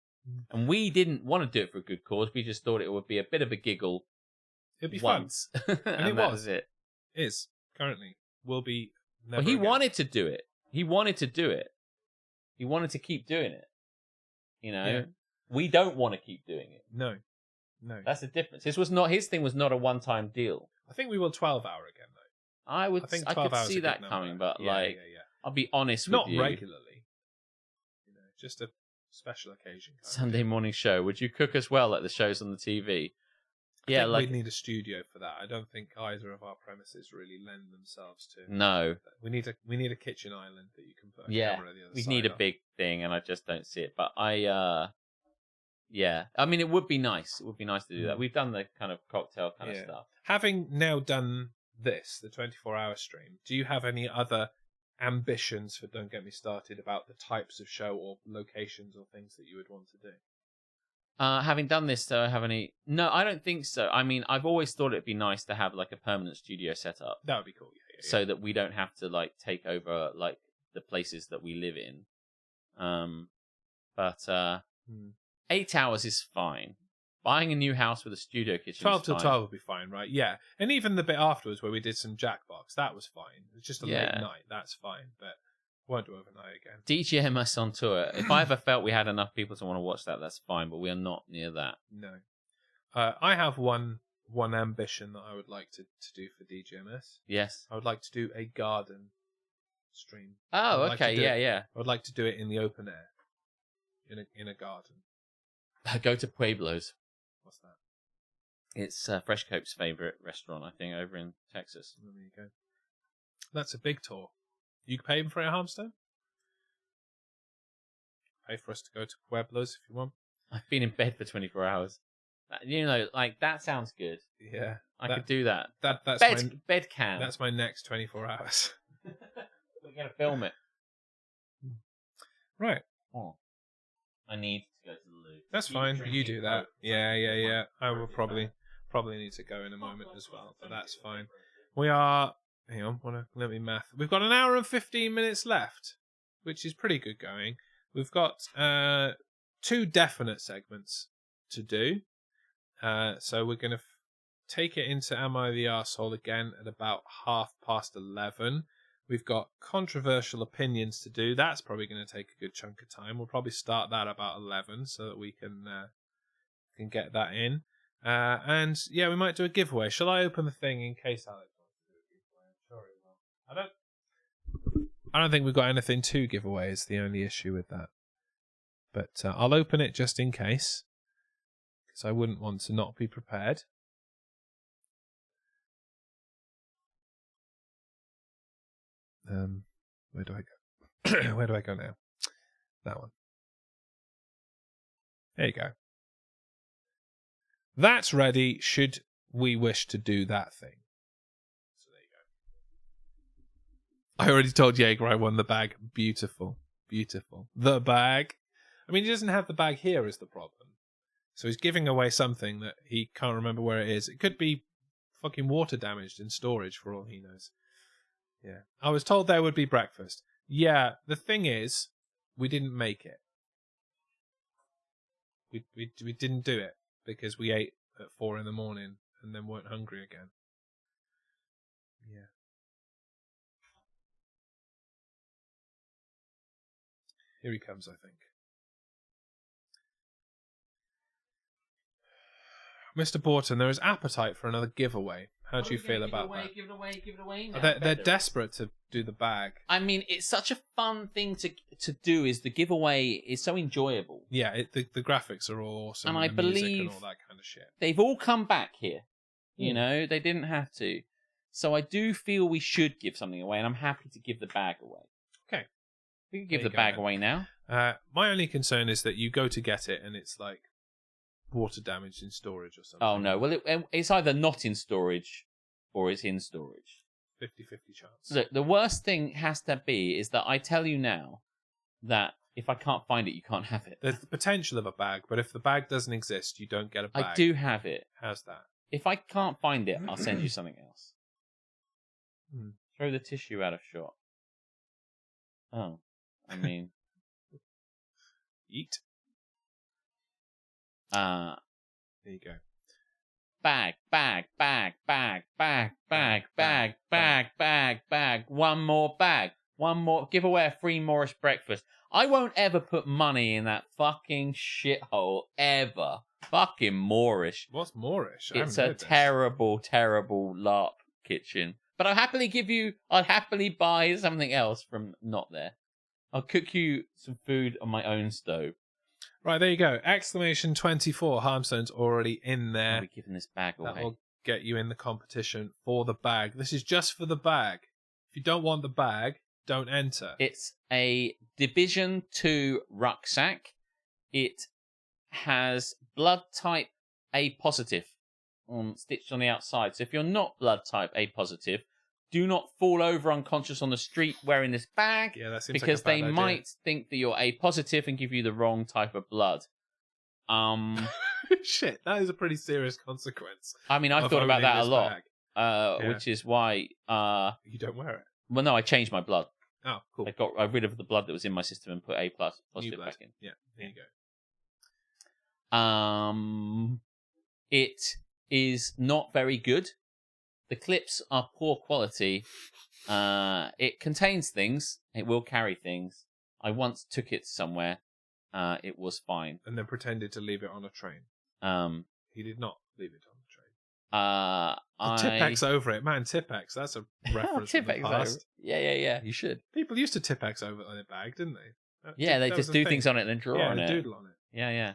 Speaker 2: we didn't want to do it for a good cause. We just thought it would be a bit of a giggle.
Speaker 1: It'd be
Speaker 2: once.
Speaker 1: fun, and it
Speaker 2: was it.
Speaker 1: Is currently will be.
Speaker 2: Never he again. Wanted to do it. He wanted to do it. He wanted to keep doing it. You know, we don't want to keep doing it.
Speaker 1: No.
Speaker 2: That's the difference. His thing was not a one-time deal.
Speaker 1: I think we will 12-hour again though.
Speaker 2: I could see that coming, but I'll be honest with you.
Speaker 1: Not regularly. Just a special occasion.
Speaker 2: Sunday morning show. Would you cook us well at the shows on the TV?
Speaker 1: I think we'd need a studio for that. I don't think either of our premises really lend themselves to.
Speaker 2: No.
Speaker 1: We need a kitchen island that you can put a camera the other
Speaker 2: we
Speaker 1: side
Speaker 2: need a
Speaker 1: of.
Speaker 2: big thing, and I just don't see it. But I mean, it would be nice. It would be nice to do that. We've done the kind of cocktail kind of stuff.
Speaker 1: Having now done this, the 24-hour stream, do you have any other ambitions for Don't Get Me Started about the types of show or locations or things that you would want to do?
Speaker 2: Having done this, do I have any? No, I don't think so. I mean, I've always thought it'd be nice to have like a permanent studio set up.
Speaker 1: That would be cool. Yeah.
Speaker 2: So that we don't have to like take over like the places that we live in. But 8 hours is fine. Buying a new house with a studio kitchen
Speaker 1: 12
Speaker 2: is
Speaker 1: till
Speaker 2: fine.
Speaker 1: 12 would be fine, right? Yeah. And even the bit afterwards where we did some Jackbox, that was fine. It was just a late night. That's fine. But won't do overnight again.
Speaker 2: DGMS on tour. If I ever felt we had enough people to want to watch that, that's fine. But we are not near that.
Speaker 1: No. I have one ambition that I would like to do for DGMS.
Speaker 2: Yes.
Speaker 1: I would like to do a garden stream.
Speaker 2: Oh, okay. Yeah.
Speaker 1: I would like to do it in the open air. In a garden.
Speaker 2: Go to Pueblos.
Speaker 1: What's that?
Speaker 2: It's Freshcope's favorite restaurant, I think, over in Texas.
Speaker 1: There you go. That's a big tour. You pay for it at Harmstone? Pay for us to go to Pueblos if you want.
Speaker 2: I've been in bed for 24 hours. You know, like, that sounds good.
Speaker 1: Yeah.
Speaker 2: I could do that.
Speaker 1: That's
Speaker 2: bed can.
Speaker 1: That's my next 24 hours.
Speaker 2: We're going to film it.
Speaker 1: Right.
Speaker 2: Oh. I need to go to the loo.
Speaker 1: That's fine. You do that. Yeah. I will probably need to go in a moment as well, but that's fine. We are... Hang on, let me math. We've got an hour and 15 minutes left, which is pretty good going. We've got 2 definite segments to do. So we're going to take it into Am I the Arsehole again at about 11:30. We've got controversial opinions to do. That's probably going to take a good chunk of time. We'll probably start that about 11 so that we can get that in. And yeah, we might do a giveaway. Shall I open the thing in case Alex wants to do a giveaway? I'm sure he will. I don't think we've got anything to give away is the only issue with that. But I'll open it just in case. Because I wouldn't want to not be prepared. Where do I go? Where do I go now? That one. There you go. That's ready should we wish to do that thing. So there you go. I already told Jaeger I won the bag. Beautiful. Beautiful. The bag. I mean, he doesn't have the bag here is the problem. So he's giving away something that he can't remember where it is. It could be fucking water damaged in storage for all he knows. Yeah. I was told there would be breakfast. Yeah, the thing is, we didn't make it. We didn't do it because we ate at 4 a.m. and then weren't hungry again. Yeah. Here he comes, I think. Mr. Borton, there is appetite for another giveaway. How do you feel about that?
Speaker 2: Give it away.
Speaker 1: They're desperate to do the bag.
Speaker 2: I mean, it's such a fun thing to do. Is the giveaway is so enjoyable.
Speaker 1: Yeah, the graphics are all awesome,
Speaker 2: and I believe
Speaker 1: and all that kind of shit.
Speaker 2: They've all come back here. You know, they didn't have to. So I do feel we should give something away, and I'm happy to give the bag away.
Speaker 1: Okay,
Speaker 2: we can give the bag away now.
Speaker 1: My only concern is that you go to get it, and it's like water damage in storage or something.
Speaker 2: Oh no! Well, it's either not in storage or it's in storage.
Speaker 1: 50-50 chance.
Speaker 2: Look, the worst thing has to be is that I tell you now that if I can't find it, you can't have it.
Speaker 1: There's the potential of a bag, but if the bag doesn't exist, you don't get a bag.
Speaker 2: I do have it.
Speaker 1: How's that?
Speaker 2: If I can't find it, I'll send you something else. Throw the tissue out of shot. Oh, I mean,
Speaker 1: eat.
Speaker 2: There
Speaker 1: you go.
Speaker 2: Bag. One more bag. One more. Give away a free Moorish breakfast. I won't ever put money in that fucking shithole ever. Fucking Moorish.
Speaker 1: What's Moorish?
Speaker 2: It's a terrible, terrible LARP kitchen. But I'll happily buy something else from not there. I'll cook you some food on my own stove.
Speaker 1: Right, there you go. Exclamation 24. Harmstone's already in
Speaker 2: I'll
Speaker 1: there.
Speaker 2: be giving this bag away.
Speaker 1: That will get you in the competition for the bag. This is just for the bag. If you don't want the bag, don't enter.
Speaker 2: It's a Division 2 rucksack. It has blood type A positive stitched on the outside. So if you're not blood type A positive, do not fall over unconscious on the street wearing this bag.
Speaker 1: Yeah, that seems
Speaker 2: because
Speaker 1: like a
Speaker 2: they
Speaker 1: bad idea.
Speaker 2: might think that you're A positive and give you the wrong type of blood.
Speaker 1: Shit, that is a pretty serious consequence.
Speaker 2: I mean, I've
Speaker 1: of
Speaker 2: thought about
Speaker 1: owning
Speaker 2: that a
Speaker 1: this
Speaker 2: lot,
Speaker 1: bag. Yeah.
Speaker 2: which is why.
Speaker 1: You don't wear it.
Speaker 2: Well, no, I changed my blood.
Speaker 1: Oh, cool.
Speaker 2: I got rid of the blood that was in my system and put A plus
Speaker 1: New
Speaker 2: positive
Speaker 1: blood.
Speaker 2: back in.
Speaker 1: Yeah, there you go.
Speaker 2: It is not very good. The clips are poor quality. It contains things. It will carry things. I once took it somewhere. It was fine.
Speaker 1: And then pretended to leave it on a train. He did not leave it on the train. Tipex over it. Man, Tipex. That's a reference from the
Speaker 2: Tipex
Speaker 1: past.
Speaker 2: over. Yeah. You should.
Speaker 1: People used to Tipex over on their bag, didn't they?
Speaker 2: Yeah, they
Speaker 1: That
Speaker 2: just
Speaker 1: was a
Speaker 2: do
Speaker 1: thing.
Speaker 2: things on it and then draw
Speaker 1: Yeah,
Speaker 2: on
Speaker 1: they
Speaker 2: it.
Speaker 1: doodle on it.
Speaker 2: Yeah.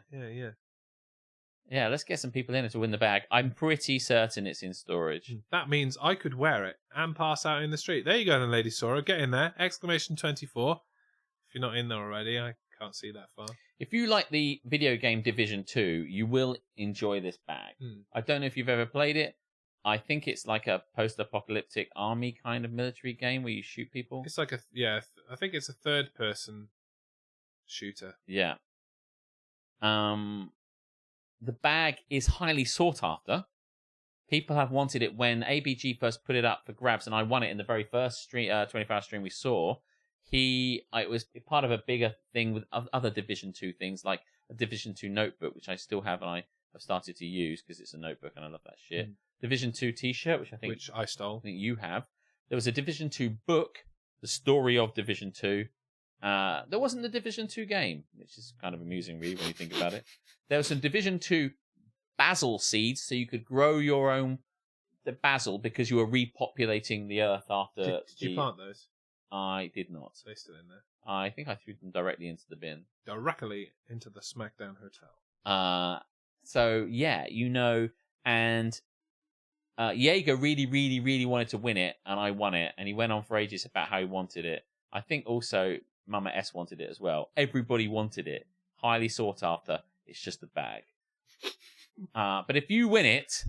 Speaker 1: Yeah.
Speaker 2: Let's get some people in to win the bag. I'm pretty certain it's in storage.
Speaker 1: That means I could wear it and pass out in the street. There you go then, Lady Sora. Get in there. Exclamation 24. If you're not in there already, I can't see that far.
Speaker 2: If you like the video game Division 2, you will enjoy this bag. I don't know if you've ever played it. I think it's like a post-apocalyptic army kind of military game where you shoot people.
Speaker 1: It's like I think it's a third-person shooter.
Speaker 2: Yeah. The bag is highly sought after. People have wanted it when ABG first put it up for grabs, and I won it in the very first 24-hour stream we saw. It was part of a bigger thing with other Division 2 things, like a Division 2 notebook, which I still have and I have started to use because it's a notebook and I love that shit. Division 2 t-shirt, which
Speaker 1: I stole.
Speaker 2: I think you have. There was a Division 2 book, the story of Division 2. There wasn't the Division 2 game, which is kind of amusing, really, when you think about it. There was some Division 2 basil seeds, so you could grow your own basil because you were repopulating the earth after.
Speaker 1: Did you plant those?
Speaker 2: I did not.
Speaker 1: Are they still in there?
Speaker 2: I think I threw them directly into the bin.
Speaker 1: Directly into the Smackdown Hotel.
Speaker 2: So yeah, and Jaeger really, really, really wanted to win it, and I won it, and he went on for ages about how he wanted it. I think also Mama S wanted it as well. Everybody wanted it. Highly sought after. It's just a bag. But if you win it,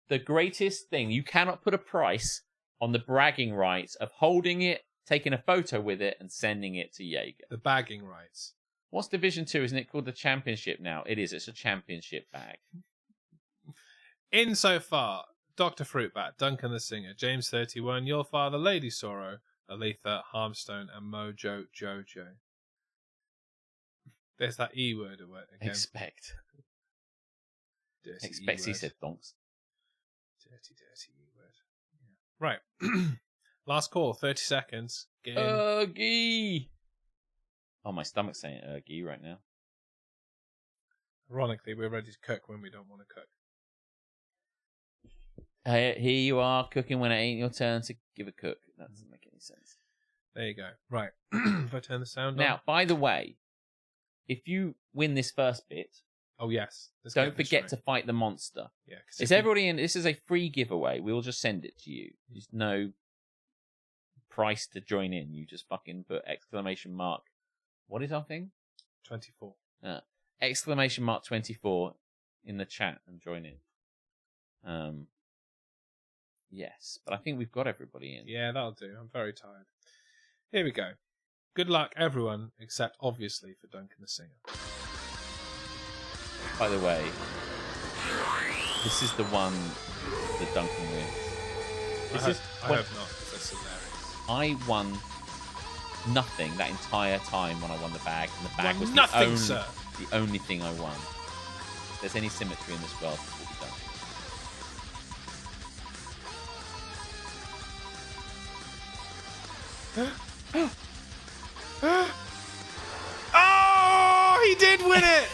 Speaker 2: the greatest thing, you cannot put a price on the bragging rights of holding it, taking a photo with it, and sending it to Jaeger.
Speaker 1: The bagging rights.
Speaker 2: What's Division 2? Isn't it called the Championship now? It is. It's a championship bag.
Speaker 1: In so far, Dr. Fruitbat, Duncan the Singer, James 31, Your Father, Lady Sorrow, Aletha, Harmstone, and Mojo Jojo. There's that E word again.
Speaker 2: Expect.
Speaker 1: Dirty
Speaker 2: Expect,
Speaker 1: E
Speaker 2: he
Speaker 1: word.
Speaker 2: said donks.
Speaker 1: Dirty E word. Yeah. Right. Last call, 30 seconds. Get in.
Speaker 2: Ergy! Oh, my stomach's saying ergy right now.
Speaker 1: Ironically, we're ready to cook when we don't want to cook.
Speaker 2: Here you are, cooking when it ain't your turn to give a cook. That doesn't make any sense.
Speaker 1: There you go. Right. If I turn the sound on.
Speaker 2: Now, by the way, if you win this first bit,
Speaker 1: Oh, yes. Let's
Speaker 2: don't
Speaker 1: get this
Speaker 2: forget
Speaker 1: right.
Speaker 2: to fight the monster.
Speaker 1: Yeah, 'cause
Speaker 2: Is
Speaker 1: if
Speaker 2: everybody in? This is a free giveaway. We'll just send it to you. There's no price to join in. You just fucking put exclamation mark. What is our thing?
Speaker 1: 24.
Speaker 2: Exclamation mark 24 in the chat and join in. Yes, but I think we've got everybody in.
Speaker 1: Yeah, that'll do. I'm very tired. Here we go. Good luck, everyone, except obviously for Duncan the Singer.
Speaker 2: By the way, this is the one that Duncan wins.
Speaker 1: I hope not, because that's hilarious.
Speaker 2: I won nothing that entire time when I won the bag, and the bag
Speaker 1: Won
Speaker 2: was
Speaker 1: nothing, sir.
Speaker 2: the only thing I won. If there's any symmetry in this world, this will be done.
Speaker 1: Oh, he did win it!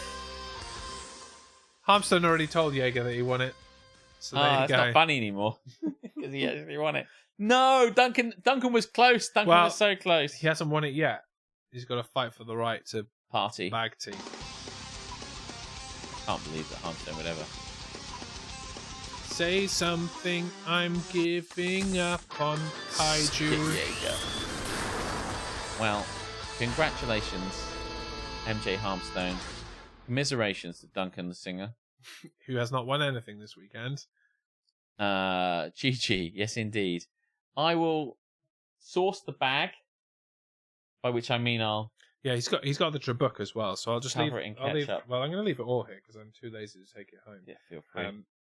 Speaker 1: Harmstone already told Jaeger that he won it. So there you
Speaker 2: It's
Speaker 1: go.
Speaker 2: not funny anymore because he actually won it. No, Duncan was close. Duncan
Speaker 1: Well,
Speaker 2: was so close.
Speaker 1: He hasn't won it yet. He's got to fight for the right to
Speaker 2: Party.
Speaker 1: bag tea.
Speaker 2: can't believe that Harmstone would ever.
Speaker 1: Say something, I'm giving up on Kaiju.
Speaker 2: There you go. Well, congratulations, MJ Harmstone. Commiserations to Duncan the singer.
Speaker 1: Who has not won anything this weekend.
Speaker 2: GG, yes indeed. I will source the bag, by which I mean I'll...
Speaker 1: Yeah, he's got the Trabuc as well, so I'll just leave
Speaker 2: Cover it in
Speaker 1: I'll leave,
Speaker 2: ketchup.
Speaker 1: well, I'm going to leave it all here because I'm too lazy to take it home.
Speaker 2: Yeah, feel free.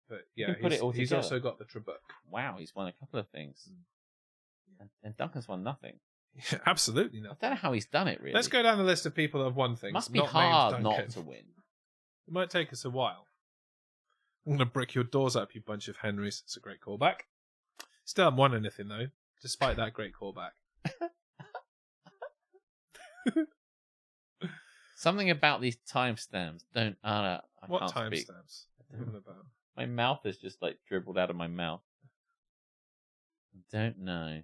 Speaker 1: But yeah,
Speaker 2: can put it all
Speaker 1: he's
Speaker 2: together.
Speaker 1: also got the Trabuc.
Speaker 2: Wow, he's won a couple of things. And Duncan's won nothing.
Speaker 1: Yeah, absolutely
Speaker 2: I
Speaker 1: not.
Speaker 2: don't know how he's done it, really.
Speaker 1: Let's go down the list of people that have won things.
Speaker 2: Must be
Speaker 1: not
Speaker 2: hard
Speaker 1: named
Speaker 2: not
Speaker 1: Duncan.
Speaker 2: to win.
Speaker 1: It might take us a while. I'm going to brick your doors up, you bunch of Henrys. It's a great callback. Still haven't won anything, though, despite that great callback.
Speaker 2: Something about these timestamps don't... I
Speaker 1: What
Speaker 2: can't speak.
Speaker 1: timestamps? What are you on about?
Speaker 2: My mouth is just like dribbled out of my mouth. I don't know.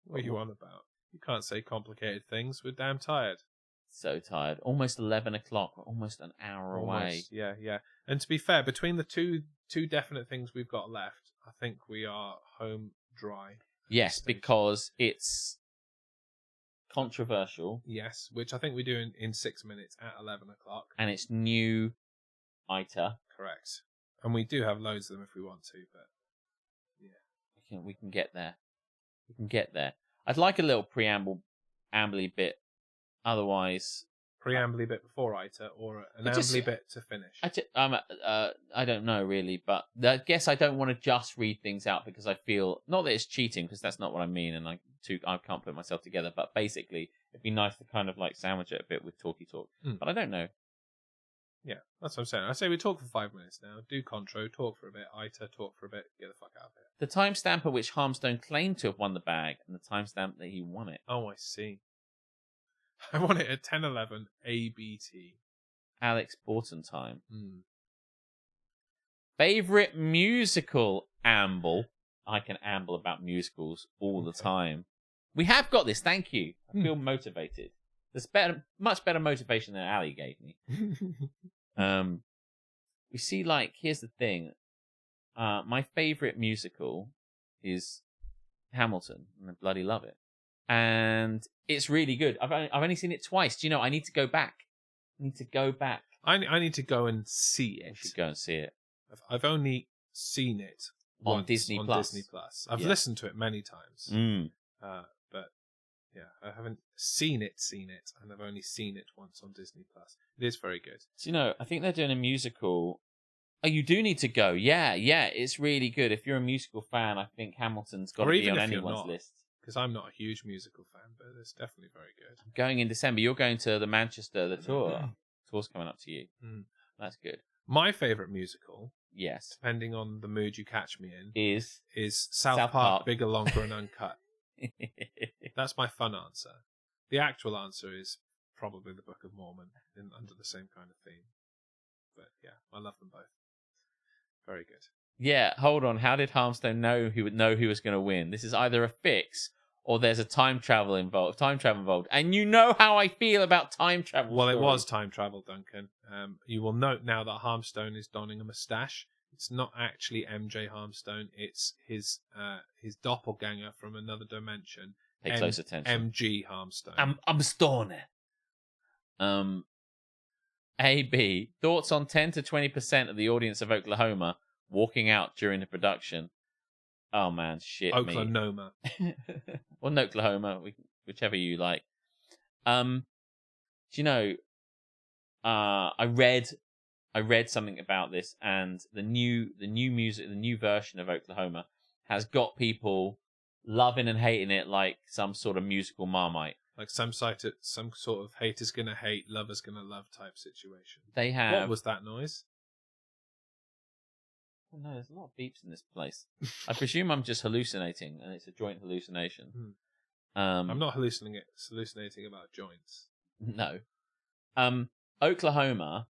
Speaker 1: What are you on about? You can't say complicated things. We're damn tired.
Speaker 2: So tired. Almost 11 o'clock. We're almost an hour away.
Speaker 1: Almost. Yeah, yeah. And to be fair, between the two definite things we've got left, I think we are home dry.
Speaker 2: Yes, because it's controversial.
Speaker 1: Yes, which I think we do in 6 minutes at 11 o'clock.
Speaker 2: And it's new ITA.
Speaker 1: Correct. And we do have loads of them if we want to, but yeah.
Speaker 2: We can get there. We can get there. I'd like a little preamble-ambly bit. Otherwise...
Speaker 1: Preambly bit before ITA or an ambly bit to finish?
Speaker 2: I don't know, really, but I guess I don't want to just read things out because I feel... Not that it's cheating, because that's not what I mean, and I can't put myself together, but basically, it'd be nice to kind of like sandwich it a bit with talky talk. But I don't know.
Speaker 1: Yeah, that's what I'm saying. I say we talk for 5 minutes now. Do Contro, talk for a bit. ITA, talk for a bit. Get the fuck out of here.
Speaker 2: The timestamp at which Harmstone claimed to have won the bag and the timestamp that he won it.
Speaker 1: Oh, I see. I want it at 10:11 ABT.
Speaker 2: Alex Borton time. Favorite musical amble. I can amble about musicals all the time. We have got this. Thank you. I feel motivated. There's much better motivation than Ali gave me. We see, like, here's the thing. My favorite musical is Hamilton, and I bloody love it. And it's really good. I've only seen it twice. Do you know? I need to go back. I need to go and see it.
Speaker 1: You
Speaker 2: should go and see it.
Speaker 1: I've only seen it
Speaker 2: on Disney Plus.
Speaker 1: Disney Plus. I've listened to it many times. But yeah, I haven't seen it, and I've only seen it once on Disney Plus. It is very good.
Speaker 2: So, you know, I think they're doing a musical. Oh, you do need to go. Yeah, it's really good. If you're a musical fan, I think Hamilton's got to be on anyone's list.
Speaker 1: Because I'm not a huge musical fan, but it's definitely very good.
Speaker 2: Going in December, you're going to the Manchester, the tour. Tour's coming up to you. That's good.
Speaker 1: My favourite musical,
Speaker 2: yes,
Speaker 1: depending on the mood you catch me in, is South Park, Bigger, Longer and Uncut. That's my fun answer. The actual answer is probably the Book of Mormon, under the same kind of theme. But yeah, I love them both. Very good.
Speaker 2: Yeah, hold on. How did Harmstone know who was going to win? This is either a fix or there's a time travel involved. And you know how I feel about time travel.
Speaker 1: Well, it was time travel, Duncan. You will note now that Harmstone is donning a moustache. It's not actually MJ Harmstone. It's his doppelganger from another dimension.
Speaker 2: Pay close attention.
Speaker 1: MG Harmstone.
Speaker 2: I'm Stone. AB, thoughts on 10 to 20% of the audience of Oklahoma walking out during the production? Oh man, shit.
Speaker 1: Oklahoma.
Speaker 2: Or Oklahoma, whichever you like. Do you know? I read something about this, and the new music, the new version of Oklahoma has got people loving and hating it like some sort of musical Marmite.
Speaker 1: Like some sort of hater's gonna hate, lover's gonna love type situation.
Speaker 2: They have.
Speaker 1: What was that noise?
Speaker 2: Oh, no, there's a lot of beeps in this place. I presume I'm just hallucinating, and it's a joint hallucination.
Speaker 1: I'm not hallucinating about joints.
Speaker 2: No. Oklahoma.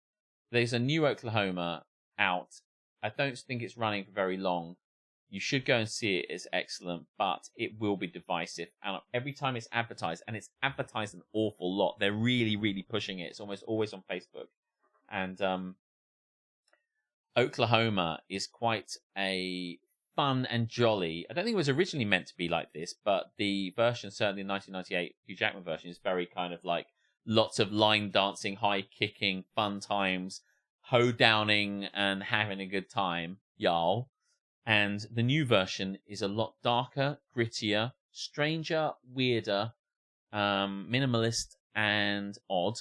Speaker 2: There's a new Oklahoma out. I don't think it's running for very long. You should go and see it. It's excellent, but it will be divisive. And every time it's advertised, and it's advertised an awful lot, they're really, really pushing it. It's almost always on Facebook. And Oklahoma is quite a fun and jolly. I don't think it was originally meant to be like this, but the version, certainly the 1998 Hugh Jackman version, is very kind of like lots of line dancing, high kicking, fun times, hoedowning, and having a good time, y'all. And the new version is a lot darker, grittier, stranger, weirder, minimalist, and odd.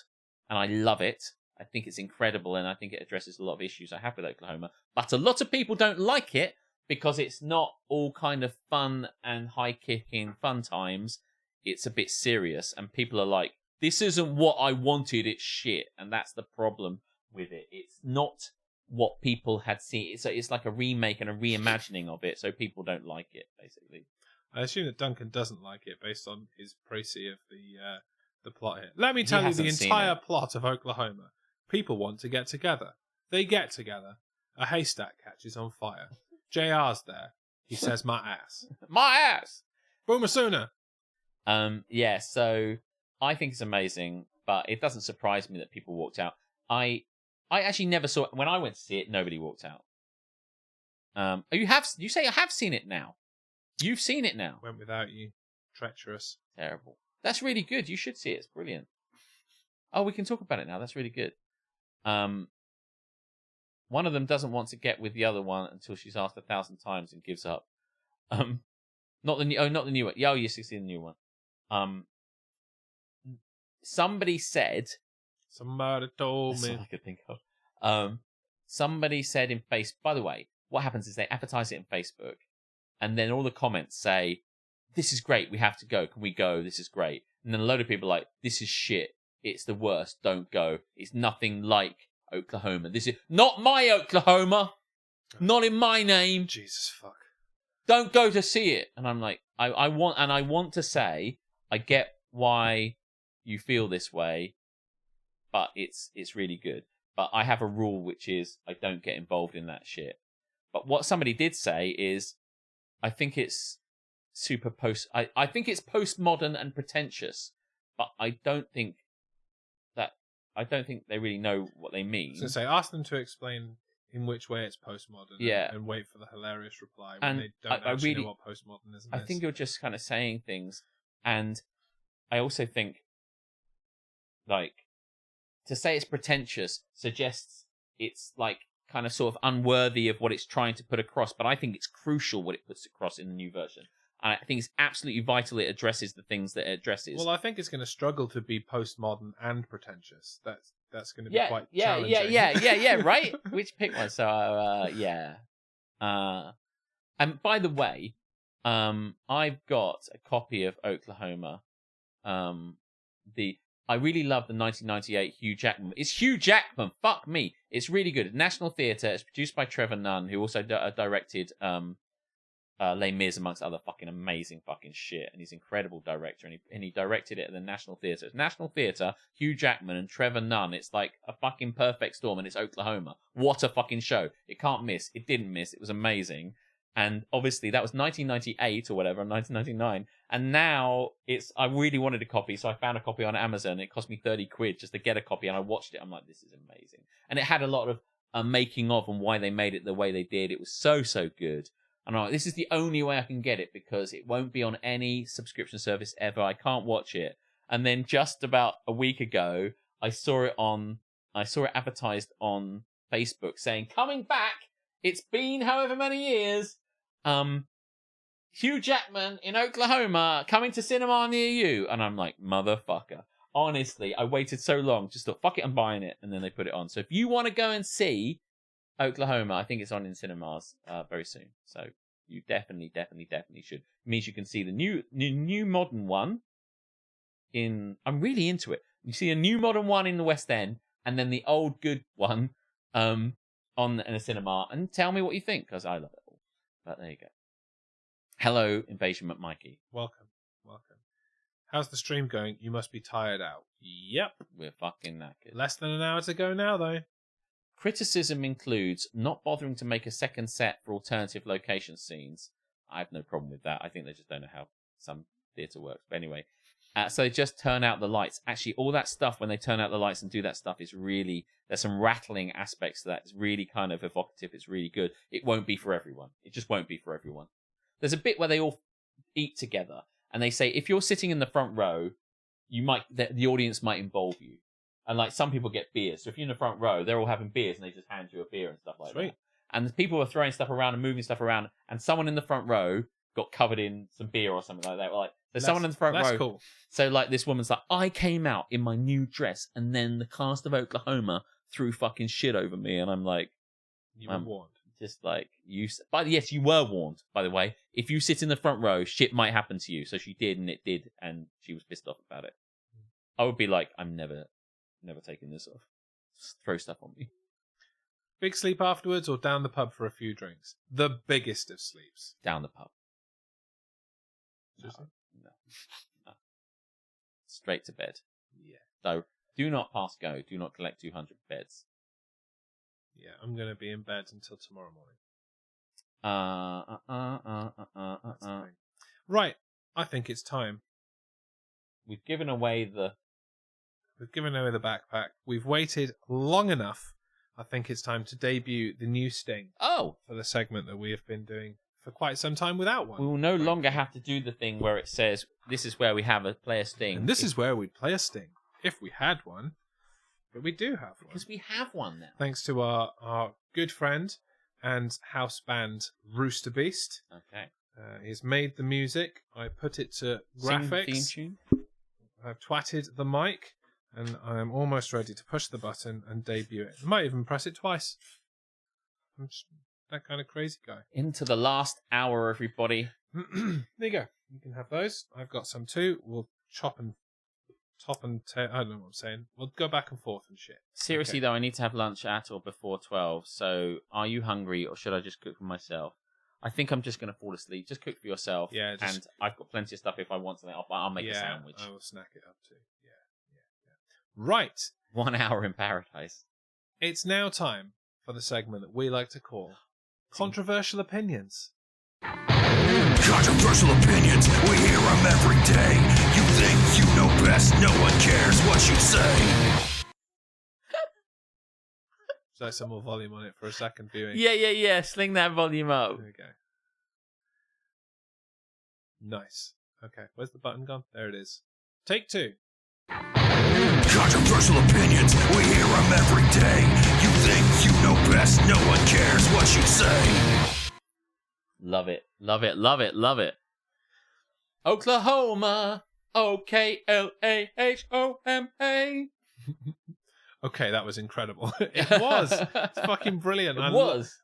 Speaker 2: And I love it. I think it's incredible, and I think it addresses a lot of issues I have with Oklahoma. But a lot of people don't like it because it's not all kind of fun and high-kicking fun times. It's a bit serious, and people are like, this isn't what I wanted, it's shit. And that's the problem with it. It's not what people had seen. It's like a remake and a reimagining of it, so people don't like it, basically.
Speaker 1: I assume that Duncan doesn't like it based on his précis of the plot here. Let me tell you the entire plot of Oklahoma. People want to get together. They get together. A haystack catches on fire. JR's there. He says, my ass.
Speaker 2: My ass!
Speaker 1: Boomasuna!
Speaker 2: Yeah, so I think it's amazing, but it doesn't surprise me that people walked out. I actually never saw it. When I went to see it, nobody walked out. You say I have seen it now. You've seen it now.
Speaker 1: Went without you. Treacherous.
Speaker 2: Terrible. That's really good. You should see it. It's brilliant. Oh, we can talk about it now. That's really good. One of them doesn't want to get with the other one until she's asked 1,000 times and gives up. Not the new one. Yeah, yes, it's the new one. Somebody said.
Speaker 1: Somebody told
Speaker 2: That's
Speaker 1: me.
Speaker 2: all I could think of. Somebody said in Facebook. By the way, what happens is they advertise it in Facebook, and then all the comments say, "This is great. We have to go. Can we go? This is great." And then a load of people are like, "This is shit. It's the worst. Don't go. It's nothing like Oklahoma. This is not my Oklahoma. Not in my name.
Speaker 1: Jesus fuck.
Speaker 2: Don't go to see it." And I'm like, I want to say, I get why you feel this way, but it's really good. But I have a rule, which is I don't get involved in that shit. But what somebody did say is, I think it's super I think it's postmodern and pretentious, but I don't think they really know what they mean.
Speaker 1: So say, ask them to explain in which way it's postmodern.
Speaker 2: Yeah.
Speaker 1: And wait for the hilarious reply when they don't
Speaker 2: really
Speaker 1: know what postmodern is.
Speaker 2: I think you're just kind of saying things, and I also think, like, to say it's pretentious suggests it's like kind of sort of unworthy of what it's trying to put across, but I think it's crucial what it puts across in the new version. And I think it's absolutely vital it addresses the things that it addresses.
Speaker 1: Well, I think it's going to struggle to be postmodern and pretentious. That's going to be quite challenging.
Speaker 2: Yeah, right? Which pick one? So, yeah. And by the way, I've got a copy of Oklahoma. I really love the 1998 Hugh Jackman. It's Hugh Jackman. Fuck me. It's really good. National Theatre. It's produced by Trevor Nunn, who also directed Les Mis, amongst other fucking amazing fucking shit. And he's an incredible director. And he directed it at the National Theatre. It's National Theatre, Hugh Jackman, and Trevor Nunn. It's like a fucking perfect storm, and it's Oklahoma. What a fucking show. It can't miss. It didn't miss. It was amazing. And obviously that was 1998 or whatever, 1999. And now I really wanted a copy, so I found a copy on Amazon. It cost me 30 quid just to get a copy, and I watched it. I'm like, this is amazing. And it had a lot of making of and why they made it the way they did. It was so, so good. And I'm like, this is the only way I can get it because it won't be on any subscription service ever. I can't watch it. And then just about a week ago, I saw it advertised on Facebook saying, coming back. It's been however many years. Hugh Jackman in Oklahoma coming to cinema near you. And I'm like, motherfucker. Honestly, I waited so long. Just thought, fuck it, I'm buying it. And then they put it on. So if you want to go and see Oklahoma, I think it's on in cinemas very soon. So you definitely should. It means you can see the new modern one I'm really into it. You see a new modern one in the West End and then the old good one in a cinema, and tell me what you think, because I love it all. But there you go. Hello, Invasion McMikey.
Speaker 1: Welcome. How's the stream going? You must be tired out. Yep.
Speaker 2: We're fucking knackered.
Speaker 1: Less than an hour to go now, though.
Speaker 2: Criticism includes not bothering to make a second set for alternative location scenes. I have no problem with that. I think they just don't know how some theatre works. But anyway, So they just turn out the lights. Actually, all that stuff, when they turn out the lights and do that stuff, is really... There's some rattling aspects to that. It's really kind of evocative. It's really good. It won't be for everyone. It just won't be for everyone. There's a bit where they all eat together, and they say, if you're sitting in the front row, the audience might involve you. And like some people get beers. So if you're in the front row, they're all having beers, and they just hand you a beer and stuff like that. And the people are throwing stuff around and moving stuff around, and someone in the front row got covered in some beer or something like that. Like, there's someone in the front row.
Speaker 1: That's cool.
Speaker 2: So like this woman's like, I came out in my new dress, and then the cast of Oklahoma threw fucking shit over me, and I'm like,
Speaker 1: you were warned.
Speaker 2: Just like but yes, you were warned. By the way, if you sit in the front row, shit might happen to you. So she did, and it did, and she was pissed off about it. I would be like, I'm never taking this off. Just throw stuff on me.
Speaker 1: Big sleep afterwards, or down the pub for a few drinks? The biggest of sleeps.
Speaker 2: Down the pub. No. Straight to bed.
Speaker 1: Yeah.
Speaker 2: So do not pass go. Do not collect 200 beds.
Speaker 1: Yeah, I'm going to be in bed until tomorrow morning. That's the thing. Right, I think it's time.
Speaker 2: We've given away the
Speaker 1: backpack. We've waited long enough. I think it's time to debut the new sting.
Speaker 2: Oh!
Speaker 1: For the segment that we have been doing for quite some time without one.
Speaker 2: We will no longer have to do the thing where it says, this is where we have a play a sting.
Speaker 1: And this is where we'd play a sting, if we had one. But we do have one.
Speaker 2: Because we have one now.
Speaker 1: Thanks to our good friend and house band Rooster Beast.
Speaker 2: Okay.
Speaker 1: He's made the music. I put it to graphics.
Speaker 2: Theme tune.
Speaker 1: I've twatted the mic, and I am almost ready to push the button and debut it. I might even press it twice. I'm just that kind of crazy guy.
Speaker 2: Into the last hour, everybody.
Speaker 1: There you go. You can have those. I've got some too. We'll chop and top and tail. I don't know what I'm saying. We'll go back and forth and shit.
Speaker 2: Seriously, though, I need to have lunch at or before 12. So are you hungry, or should I just cook for myself? I think I'm just going to fall asleep. Just cook for yourself.
Speaker 1: Yeah.
Speaker 2: And I've got plenty of stuff if I want something. I'll make a sandwich.
Speaker 1: I will snack it up too. Yeah. Right.
Speaker 2: 1 hour in paradise.
Speaker 1: It's now time for the segment that we like to call Controversial Opinions.
Speaker 5: Controversial opinions, we hear them every day. You think you know best, no one cares what you say.
Speaker 1: So some more volume on it for a second viewing.
Speaker 2: Yeah. Sling that volume up.
Speaker 1: There we go. Nice. Okay, where's the button gone? There it is. Take two.
Speaker 5: Controversial opinions, we hear them every day. You think you know best, no one cares what you say.
Speaker 2: Love it. Oklahoma. Oklahoma.
Speaker 1: Okay, that was incredible. It was. It's fucking brilliant.
Speaker 2: It was.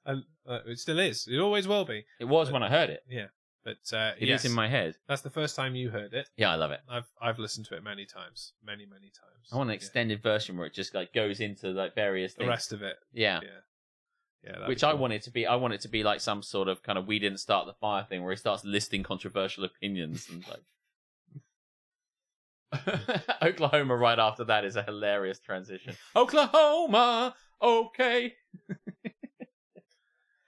Speaker 1: It still is. It always will be.
Speaker 2: It was when I heard it.
Speaker 1: Yeah. But
Speaker 2: it is in my head.
Speaker 1: That's the first time you heard it.
Speaker 2: Yeah, I love it.
Speaker 1: I've listened to it many times. Many times.
Speaker 2: I want an extended version where it just like goes into like various things.
Speaker 1: The rest of it.
Speaker 2: Yeah. Which cool. I want it to be. I want it to be like some sort of kind of we didn't start the fire thing where he starts listing controversial opinions and like Oklahoma right after that is a hilarious transition. Oklahoma, okay.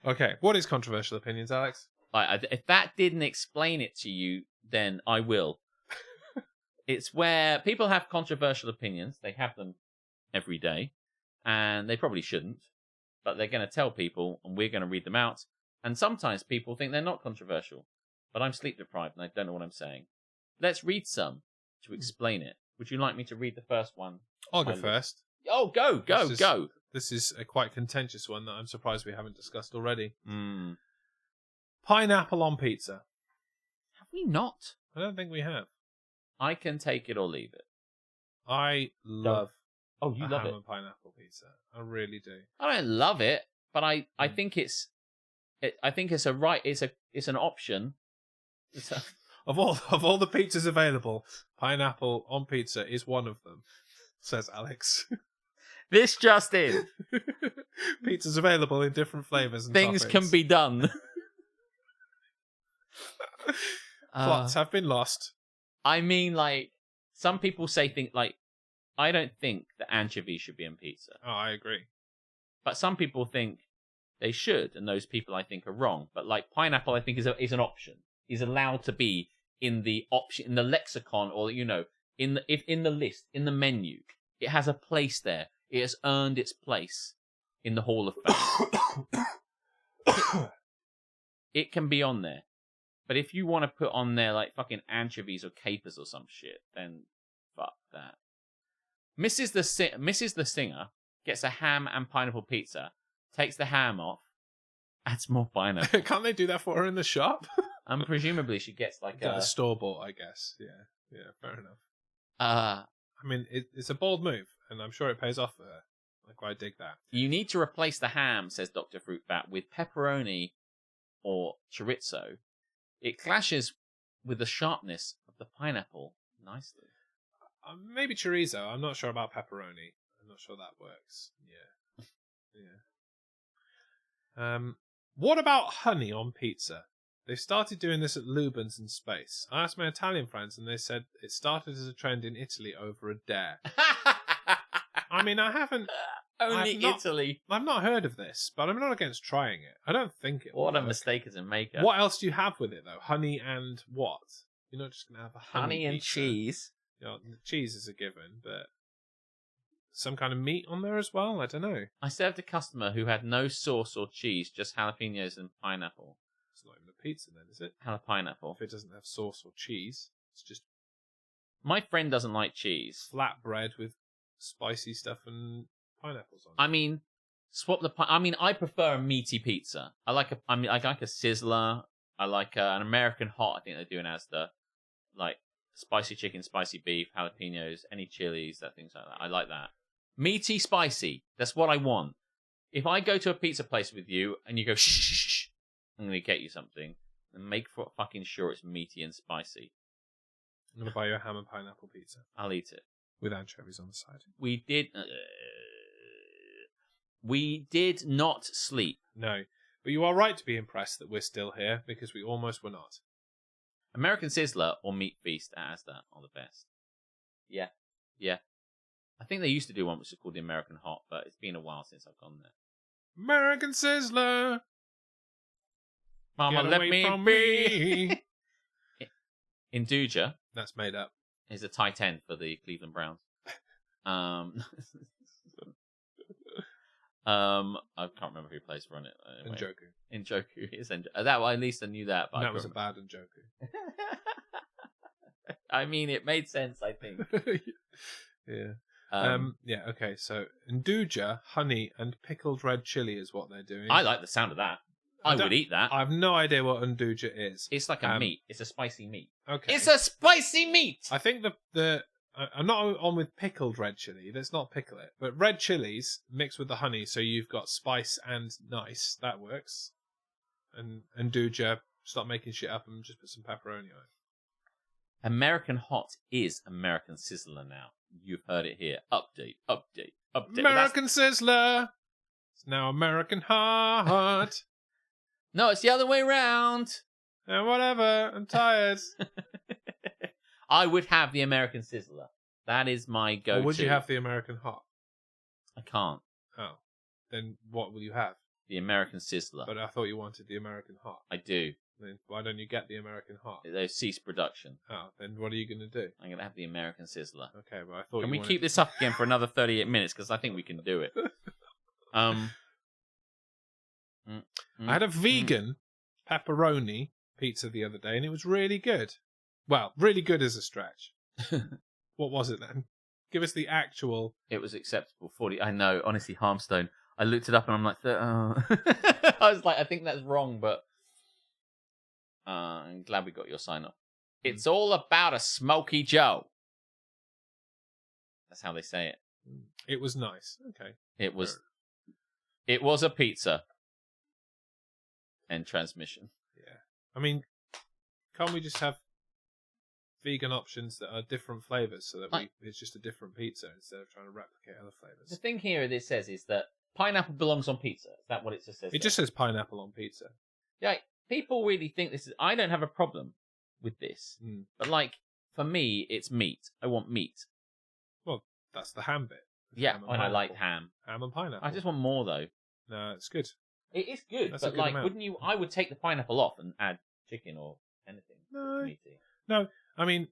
Speaker 1: Okay, what is controversial opinions, Alex?
Speaker 2: If that didn't explain it to you, then I will. It's where people have controversial opinions. They have them every day, and they probably shouldn't. But they're going to tell people, and we're going to read them out. And sometimes people think they're not controversial. But I'm sleep deprived, and I don't know what I'm saying. Let's read some to explain it. Would you like me to read the first one?
Speaker 1: I'll go first.
Speaker 2: Oh, go.
Speaker 1: This is a quite contentious one that I'm surprised we haven't discussed already.
Speaker 2: Mm.
Speaker 1: Pineapple on pizza.
Speaker 2: Have we not?
Speaker 1: I don't think we have.
Speaker 2: I can take it or leave it.
Speaker 1: I love
Speaker 2: you love
Speaker 1: ham
Speaker 2: it.
Speaker 1: and pineapple pizza. I really do.
Speaker 2: I don't love it, but I think it's an option.
Speaker 1: Of all the pizzas available, pineapple on pizza is one of them, says Alex.
Speaker 2: This just in.
Speaker 1: Pizza's available in different flavors and
Speaker 2: things
Speaker 1: toppings.
Speaker 2: can be done.
Speaker 1: Plots have been lost.
Speaker 2: I mean, like, some people say things like, I don't think that anchovy should be in pizza.
Speaker 1: Oh, I agree.
Speaker 2: But some people think they should, and those people I think are wrong. But like pineapple, I think is an option. Is allowed to be in the option, in the lexicon, or in the list, in the menu. It has a place there. It has earned its place in the Hall of Fame. It can be on there. But if you want to put on there like fucking anchovies or capers or some shit, then fuck that. Mrs. the Singer gets a ham and pineapple pizza, takes the ham off, adds more pineapple.
Speaker 1: Can't they do that for her in the shop?
Speaker 2: And presumably she gets like
Speaker 1: a store-bought, I guess. Yeah, fair enough.
Speaker 2: I
Speaker 1: mean, it's a bold move, and I'm sure it pays off for her. Like, I dig that.
Speaker 2: You need to replace the ham, says Dr. Fruitbat, with pepperoni or chorizo. It clashes with the sharpness of the pineapple nicely.
Speaker 1: Maybe chorizo. I'm not sure about pepperoni. I'm not sure that works. Yeah. What about honey on pizza? They started doing this at Lubin's in Space. I asked my Italian friends, and they said it started as a trend in Italy over a dare. I mean, I haven't...
Speaker 2: Italy.
Speaker 1: I've not heard of this, but I'm not against trying it. I don't think it will
Speaker 2: What a
Speaker 1: work.
Speaker 2: mistake as a maker.
Speaker 1: What else do you have with it, though? Honey and what? You're not just going to have a honey
Speaker 2: and
Speaker 1: pizza.
Speaker 2: Cheese.
Speaker 1: Cheese is a given, but some kind of meat on there as well? I don't know.
Speaker 2: I served a customer who had no sauce or cheese, just jalapenos and pineapple.
Speaker 1: It's not even a pizza then, is it?
Speaker 2: Jalapeno.
Speaker 1: If it doesn't have sauce or cheese, it's just...
Speaker 2: My friend doesn't like cheese.
Speaker 1: Flat bread with spicy stuff and pineapples on it.
Speaker 2: I mean, swap the... I prefer a meaty pizza. I like a sizzler. I like an American hot. I think they're doing as the... Like, spicy chicken, spicy beef, jalapenos, any chilies, things like that. I like that. Meaty, spicy. That's what I want. If I go to a pizza place with you and you go, shh, I'm going to get you something, and make fucking sure it's meaty and spicy.
Speaker 1: I'm going to buy you a ham and pineapple pizza.
Speaker 2: I'll eat it.
Speaker 1: With anchovies on the side.
Speaker 2: We did not sleep.
Speaker 1: No. But you are right to be impressed that we're still here, because we almost were not.
Speaker 2: American Sizzler or Meat Feast at Asda are the best. Yeah. I think they used to do one which is called the American Hot, but it's been a while since I've gone there.
Speaker 1: American Sizzler!
Speaker 2: Mama,
Speaker 1: Get
Speaker 2: let
Speaker 1: away
Speaker 2: me
Speaker 1: from
Speaker 2: be! Induja
Speaker 1: That's made up.
Speaker 2: is a tight end for the Cleveland Browns. I can't remember who plays for it. Anyway. Njoku is that. Well, at least I knew that. But
Speaker 1: that was a bad Njoku.
Speaker 2: I mean, it made sense. I think.
Speaker 1: Yeah. Yeah. Okay. So Nduja, honey, and pickled red chili is what they're doing.
Speaker 2: I like the sound of that. I would eat that.
Speaker 1: I have no idea what Nduja is.
Speaker 2: It's like a meat. It's a spicy meat.
Speaker 1: Okay.
Speaker 2: It's a spicy meat.
Speaker 1: I think I'm not on with pickled red chili. Let's not pickle it. But red chilies mixed with the honey, so you've got spice and nice. That works. And Nduja, stop making shit up and just put some pepperoni on it.
Speaker 2: American Hot is American Sizzler now. You've heard it here. Update.
Speaker 1: American Sizzler! It's now American Hot!
Speaker 2: No, it's the other way round.
Speaker 1: Whatever, I'm tired.
Speaker 2: I would have the American Sizzler. That is my go-to.
Speaker 1: Or would you have the American Hot?
Speaker 2: I can't.
Speaker 1: Oh. Then what will you have?
Speaker 2: The American Sizzler.
Speaker 1: But I thought you wanted the American Hot.
Speaker 2: I do.
Speaker 1: Then why don't you get the American Hot?
Speaker 2: They've ceased production.
Speaker 1: Oh, then what are you going to do?
Speaker 2: I'm going to have the American Sizzler.
Speaker 1: Okay, well I thought
Speaker 2: Can we keep this up again for another 38 minutes? Because I think we can do it.
Speaker 1: I had a vegan pepperoni pizza the other day, and it was really good. Well, really good is a stretch. What was it then? Give us the actual...
Speaker 2: It was acceptable. 40. I know, honestly, Harmstone. I looked it up and I'm like, oh. I was like, I think that's wrong, but I'm glad we got your sign off. It's all about a Smoky Joe. That's how they say it.
Speaker 1: It was nice. Okay.
Speaker 2: It was a pizza. And transmission.
Speaker 1: Yeah. I mean, can't we just have vegan options that are different flavors so that it's just a different pizza instead of trying to replicate other flavors?
Speaker 2: The thing here it says is that pineapple belongs on pizza. Is that what it just says?
Speaker 1: It just says pineapple on pizza.
Speaker 2: Yeah, people really think this is... I don't have a problem with this. But, like, for me, it's meat. I want meat.
Speaker 1: Well, that's the ham bit.
Speaker 2: Yeah, and I like ham.
Speaker 1: Ham and pineapple.
Speaker 2: I just want more, though.
Speaker 1: No, it's good.
Speaker 2: It is good,
Speaker 1: That's
Speaker 2: but,
Speaker 1: a good
Speaker 2: like,
Speaker 1: amount.
Speaker 2: wouldn't you... I would take the pineapple off and add chicken or anything.
Speaker 1: No.
Speaker 2: Meaty.
Speaker 1: No, I mean,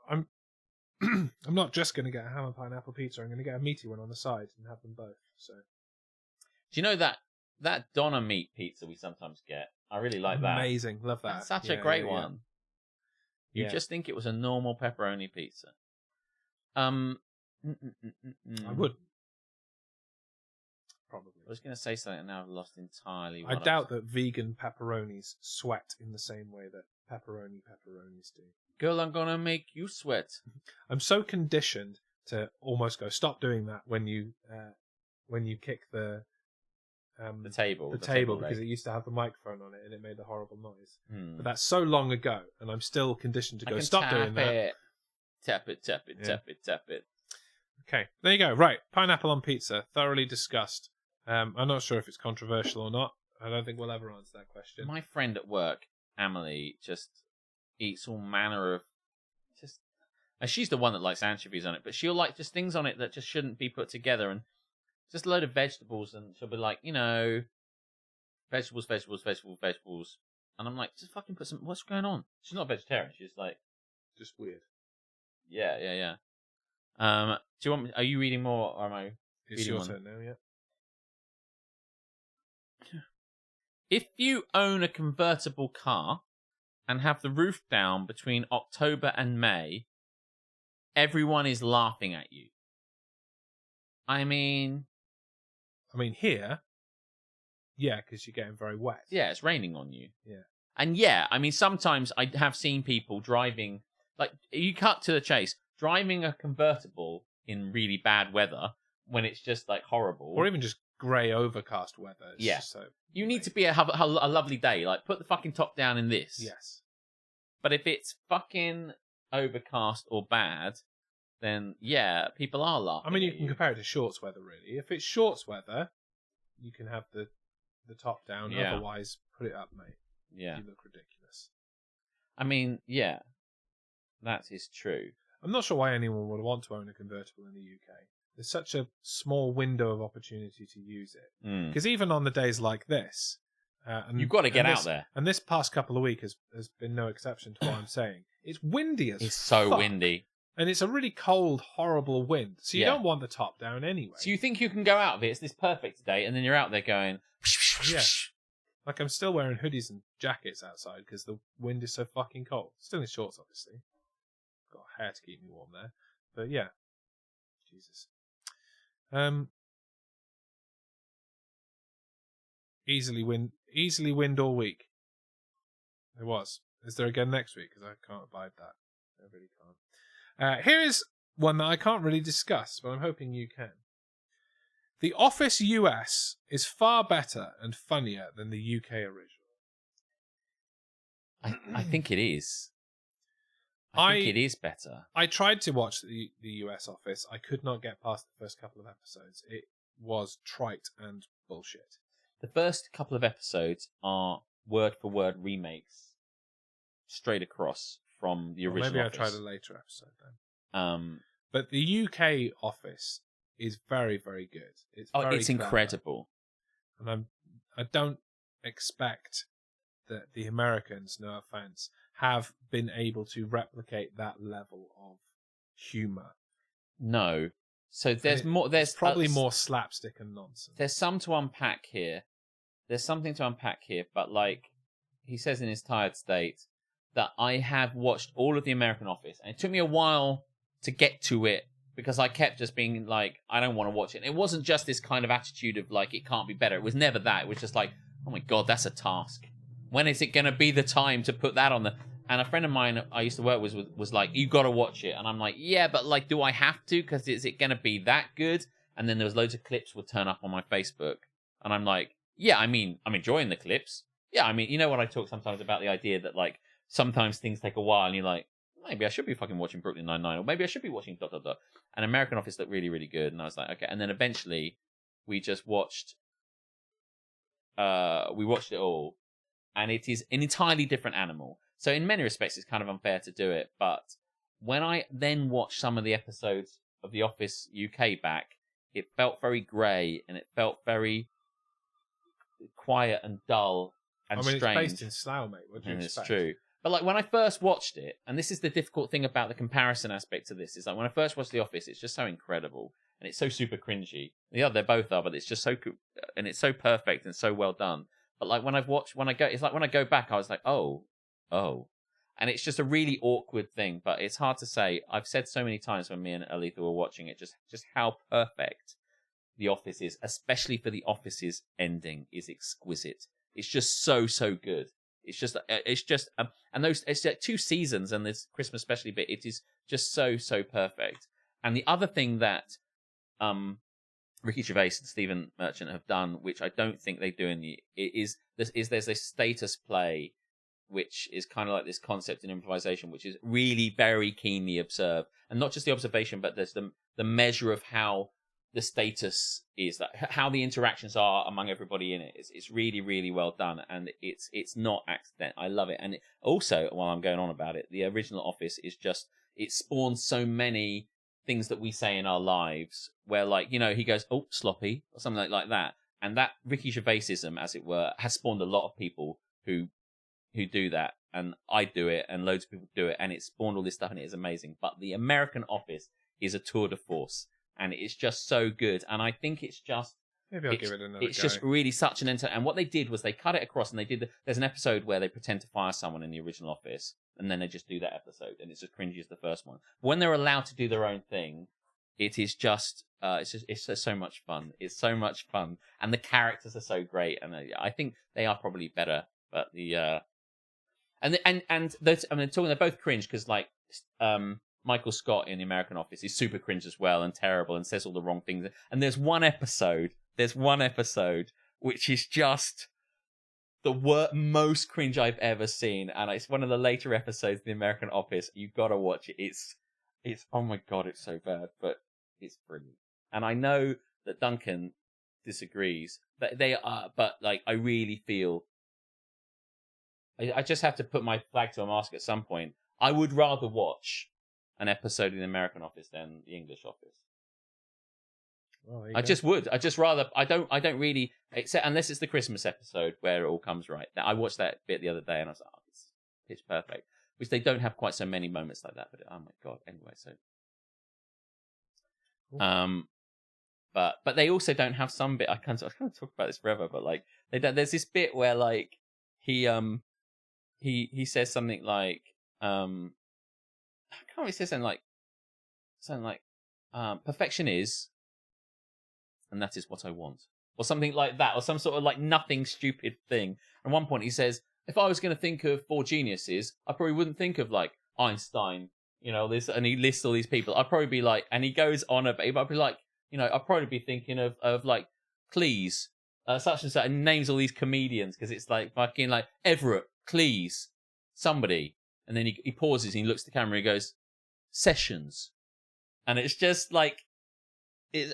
Speaker 1: I'm I'm not just going to get a ham and pineapple pizza. I'm going to get a meaty one on the side and have them both. So,
Speaker 2: Do you know that Donna meat pizza we sometimes get? I really like that.
Speaker 1: Amazing, love that.
Speaker 2: That's such a great one. You
Speaker 1: Yeah.
Speaker 2: just think it was a normal pepperoni pizza.
Speaker 1: I would probably.
Speaker 2: I was going to say something and now I've lost entirely.
Speaker 1: I doubt that vegan pepperonis sweat in the same way that pepperonis do.
Speaker 2: Girl, I'm gonna make you sweat.
Speaker 1: I'm so conditioned to almost go stop doing that when you kick the
Speaker 2: table
Speaker 1: because
Speaker 2: leg.
Speaker 1: it used to have the microphone on it and it made a horrible noise.
Speaker 2: Hmm.
Speaker 1: But that's so long ago, and I'm still conditioned to go stop doing that.
Speaker 2: Tap it, tap it, tap it, tap it.
Speaker 1: Okay, there you go. Right, pineapple on pizza, thoroughly discussed. I'm not sure if it's controversial or not. I don't think we'll ever answer that question.
Speaker 2: My friend at work, Emily, just eats all manner of and she's the one that likes anchovies on it, but she'll like just things on it that just shouldn't be put together, and just a load of vegetables, and she'll be like, vegetables, and I'm like, just fucking put some. What's going on? She's not a vegetarian. She's like,
Speaker 1: just weird.
Speaker 2: Yeah. Do you want me? Are you reading more, or am I?
Speaker 1: It's your turn now, yeah.
Speaker 2: If you own a convertible car and have the roof down between October and May, everyone is laughing at you. I mean
Speaker 1: here, yeah, because you're getting very wet.
Speaker 2: Yeah, it's raining on you.
Speaker 1: Yeah.
Speaker 2: And yeah, I mean, sometimes I have seen people driving, like, you cut to the chase, driving a convertible in really bad weather when it's just, like, horrible.
Speaker 1: Or even just grey overcast weather. It's
Speaker 2: Yeah.
Speaker 1: just so
Speaker 2: You need to have a lovely day. Like, put the fucking top down in this.
Speaker 1: Yes.
Speaker 2: But if it's fucking overcast or bad, then yeah, people are laughing.
Speaker 1: I mean, you can compare it to shorts weather, really. If it's shorts weather, you can have the top down.
Speaker 2: Yeah.
Speaker 1: Otherwise, put it up, mate.
Speaker 2: Yeah.
Speaker 1: You look ridiculous.
Speaker 2: I mean, yeah, that is true.
Speaker 1: I'm not sure why anyone would want to own a convertible in the UK. There's such a small window of opportunity to use it. Because even on the days like this,
Speaker 2: you've got to get out there.
Speaker 1: And this past couple of weeks has been no exception to what I'm saying. It's windy as
Speaker 2: It's so
Speaker 1: fuck.
Speaker 2: windy.
Speaker 1: And it's a really cold, horrible wind. So you
Speaker 2: Yeah.
Speaker 1: don't want the top down anyway.
Speaker 2: So you think you can go out of it? It's this perfect day, and then you're out there going.
Speaker 1: Yeah. Like, I'm still wearing hoodies and jackets outside because the wind is so fucking cold. Still in shorts, obviously. Got a hair to keep me warm there. But yeah. Jesus. Easily win all week. It was. Is there again next week? Because I can't abide that. I really can't. Here is one that I can't really discuss, but I'm hoping you can. The Office US is far better and funnier than the UK original.
Speaker 2: I think it is. I think it is better.
Speaker 1: I tried to watch the US Office. I could not get past the first couple of episodes. It was trite and bullshit.
Speaker 2: The first couple of episodes are word-for-word remakes, straight across from the original.
Speaker 1: Maybe
Speaker 2: Office.
Speaker 1: I'll try the later episode then. But the UK Office is very, very good. It's very
Speaker 2: it's
Speaker 1: clever.
Speaker 2: incredible.
Speaker 1: And I don't expect that the Americans, no offense, have been able to replicate that level of humor.
Speaker 2: No. So there's more. There's
Speaker 1: probably more slapstick and nonsense.
Speaker 2: There's some to unpack here. There's something to unpack here, but like he says in his tired state, that I have watched all of the American Office, and it took me a while to get to it because I kept just being like, I don't want to watch it. And it wasn't just this kind of attitude of like, it can't be better. It was never that. It was just like, oh my God, that's a task. When is it going to be the time to put that on the... And a friend of mine I used to work with was like, you got to watch it. And I'm like, yeah, but like, do I have to? Because is it going to be that good? And then there was loads of clips would turn up on my Facebook. And I'm like, yeah, I mean, I'm enjoying the clips. Yeah, I mean, you know what I talk sometimes about the idea that like, sometimes things take a while and you're like, maybe I should be fucking watching Brooklyn Nine-Nine, or maybe I should be watching ... And American Office looked really, really good. And I was like, okay. And then eventually we just watched, it all. And it is an entirely different animal. So in many respects, it's kind of unfair to do it. But when I then watched some of the episodes of The Office UK back, it felt very grey and it felt very quiet and dull and strange.
Speaker 1: It's based in Slough, mate. What do you expect?
Speaker 2: It's true. But like when I first watched it, and this is the difficult thing about the comparison aspect of this, is like when I first watched The Office, it's just so incredible and it's so super cringy. Yeah, they both are, but it's just so and it's so perfect and so well done. But like when it's like when I go back, I was like, oh, and it's just a really awkward thing. But it's hard to say. I've said so many times when me and Aletha were watching it, just how perfect The Office is, especially for The Office's ending, is exquisite. It's just so good. It's just, and it's like 2 seasons and this Christmas special bit. It is just so perfect. And the other thing that Ricky Gervais and Stephen Merchant have done, which I don't think they do there's a status play, which is kind of like this concept in improvisation, which is really very keenly observed, and not just the observation, but there's the measure of how the status is, that how the interactions are among everybody in it. It's really, really well done, and it's not accident. I love it. And also, while I'm going on about it, the original Office is just, it spawns so many things that we say in our lives, where like, you know, he goes, oh, sloppy, or something like that. And that Ricky Gervaisism, as it were, has spawned a lot of people who do that. And I do it, and loads of people do it, and it's spawned all this stuff, and it is amazing. But the American Office is a tour de force. And it's just so good. And I think it's just...
Speaker 1: Maybe I'll give it another
Speaker 2: It's
Speaker 1: go.
Speaker 2: just really such an And what they did was they cut it across, and they did... There's an episode where they pretend to fire someone in the original Office, and then they just do that episode, and it's as cringy as the first one. When they're allowed to do their own thing, it is just... it's just so much fun. It's so much fun. And the characters are so great. And I think they are probably better. But the... they're both cringe, because like... Michael Scott in the American Office is super cringe as well, and terrible, and says all the wrong things. And there's one episode which is just the most cringe I've ever seen, and it's one of the later episodes of the American Office. You've got to watch it. It's oh my god, it's so bad, but it's brilliant. And I know that Duncan disagrees, but like I really feel I just have to put my flag to a mast at some point. I would rather watch an episode in the American Office than the English Office.
Speaker 1: Well,
Speaker 2: I just would. I just rather. I don't really, except unless it's the Christmas episode where it all comes right. I watched that bit the other day, and I was like, oh, it's pitch perfect. Which they don't have quite so many moments like that. But oh my god. Anyway, so cool. But they also don't have some bit. I can't talk about this forever. But like there's this bit where like he says something like I can't really say something like perfection is, and that is what I want, or something like that, or some sort of like nothing stupid thing. At one point he says, if I was going to think of 4 geniuses, I probably wouldn't think of like Einstein, you know, this, and he lists all these people. I'd probably be like, and he goes on about, I'd be like, you know, I'd probably be thinking of like Cleese, such and such, and names all these comedians, because it's like fucking like Everett, Cleese, somebody. And then he pauses and he looks at the camera and he goes, Sessions. And it's just like,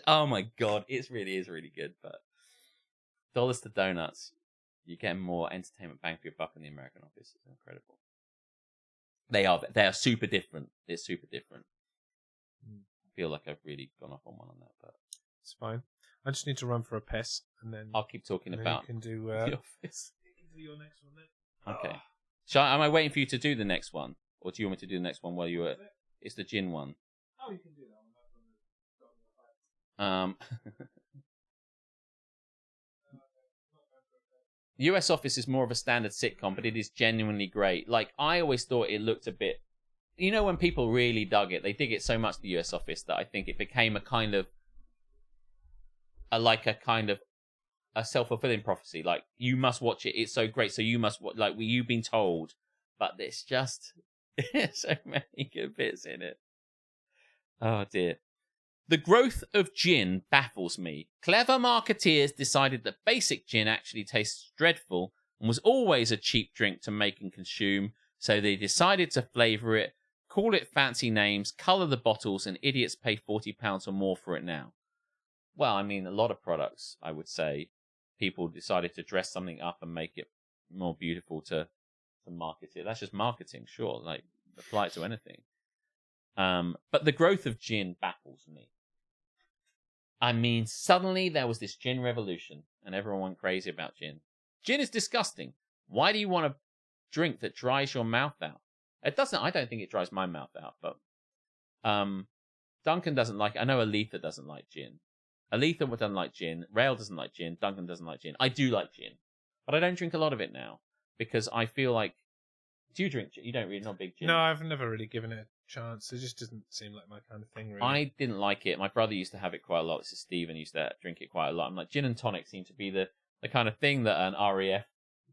Speaker 2: oh my god, it really is really good. But dollars to donuts, you get more entertainment bang for your buck in the American Office. It's incredible. They are super different. They're super different. I feel like I've really gone off on one on that, but
Speaker 1: it's fine. I just need to run for a piss, and then
Speaker 2: I'll keep talking about
Speaker 1: you can do
Speaker 2: The Office.
Speaker 1: You can do your next one then.
Speaker 2: Okay. Am I waiting for you to do the next one? Or do you want me to do the next one while you were... It's the gin one.
Speaker 1: Oh, you can do that one.
Speaker 2: US Office is more of a standard sitcom, but it is genuinely great. Like, I always thought it looked a bit... You know, when people really dug it, they dig it so much, the US Office, that I think it became a kind of... a self-fulfilling prophecy. Like, you must watch it, it's so great, so you must watch, like, you've been told. But it's just there's so many good bits in it. Oh dear. The growth of gin baffles me. Clever marketeers decided that basic gin actually tastes dreadful and was always a cheap drink to make and consume, so they decided to flavour it, call it fancy names, colour the bottles, and idiots pay £40 or more for it now. Well, I mean, a lot of products, I would say, people decided to dress something up and make it more beautiful to market it. That's just marketing, sure. Like, apply it to anything. But the growth of gin baffles me. I mean, suddenly there was this gin revolution, and everyone went crazy about gin. Gin is disgusting. Why do you want to drink that dries your mouth out. It doesn't. I don't think it dries my mouth out, but Duncan doesn't like it. I know Aletha doesn't like gin. Aletha doesn't like gin. Rail doesn't like gin. Duncan doesn't like gin. I do like gin, but I don't drink a lot of it now because I feel like. Do you drink gin? You don't really, not a big gin.
Speaker 1: No, I've never really given it a chance. It just doesn't seem like my kind of thing, really.
Speaker 2: I didn't like it. My brother used to have it quite a lot. This is Stephen used to drink it quite a lot. I'm like, gin and tonic seem to be the kind of thing that an RAF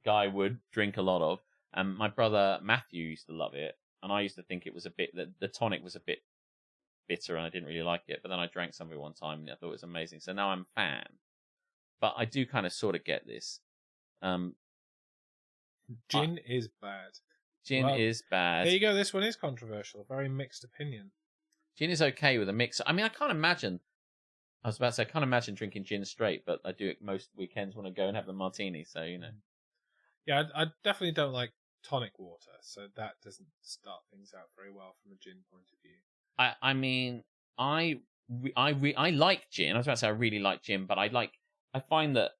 Speaker 2: guy would drink a lot of. And my brother Matthew used to love it, and I used to think it was a bit that the tonic was a bit bitter, and I didn't really like it. But then I drank some of it one time, and I thought it was amazing. So now I'm a fan. But I do kind of sort of get this.
Speaker 1: Gin is bad.
Speaker 2: Gin is bad.
Speaker 1: There you go. This one is controversial. Very mixed opinion.
Speaker 2: Gin is okay with a mix. I mean, I can't imagine. I was about to say I can't imagine drinking gin straight, but I do it most weekends when I go and have the martini. So you know.
Speaker 1: Yeah, I definitely don't like tonic water, so that doesn't start things out very well from a gin point of view.
Speaker 2: I mean, I like gin. I was about to say I really like gin, but I find that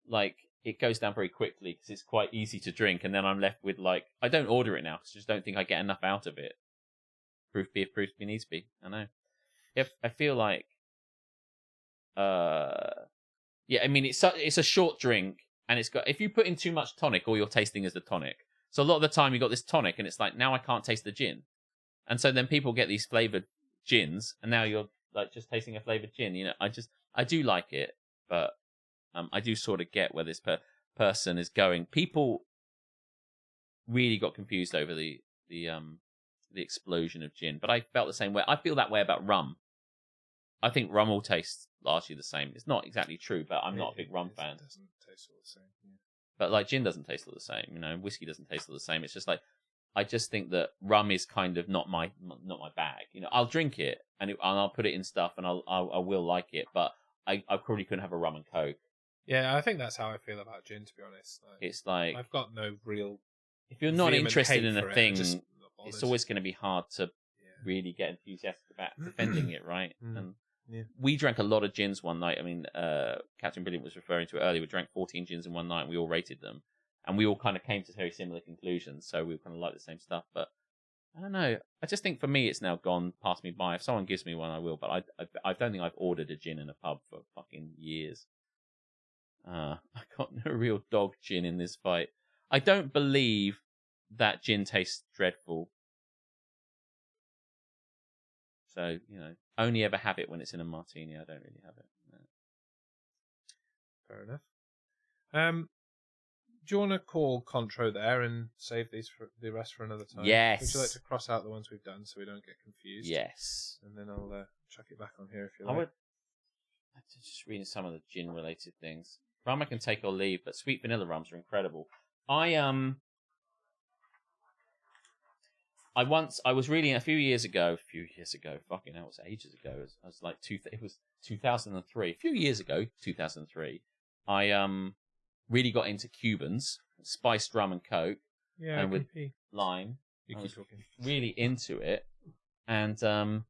Speaker 2: like it goes down very quickly because it's quite easy to drink, and then I'm left with like I don't order it now because I just don't think I get enough out of it. Proof be if proof be needs be. I know. If I feel like, yeah, I mean it's a short drink. And it's got, if you put in too much tonic, all you're tasting is the tonic. So a lot of the time you got this tonic and it's like, now I can't taste the gin. And so then people get these flavored gins and now you're like just tasting a flavored gin. You know, I do like it, but I do sort of get where this person is going. People really got confused over the explosion of gin, but I felt the same way. I feel that way about rum. I think rum all tastes largely the same. It's not exactly true, but I'm not a big rum fan.
Speaker 1: It doesn't taste all the same. Yeah.
Speaker 2: But like gin doesn't taste all the same, you know. Whiskey doesn't taste all the same. It's just like I just think that rum is kind of not my bag. You know, I'll drink it and I'll put it in stuff and I will like it, but I probably couldn't have a rum and coke.
Speaker 1: Yeah, I think that's how I feel about gin. To be honest,
Speaker 2: It's like
Speaker 1: I've got no real.
Speaker 2: If you're not interested in a thing,
Speaker 1: it's
Speaker 2: always going to be hard to really get enthusiastic about defending it, right? And we drank a lot of gins one night. I mean, Captain Brilliant was referring to it earlier. We drank 14 gins in one night, and we all rated them. And we all kind of came to very similar conclusions, so we kind of like the same stuff. But I don't know. I just think for me, it's now gone past me by. If someone gives me one, I will. But I don't think I've ordered a gin in a pub for fucking years. I got no real dog gin in this fight. I don't believe that gin tastes dreadful. So, you know, only ever have it when it's in a martini. I don't really have it. No.
Speaker 1: Fair enough. Do you want to call Contro there and save the rest for another time?
Speaker 2: Yes.
Speaker 1: Would you like to cross out the ones we've done so we don't get confused?
Speaker 2: Yes.
Speaker 1: And then I'll chuck it back on here if you like.
Speaker 2: I'm just reading some of the gin-related things. Rum I can take or leave, but sweet vanilla rums are incredible. I was reading a few years ago, fucking hell, it was ages ago. I was like, it was 2003. A few years ago, 2003, I really got into Cubans, spiced rum and coke, and with lime. I was really into it, and I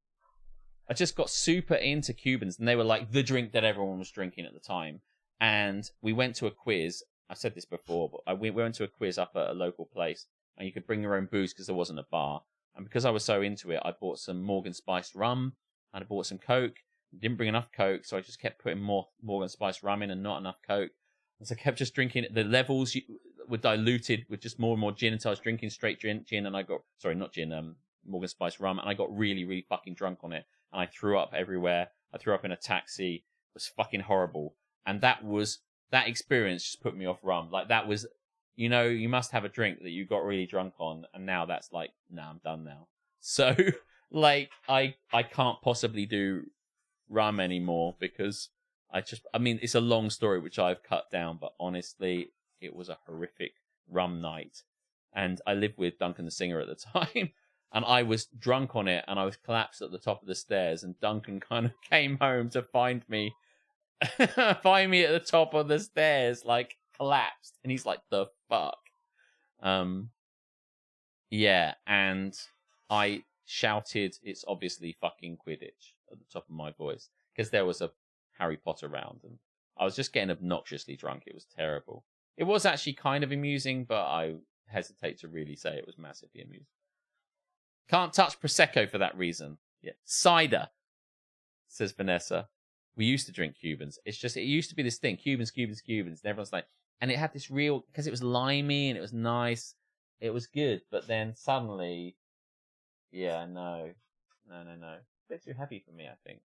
Speaker 2: just got super into Cubans, and they were like the drink that everyone was drinking at the time. And we went to a quiz. I've said this before, but we went to a quiz up at a local place, and you could bring your own booze because there wasn't a bar. And because I was so into it, I bought some Morgan spiced rum, and I bought some Coke. Didn't bring enough Coke, so I just kept putting more Morgan spiced rum in and not enough Coke. And so I kept just drinking it. The levels were diluted with just more and more gin until I was drinking straight gin, and I got, sorry, not gin, Morgan spiced rum, and I got really, really fucking drunk on it. And I threw up everywhere. I threw up in a taxi. It was fucking horrible. And that experience just put me off rum. Like that was, you know, you must have a drink that you got really drunk on, and now that's like, nah, I'm done now. So, like, I can't possibly do rum anymore because I mean, it's a long story which I've cut down, but honestly, it was a horrific rum night. And I lived with Duncan the singer at the time, and I was drunk on it, and I was collapsed at the top of the stairs, and Duncan kind of came home to find me at the top of the stairs, like collapsed, and he's like, the fuck? Yeah, and I shouted, it's obviously fucking Quidditch at the top of my voice, because there was a Harry Potter round, and I was just getting obnoxiously drunk. It was terrible. It was actually kind of amusing, but I hesitate to really say it was massively amusing. Can't touch Prosecco for that reason. Yeah. Cider, says Vanessa. We used to drink Cubans. It's just, it used to be this thing, Cubans. And everyone's like, and it had this real, because it was limey and it was nice. It was good. But then suddenly, yeah, no. A bit too heavy for me, I think.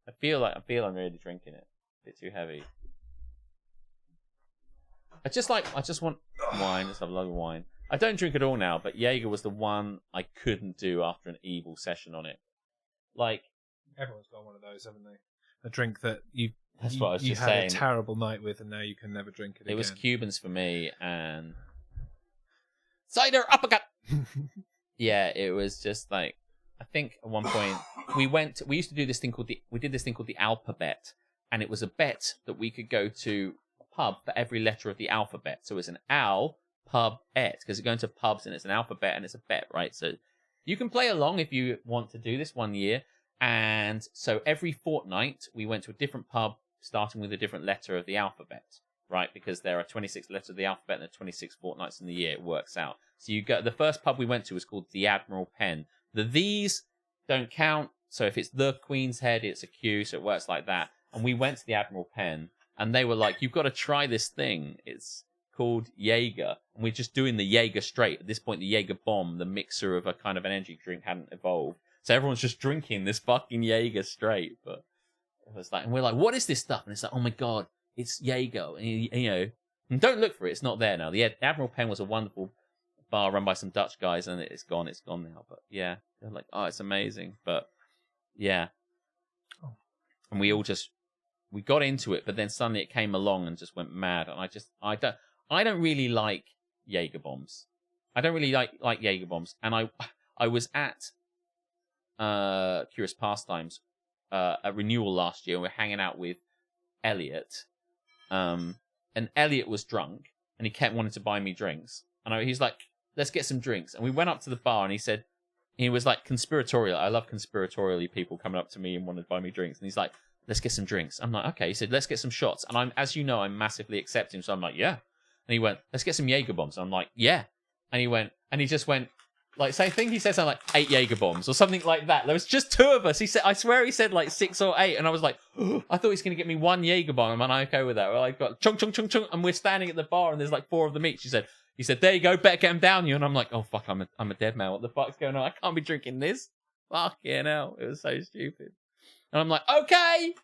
Speaker 2: I feel I'm really drinking it. A bit too heavy. I just want wine. Let's have a lot of wine. I don't drink at all now, but Jaeger was the one I couldn't do after an evil session on it. Like,
Speaker 1: everyone's got one of those, haven't they? A drink that you
Speaker 2: had
Speaker 1: saying. A terrible night with, and now you can never drink it again.
Speaker 2: It was Cubans for me, and cider uppercut. Yeah, it was just like, I think at one point we used to do this thing called the alphabet, and it was a bet that we could go to a pub for every letter of the alphabet. So it's an al pub et, because you're going to pubs and it's an alphabet and it's a bet, right? So you can play along if you want to do this one year. And so every fortnight we went to a different pub starting with a different letter of the alphabet, right? Because there are 26 letters of the alphabet and there are 26 fortnights in the year. It works out. So you go, the first pub we went to was called the Admiral Pen. The these don't count. So if it's the Queen's Head, it's a Q. So it works like that. And we went to the Admiral Pen and they were like, you've got to try this thing. It's called Jaeger. And we're just doing the Jaeger straight. At this point, the Jaeger bomb, the mixer of a kind of an energy drink, hadn't evolved. So everyone's just drinking this fucking Jaeger straight. But it was like, and we're like, what is this stuff? And it's like, oh my God, it's Jaeger. And, you know, and don't look for it. It's not there now. The Admiral Pen was a wonderful bar run by some Dutch guys, and it's gone now. But yeah, they're like, oh, it's amazing. But yeah. And we got into it, but then suddenly it came along and just went mad. And I don't really like Jaeger bombs. I don't really like Jaeger bombs. And I was at Curious Pastimes at Renewal last year, and we're hanging out with Elliot. And Elliot was drunk, and he kept wanting to buy me drinks. And he's like, let's get some drinks. And we went up to the bar, and he was like conspiratorial. I love conspiratorially people coming up to me and wanting to buy me drinks. And he's like, let's get some drinks. I'm like, okay. He said, let's get some shots. And as you know, I'm massively accepting. So I'm like, yeah. And he went, let's get some Jaeger bombs. And I'm like, yeah. And he just went, like, I think he said something like 8 Jaeger bombs or something like that. There was just 2 of us. I swear he said like 6 or 8. And I was like, oh, I thought he was going to get me 1 Jaeger bomb. Am I okay with that? Well, I've got chung, chung, chung, chung. And we're standing at the bar and there's like 4 of them each. He said, there you go. Better get them down you. And I'm like, oh, fuck, I'm a dead man. What the fuck's going on? I can't be drinking this. Fucking hell. It was so stupid. And I'm like, okay.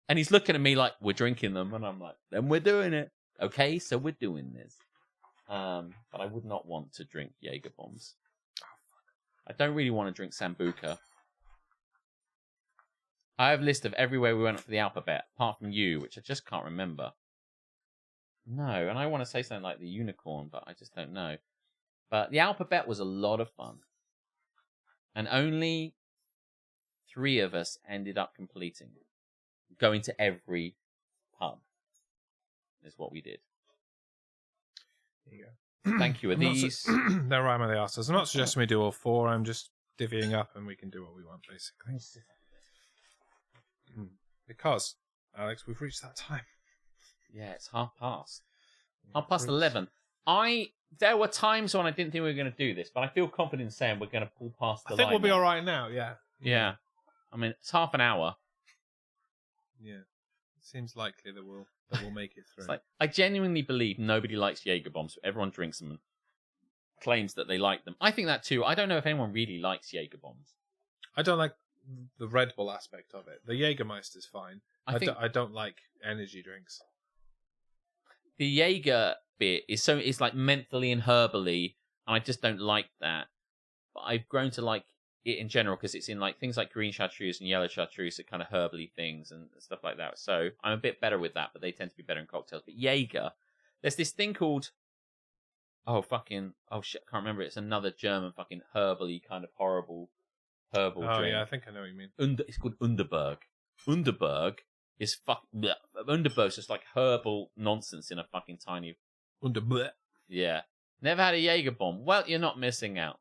Speaker 2: And he's looking at me like, we're drinking them. And I'm like, then we're doing it. Okay, so we're doing this. But I would not want to drink Jaeger bombs. I don't really want to drink Sambuca. I have a list of everywhere we went for the alphabet, apart from you, which I just can't remember. No, and I want to say something like the unicorn, but I just don't know. But the alphabet was a lot of fun. And only 3 of us ended up completing it. Going to every pub is what we did.
Speaker 1: There you go.
Speaker 2: Thank you. Are these...
Speaker 1: They're right on the arses. I'm not suggesting we do all 4. I'm just divvying up and we can do what we want, basically. Because, Alex, we've reached that time.
Speaker 2: Yeah, it's 11:30. 11:30. There were times when I didn't think we were going to do this, but I feel confident saying we're going to pull past the line.
Speaker 1: I think we'll be all right now, yeah.
Speaker 2: Yeah. I mean, it's half an hour.
Speaker 1: Yeah. It seems likely that we'll make it through.
Speaker 2: It's like, I genuinely believe nobody likes Jaeger bombs, but everyone drinks them and claims that they like them. I think that too. I don't know if anyone really likes Jaeger bombs.
Speaker 1: I don't like the Red Bull aspect of it. The Jägermeister's fine. I don't like energy drinks.
Speaker 2: The Jaeger bit is like mentally and herbally, and I just don't like that. But I've grown to like it in general because it's in like things like green chartreuse and yellow chartreuse are kind of herbally things and stuff like that. So I'm a bit better with that, but they tend to be better in cocktails. But Jaeger, there's this thing called oh shit, I can't remember. It's another German fucking herbally kind of horrible herbal drink.
Speaker 1: Oh yeah, I think I know what you mean.
Speaker 2: It's called Underberg. Underberg is Underberg's just like herbal nonsense in a fucking tiny
Speaker 1: Underberg.
Speaker 2: Yeah. Never had a Jaeger bomb. Well, you're not missing out.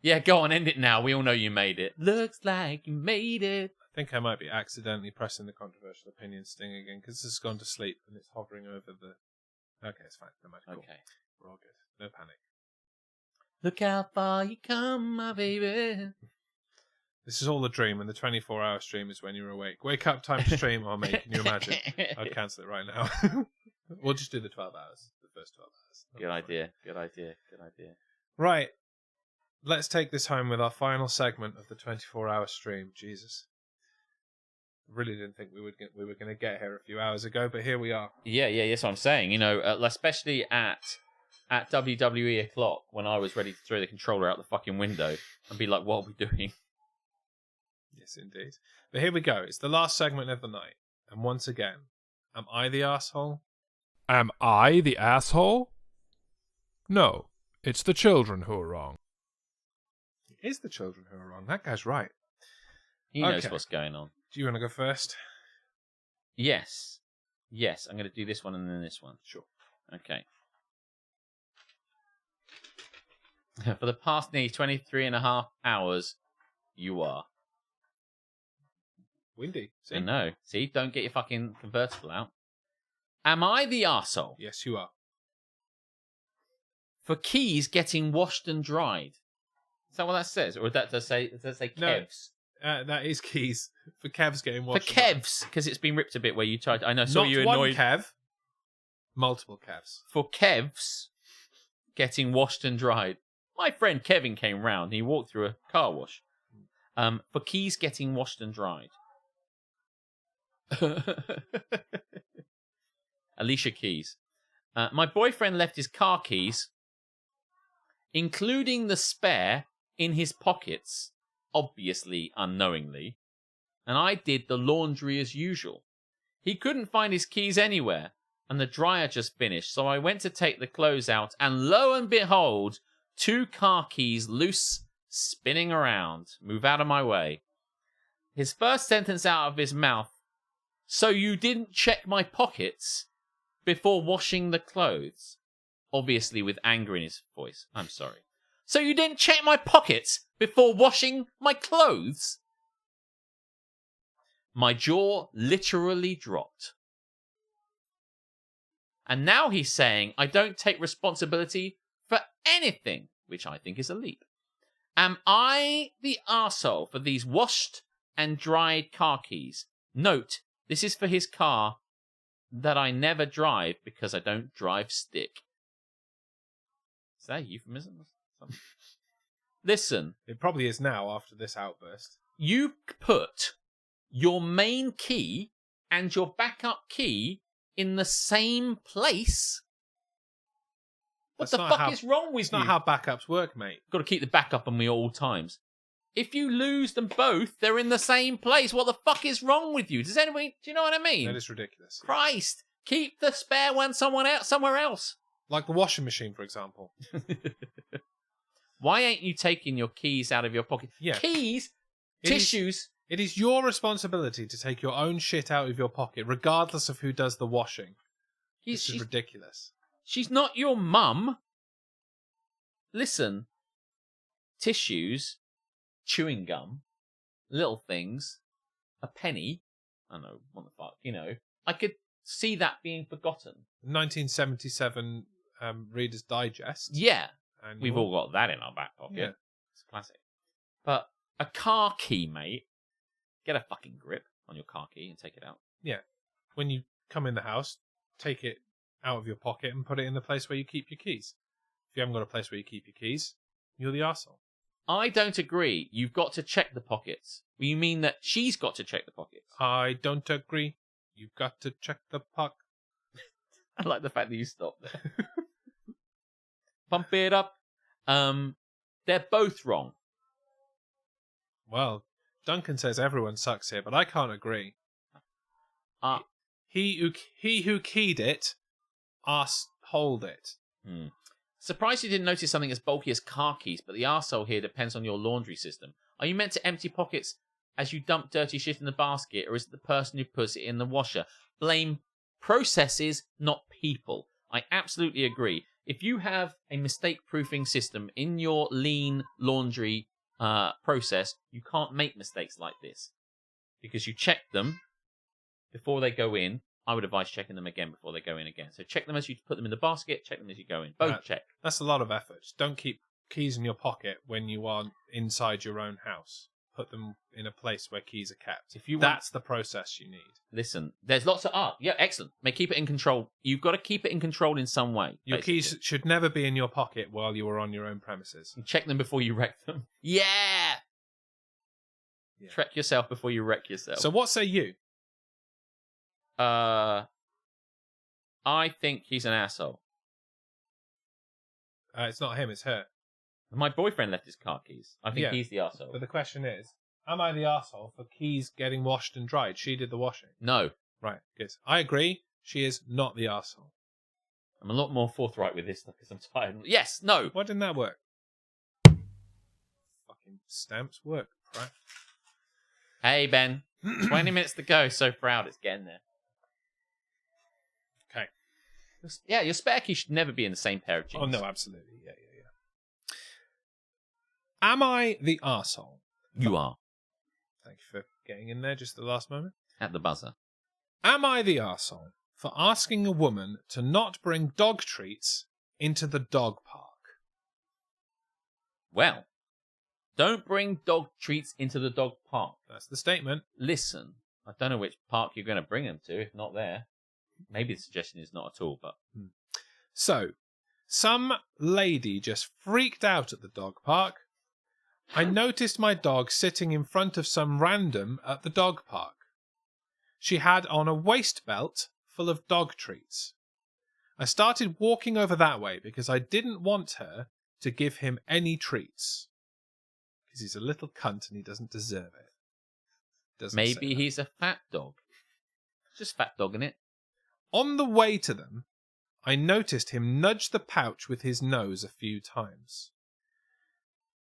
Speaker 2: Yeah, go on, end it now. We all know you made it. Looks like you made it.
Speaker 1: I think I might be accidentally pressing the controversial opinion sting again because this has gone to sleep and it's hovering over the Okay, it's fine. No matter. Cool.
Speaker 2: Okay.
Speaker 1: We're all good. No panic.
Speaker 2: Look how far you come, my baby.
Speaker 1: This is all a dream, and the 24-hour stream is when you're awake. Wake up time to stream. Oh, mate, can you imagine? I'd cancel it right now. We'll just do the 12 hours. The first 12 hours.
Speaker 2: Good idea. Good idea. Good idea.
Speaker 1: Right. Let's take this home with our final segment of the 24-hour stream. Jesus. Really didn't think we were going to get here a few hours ago, but here we are.
Speaker 2: Yeah, that's what I'm saying. You know, especially at WWE o'clock when I was ready to throw the controller out the fucking window and be like, what are we doing?
Speaker 1: Yes, indeed. But here we go. It's the last segment of the night. And once again, am I the asshole?
Speaker 3: Am I the asshole? No, it's the children who are wrong.
Speaker 1: It is the children who are wrong. That guy's right.
Speaker 2: He knows what's going on.
Speaker 1: Do you want to go first?
Speaker 2: Yes. I'm going to do this one and then this one.
Speaker 1: Sure.
Speaker 2: Okay. For the past nearly 23 and a half hours, you are.
Speaker 1: Windy. See?
Speaker 2: I know. See, don't get your fucking convertible out. Am I the arsehole?
Speaker 1: Yes, you are.
Speaker 2: For keys getting washed and dried. Is that what that says? Or does that say Kevs?
Speaker 1: No, that is keys. For Kev's getting washed.
Speaker 2: For Kevs, because it's been ripped a bit where you tried. I know, saw
Speaker 1: Not
Speaker 2: you
Speaker 1: one
Speaker 2: annoyed.
Speaker 1: Kev. Multiple Kevs.
Speaker 2: For Kevs getting washed and dried. My friend Kevin came round and he walked through a car wash. For keys getting washed and dried. Alicia Keys. My boyfriend left his car keys, including the spare, in his pockets, obviously unknowingly, and I did the laundry as usual. He couldn't find his keys anywhere, and the dryer just finished, so I went to take the clothes out, and lo and behold, 2 car keys loose, spinning around. Move out of my way. His first sentence out of his mouth, so you didn't check my pockets before washing the clothes? Obviously with anger in his voice. I'm sorry. So you didn't check my pockets before washing my clothes? My jaw literally dropped. And now he's saying I don't take responsibility for anything, which I think is a leap. Am I the arsehole for these washed and dried car keys? Note, this is for his car that I never drive because I don't drive stick. Is that a euphemism? Listen.
Speaker 1: It probably is now after this outburst.
Speaker 2: You put your main key and your backup key in the same place? What the fuck is wrong with you?
Speaker 1: It's not how backups work, mate.
Speaker 2: Got to keep the backup on me at all times. If you lose them both, they're in the same place. What the fuck is wrong with you? Do you know what I mean?
Speaker 1: That is ridiculous.
Speaker 2: Christ, keep the spare one somewhere else.
Speaker 1: Like the washing machine, for example.
Speaker 2: Why ain't you taking your keys out of your pocket?
Speaker 1: Yeah.
Speaker 2: Keys, tissues.
Speaker 1: It is your responsibility to take your own shit out of your pocket, regardless of who does the washing. This is ridiculous.
Speaker 2: She's not your mum. Listen, tissues, chewing gum, little things, a penny. I don't know, what the fuck, I could see that being forgotten.
Speaker 1: 1977 Reader's Digest.
Speaker 2: Yeah.
Speaker 1: Annual.
Speaker 2: We've all got that in our back pocket.
Speaker 1: Yeah.
Speaker 2: It's classic. But a car key, mate, get a fucking grip on your car key and take it out.
Speaker 1: Yeah. When you come in the house, take it out of your pocket and put it in the place where you keep your keys. If you haven't got a place where you keep your keys, you're the arsehole.
Speaker 2: I don't agree. You've got to check the pockets. Well, you mean that she's got to check the pockets?
Speaker 1: I don't agree. You've got to check the puck.
Speaker 2: I like the fact that you stopped there. Pump it up. They're both wrong.
Speaker 1: Well, Duncan says everyone sucks here, but I can't agree. He who keyed it, hold it.
Speaker 2: Surprised you didn't notice something as bulky as car keys, but the arsehole here depends on your laundry system. Are you meant to empty pockets as you dump dirty shit in the basket, or is it the person who puts it in the washer? Blame processes, not people. I absolutely agree. If you have a mistake-proofing system in your lean laundry process, you can't make mistakes like this. Because you check them before they go in. I would advise checking them again before they go in again. So check them as you put them in the basket, check them as you go in. Both check. That's
Speaker 1: a lot of effort. Don't keep keys in your pocket when you are inside your own house. Put them in a place where keys are kept. That's the process you need.
Speaker 2: Listen, there's lots of yeah, excellent. Keep it in control. You've got to keep it in control in some way.
Speaker 1: Your keys should never be in your pocket while you are on your own premises.
Speaker 2: You check them before you wreck them. Yeah. Check yourself before you wreck yourself.
Speaker 1: So what say you?
Speaker 2: I think he's an asshole.
Speaker 1: It's not him, it's her.
Speaker 2: My boyfriend left his car keys. I think he's the arsehole.
Speaker 1: But the question is, am I the arsehole for keys getting washed and dried? She did the washing.
Speaker 2: No.
Speaker 1: Right, good. I agree. She is not the arsehole.
Speaker 2: I'm a lot more forthright with this because I'm tired. Yes, no.
Speaker 1: Why didn't that work? Fucking stamps work, right?
Speaker 2: Hey, Ben. 20 minutes to go. So proud it's getting there.
Speaker 1: Okay.
Speaker 2: Yeah, your spare key should never be in the same pair of jeans.
Speaker 1: Oh, no, absolutely. Yeah. Am I the arsehole?
Speaker 2: You are.
Speaker 1: Thank you for getting in there just at the last moment.
Speaker 2: At the buzzer.
Speaker 1: Am I the arsehole for asking a woman to not bring dog treats into the dog park?
Speaker 2: Well, don't bring dog treats into the dog park.
Speaker 1: That's the statement.
Speaker 2: Listen, I don't know which park you're going to bring them to if not there. Maybe the suggestion is not at all, but...
Speaker 1: So, some lady just freaked out at the dog park. I noticed my dog sitting in front of some random at the dog park. She had on a waist belt full of dog treats. I started walking over that way because I didn't want her to give him any treats. Because he's a little cunt and he doesn't deserve it.
Speaker 2: Maybe he's a fat dog. Just fat dog, innit?
Speaker 1: On the way to them, I noticed him nudge the pouch with his nose a few times.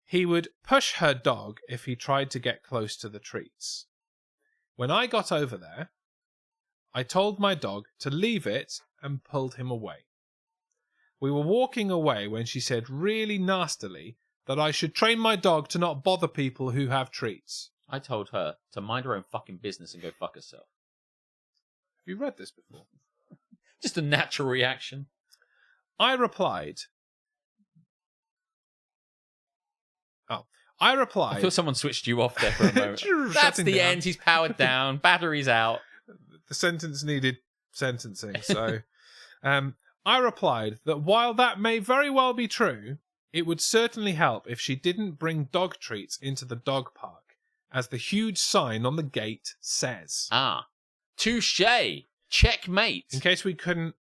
Speaker 1: He would push her dog if he tried to get close to the treats. When I got over there, I told my dog to leave it and pulled him away. We were walking away when she said really nastily that I should train my dog to not bother people who have treats.
Speaker 2: I told her to mind her own fucking business and go fuck herself.
Speaker 1: Have you read this before?
Speaker 2: Just a natural reaction.
Speaker 1: I replied... I
Speaker 2: feel someone switched you off there for a moment. That's the end. He's powered down. Battery's out.
Speaker 1: The sentence needed sentencing. So I replied that while that may very well be true, it would certainly help if she didn't bring dog treats into the dog park, as the huge sign on the gate says.
Speaker 2: Ah. Touché. Checkmate.
Speaker 1: In case we couldn't,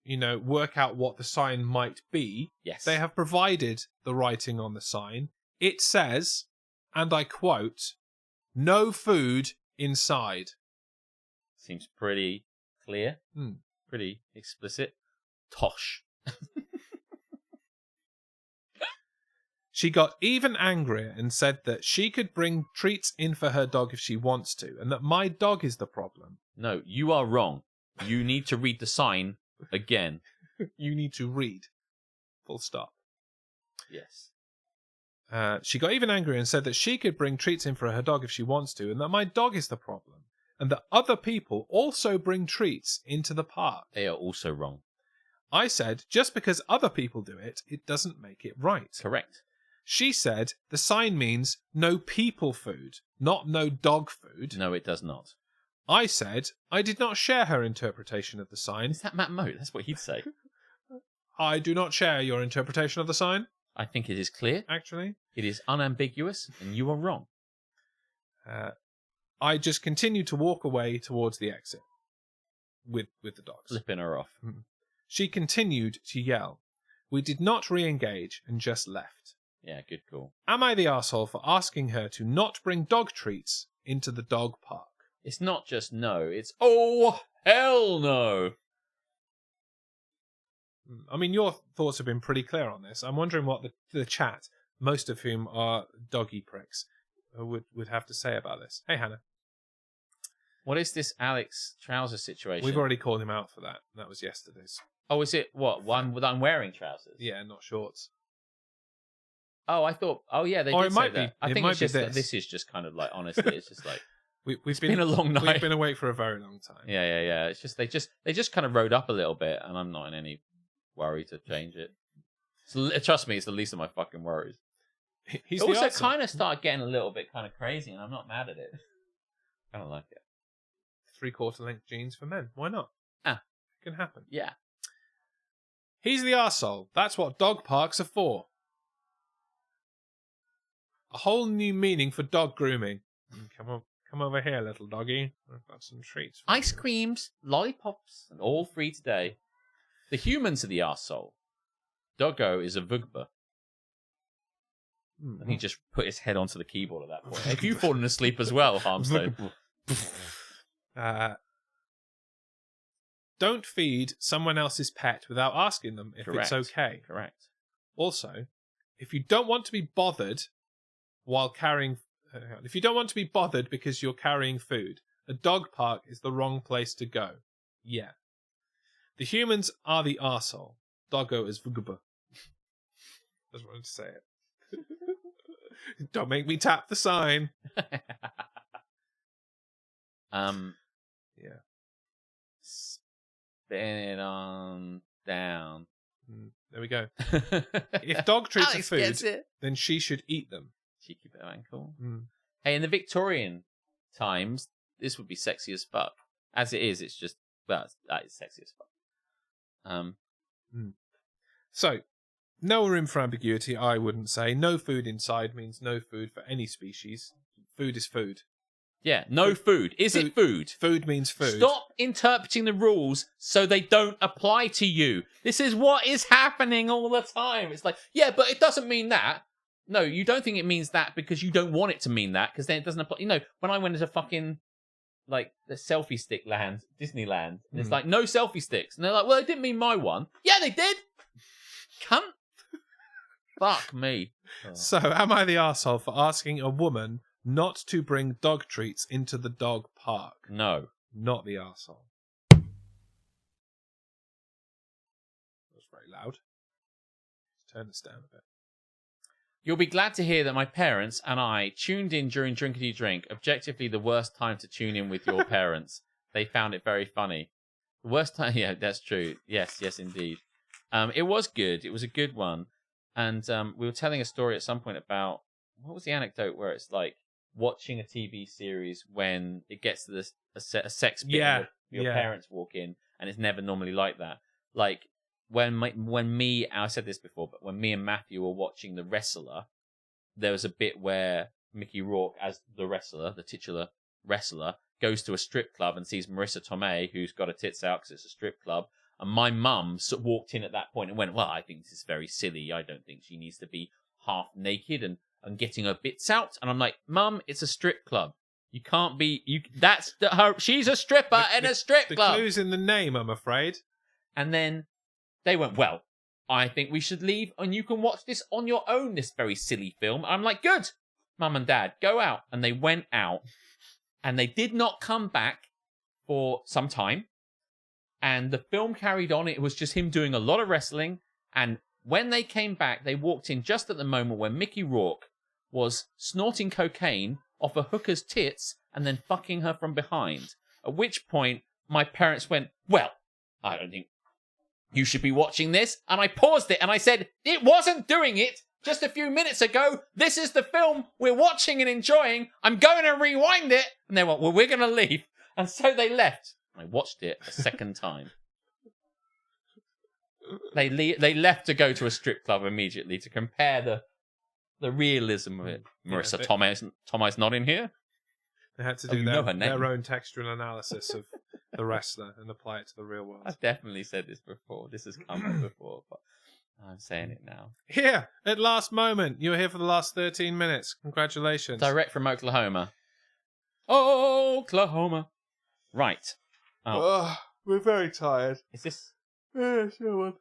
Speaker 1: work out what the sign might be,
Speaker 2: yes,
Speaker 1: they have provided the writing on the sign. It says, and I quote, "No food inside."
Speaker 2: Seems pretty clear. Pretty explicit. Tosh.
Speaker 1: She got even angrier and said that she could bring treats in for her dog if she wants to, and that my dog is the problem.
Speaker 2: No, you are wrong. You need to read the sign again.
Speaker 1: You need to read. Full stop.
Speaker 2: Yes.
Speaker 1: She got even angrier and said that she could bring treats in for her dog if she wants to, and that my dog is the problem, and that other people also bring treats into the park.
Speaker 2: They are also wrong.
Speaker 1: I said, just because other people do it, it doesn't make it right.
Speaker 2: Correct.
Speaker 1: She said the sign means no people food, not no dog food.
Speaker 2: No, it does not.
Speaker 1: I said I did not share her interpretation of the sign.
Speaker 2: Is that Matt Moat? That's what he'd say.
Speaker 1: I do not share your interpretation of the sign.
Speaker 2: I think it is clear.
Speaker 1: Actually.
Speaker 2: It is unambiguous, and you are wrong.
Speaker 1: I just continued to walk away towards the exit with the dogs.
Speaker 2: Flipping her off.
Speaker 1: She continued to yell. We did not re-engage and just left.
Speaker 2: Yeah, good call.
Speaker 1: Am I the arsehole for asking her to not bring dog treats into the dog park?
Speaker 2: It's not just no, it's oh, hell no.
Speaker 1: I mean, your thoughts have been pretty clear on this. I'm wondering what the chat, most of whom are doggy pricks, would have to say about this. Hey, Hannah.
Speaker 2: What is this Alex trouser situation?
Speaker 1: We've already called him out for that. That was yesterday's.
Speaker 2: Oh, is it what? One that I'm wearing trousers?
Speaker 1: Yeah, not shorts.
Speaker 2: Oh, I thought. Oh, yeah, they did
Speaker 1: it might
Speaker 2: say that.
Speaker 1: be.
Speaker 2: I think it's just that this is just kind of like, honestly, it's just like
Speaker 1: We've
Speaker 2: been a long night.
Speaker 1: We've been awake for a very long time.
Speaker 2: Yeah. It's just they just kind of rode up a little bit, and I'm not in any worry to change it. So, trust me, it's the least of my fucking worries.
Speaker 1: He's
Speaker 2: It also
Speaker 1: the
Speaker 2: kind of started getting a little bit kind of crazy, and I'm not mad at it. I don't like it.
Speaker 1: 3/4 length jeans for men. Why not?
Speaker 2: Ah.
Speaker 1: It can happen.
Speaker 2: Yeah.
Speaker 1: He's the arsehole. That's what dog parks are for. A whole new meaning for dog grooming. Come over here, little doggy. I've got some treats for
Speaker 2: Ice
Speaker 1: you.
Speaker 2: creams, lollipops, and all free today. The humans are the arsehole. Doggo is a vugba. And he just put his head onto the keyboard at that point. Have you fallen asleep as well, Harmstone?
Speaker 1: Don't feed someone else's pet without asking them if
Speaker 2: Correct.
Speaker 1: it's okay.
Speaker 2: Correct.
Speaker 1: Also, if you don't want to be bothered while carrying... if you don't want to be bothered because you're carrying food, a dog park is the wrong place to go. Yeah. The humans are the arsehole. Doggo is vugba. Just wanted to say it. Don't make me tap the sign. Yeah.
Speaker 2: Spin it on down.
Speaker 1: There we go. If dog treats are
Speaker 2: Alex
Speaker 1: food,
Speaker 2: gets it.
Speaker 1: then she should eat them.
Speaker 2: Cheeky bit of ankle.
Speaker 1: Mm.
Speaker 2: Hey, in the Victorian times, this would be sexy as fuck. As it is, it's just, well, it's sexy as fuck.
Speaker 1: So, no room for ambiguity, I wouldn't say. No food inside means no food for any species. Food is food.
Speaker 2: Yeah, no food. Is it food?
Speaker 1: Food means food.
Speaker 2: Stop interpreting the rules so they don't apply to you. This is what is happening all the time. It's like, yeah, but it doesn't mean that. No, you don't think it means that because you don't want it to mean that, because then it doesn't apply. You know, when I went into fucking, like, the selfie stick land, Disneyland, and it's like, no selfie sticks. And they're like, well, it didn't mean my one. Yeah, they did. Cunt. Fuck me. Oh.
Speaker 1: So, am I the arsehole for asking a woman not to bring dog treats into the dog park?
Speaker 2: No.
Speaker 1: Not the arsehole. That was very loud. Let's turn this down a bit.
Speaker 2: You'll be glad to hear that my parents and I tuned in during Drinkity Drink, objectively the worst time to tune in with your parents. They found it very funny. The worst time, yeah, that's true. Yes, indeed. It was good. It was a good one. And we were telling a story at some point about, what was the anecdote where it's like watching a TV series when it gets to a sex bit and your parents walk in, and it's never normally like that. Like, I said this before, but when me and Matthew were watching The Wrestler, there was a bit where Mickey Rourke, as the wrestler, the titular wrestler, goes to a strip club and sees Marissa Tomei, who's got her tits out because it's a strip club. And my mum walked in at that point and went, well, I think this is very silly. I don't think she needs to be half naked and getting her bits out. And I'm like, Mum, it's a strip club. You can't be... she's a stripper in a strip club.
Speaker 1: The clue's in the name, I'm afraid.
Speaker 2: And then they went, well, I think we should leave and you can watch this on your own, this very silly film. I'm like, good, Mum and Dad, go out. And they went out and they did not come back for some time. And the film carried on. It was just him doing a lot of wrestling. And when they came back, they walked in just at the moment when Mickey Rourke was snorting cocaine off a hooker's tits and then fucking her from behind. At which point, my parents went, well, I don't think you should be watching this. And I paused it and I said, it wasn't doing it just a few minutes ago. This is the film we're watching and enjoying. I'm going to rewind it. And they went, well, we're going to leave. And so they left. I watched it a second time. They left to go to a strip club immediately to compare the realism of it. Marissa Tomei's not in here.
Speaker 1: They had to do their own textual analysis of The Wrestler and apply it to the real world.
Speaker 2: I've definitely said this before. This has come up before, but I'm saying it now.
Speaker 1: Here, at last moment. You were here for the last 13 minutes. Congratulations.
Speaker 2: Direct from Oklahoma. Oklahoma. Right.
Speaker 1: Oh, we're very tired.
Speaker 2: Is this...
Speaker 1: Yeah, sure.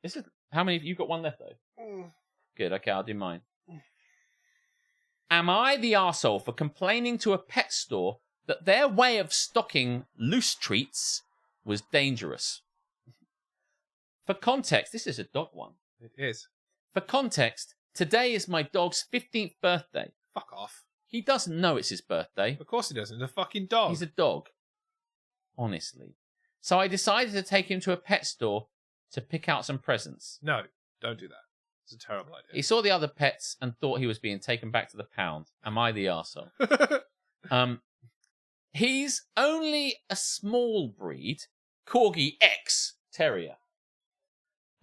Speaker 2: This is... How many... You got one left, though? Good, okay, I'll do mine. Am I the arsehole for complaining to a pet store that their way of stocking loose treats was dangerous? For context, this is a dog one.
Speaker 1: It is.
Speaker 2: For context, today is my dog's 15th birthday.
Speaker 1: Fuck off.
Speaker 2: He doesn't know it's his birthday.
Speaker 1: Of course he doesn't. He's a fucking dog.
Speaker 2: He's a dog. Honestly. So I decided to take him to a pet store to pick out some presents.
Speaker 1: No, don't do that. It's a terrible idea.
Speaker 2: He saw the other pets and thought he was being taken back to the pound. Am I the arsehole? He's only a small breed, Corgi X Terrier.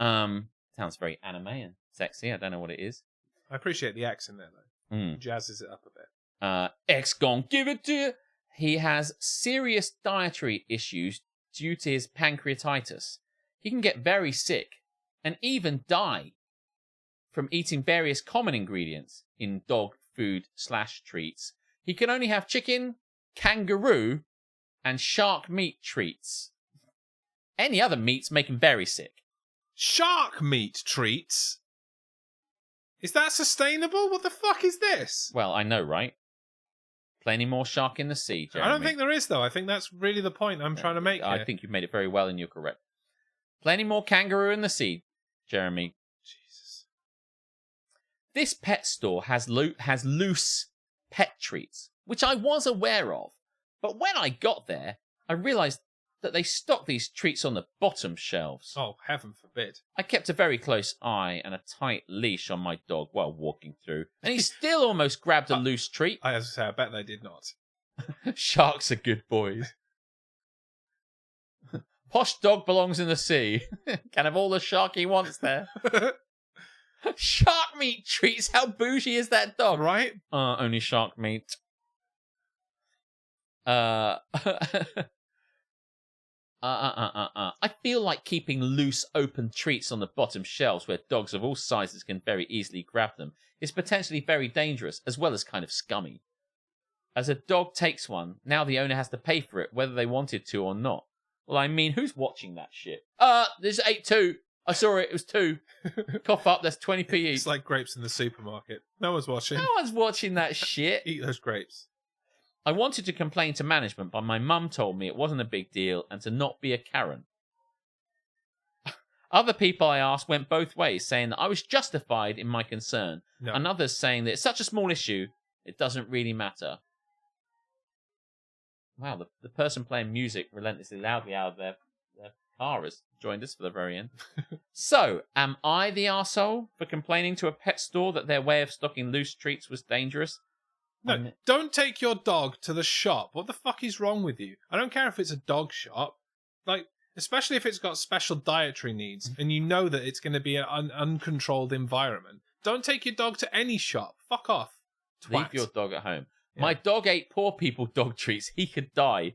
Speaker 2: Sounds very anime and sexy. I don't know what it is.
Speaker 1: I appreciate the X in there, though. Jazzes it up a bit.
Speaker 2: X gon' give it to you. He has serious dietary issues due to his pancreatitis. He can get very sick and even die from eating various common ingredients in dog food / treats. He can only have chicken, kangaroo, and shark meat treats. Any other meats make him very sick.
Speaker 1: Shark meat treats? Is that sustainable? What the fuck is this?
Speaker 2: Well, I know, right? Plenty more shark in the sea, Jeremy.
Speaker 1: I don't think there is, though. I think that's really the point I'm trying to make here.
Speaker 2: I think you've made it very well and you're correct. Plenty more kangaroo in the sea, Jeremy.
Speaker 1: Jesus.
Speaker 2: This pet store has loose pet treats, which I was aware of. But when I got there, I realised that they stock these treats on the bottom shelves.
Speaker 1: Oh, heaven forbid.
Speaker 2: I kept a very close eye and a tight leash on my dog while walking through, and he still almost grabbed a loose treat.
Speaker 1: I have to say, I bet they did not.
Speaker 2: Sharks are good boys. Posh dog belongs in the sea. Can have all the shark he wants there. Shark meat treats? How bougie is that dog?
Speaker 1: Right?
Speaker 2: Only shark meat. I feel like keeping loose, open treats on the bottom shelves where dogs of all sizes can very easily grab them is potentially very dangerous, as well as kind of scummy. As a dog takes one, now the owner has to pay for it, whether they wanted to or not. Well, I mean, who's watching that shit? There's 8-2. I saw it. It was 2. Cough up. That's 20p each.
Speaker 1: It's like grapes in the supermarket. No one's watching.
Speaker 2: No one's watching that shit.
Speaker 1: Eat those grapes.
Speaker 2: I wanted to complain to management, but my mum told me it wasn't a big deal and to not be a Karen. Other people I asked went both ways, saying that I was justified in my concern, and others saying that it's such a small issue, it doesn't really matter. Wow, the person playing music relentlessly loudly out of their car has joined us for the very end. So, am I the arsehole for complaining to a pet store that their way of stocking loose treats was dangerous?
Speaker 1: No, don't take your dog to the shop. What the fuck is wrong with you? I don't care if it's a dog shop. Like, especially if it's got special dietary needs and you know that it's going to be an uncontrolled environment. Don't take your dog to any shop. Fuck off. Twat.
Speaker 2: Leave your dog at home.
Speaker 1: Yeah.
Speaker 2: My dog ate poor people dog treats. He could die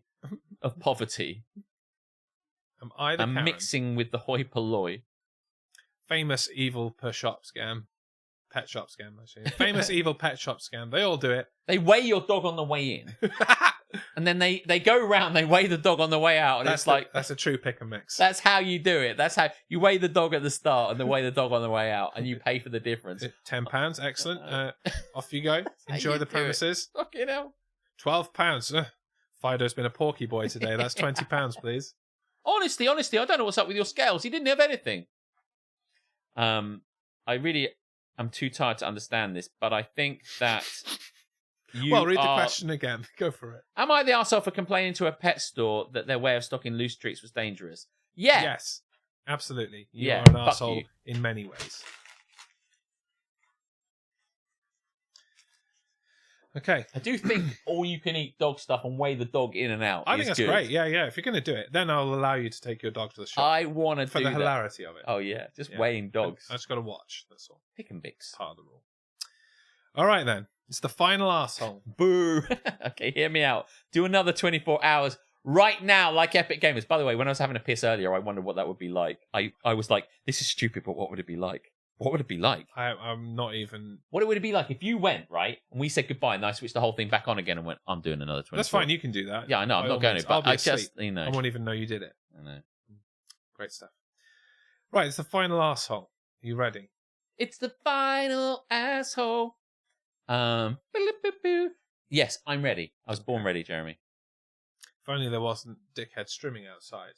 Speaker 2: of poverty.
Speaker 1: Am I the
Speaker 2: and
Speaker 1: Karen?
Speaker 2: Mixing with the hoi polloi.
Speaker 1: Famous evil pet shop scam. Pet shop scam, actually. Famous evil pet shop scam. They all do it.
Speaker 2: They weigh your dog on the way in. And then they go around, they weigh the dog on the way out. And
Speaker 1: that's a true pick and mix.
Speaker 2: That's how you do it. That's how you weigh the dog at the start and then weigh the dog on the way out. And you pay for the difference.
Speaker 1: £10. Excellent. Off you go. Enjoy the premises.
Speaker 2: Fucking hell.
Speaker 1: £12. Fido's been a porky boy today. That's £20, please.
Speaker 2: Honestly, I don't know what's up with your scales. He didn't have anything. I really am too tired to understand this, but I think that
Speaker 1: read the question again. Go for it.
Speaker 2: Am I the arsehole for complaining to a pet store that their way of stocking loose treats was dangerous? Yeah.
Speaker 1: Yes, absolutely. You
Speaker 2: Yeah,
Speaker 1: are an
Speaker 2: fuck
Speaker 1: arsehole
Speaker 2: you.
Speaker 1: in many ways. Okay.
Speaker 2: I do think all-you-can-eat dog stuff and weigh the dog in and out
Speaker 1: I
Speaker 2: is
Speaker 1: think that's
Speaker 2: good.
Speaker 1: great. Yeah. If you're going to do it, then I'll allow you to take your dog to the shop.
Speaker 2: I want to
Speaker 1: for
Speaker 2: do
Speaker 1: the
Speaker 2: that.
Speaker 1: hilarity of it.
Speaker 2: Oh, yeah. Just
Speaker 1: Yeah.
Speaker 2: weighing dogs.
Speaker 1: I just got to watch. That's all.
Speaker 2: Pick and mix.
Speaker 1: Part of the rule. All right, then. It's the final arsehole.
Speaker 2: Boo. Okay, hear me out. Do another 24 hours right now like Epic Gamers. By the way, when I was having a piss earlier, I wondered what that would be like. I was like, this is stupid, but what would it be like? What would it be like?
Speaker 1: I'm not even...
Speaker 2: What would it be like if you went, right, and we said goodbye and I switched the whole thing back on again and went, I'm doing another 24.
Speaker 1: That's fine, you can do that.
Speaker 2: Yeah, I know, I'm
Speaker 1: By
Speaker 2: not
Speaker 1: all
Speaker 2: going
Speaker 1: means.
Speaker 2: to,
Speaker 1: I'll
Speaker 2: but
Speaker 1: be
Speaker 2: I
Speaker 1: asleep.
Speaker 2: just, you know.
Speaker 1: I won't even know you did it.
Speaker 2: I know.
Speaker 1: Great stuff. Right, it's the final arsehole. Are you ready?
Speaker 2: It's the final asshole. Yes, I'm ready. I was born ready, Jeremy.
Speaker 1: If only there wasn't dickhead streaming outside.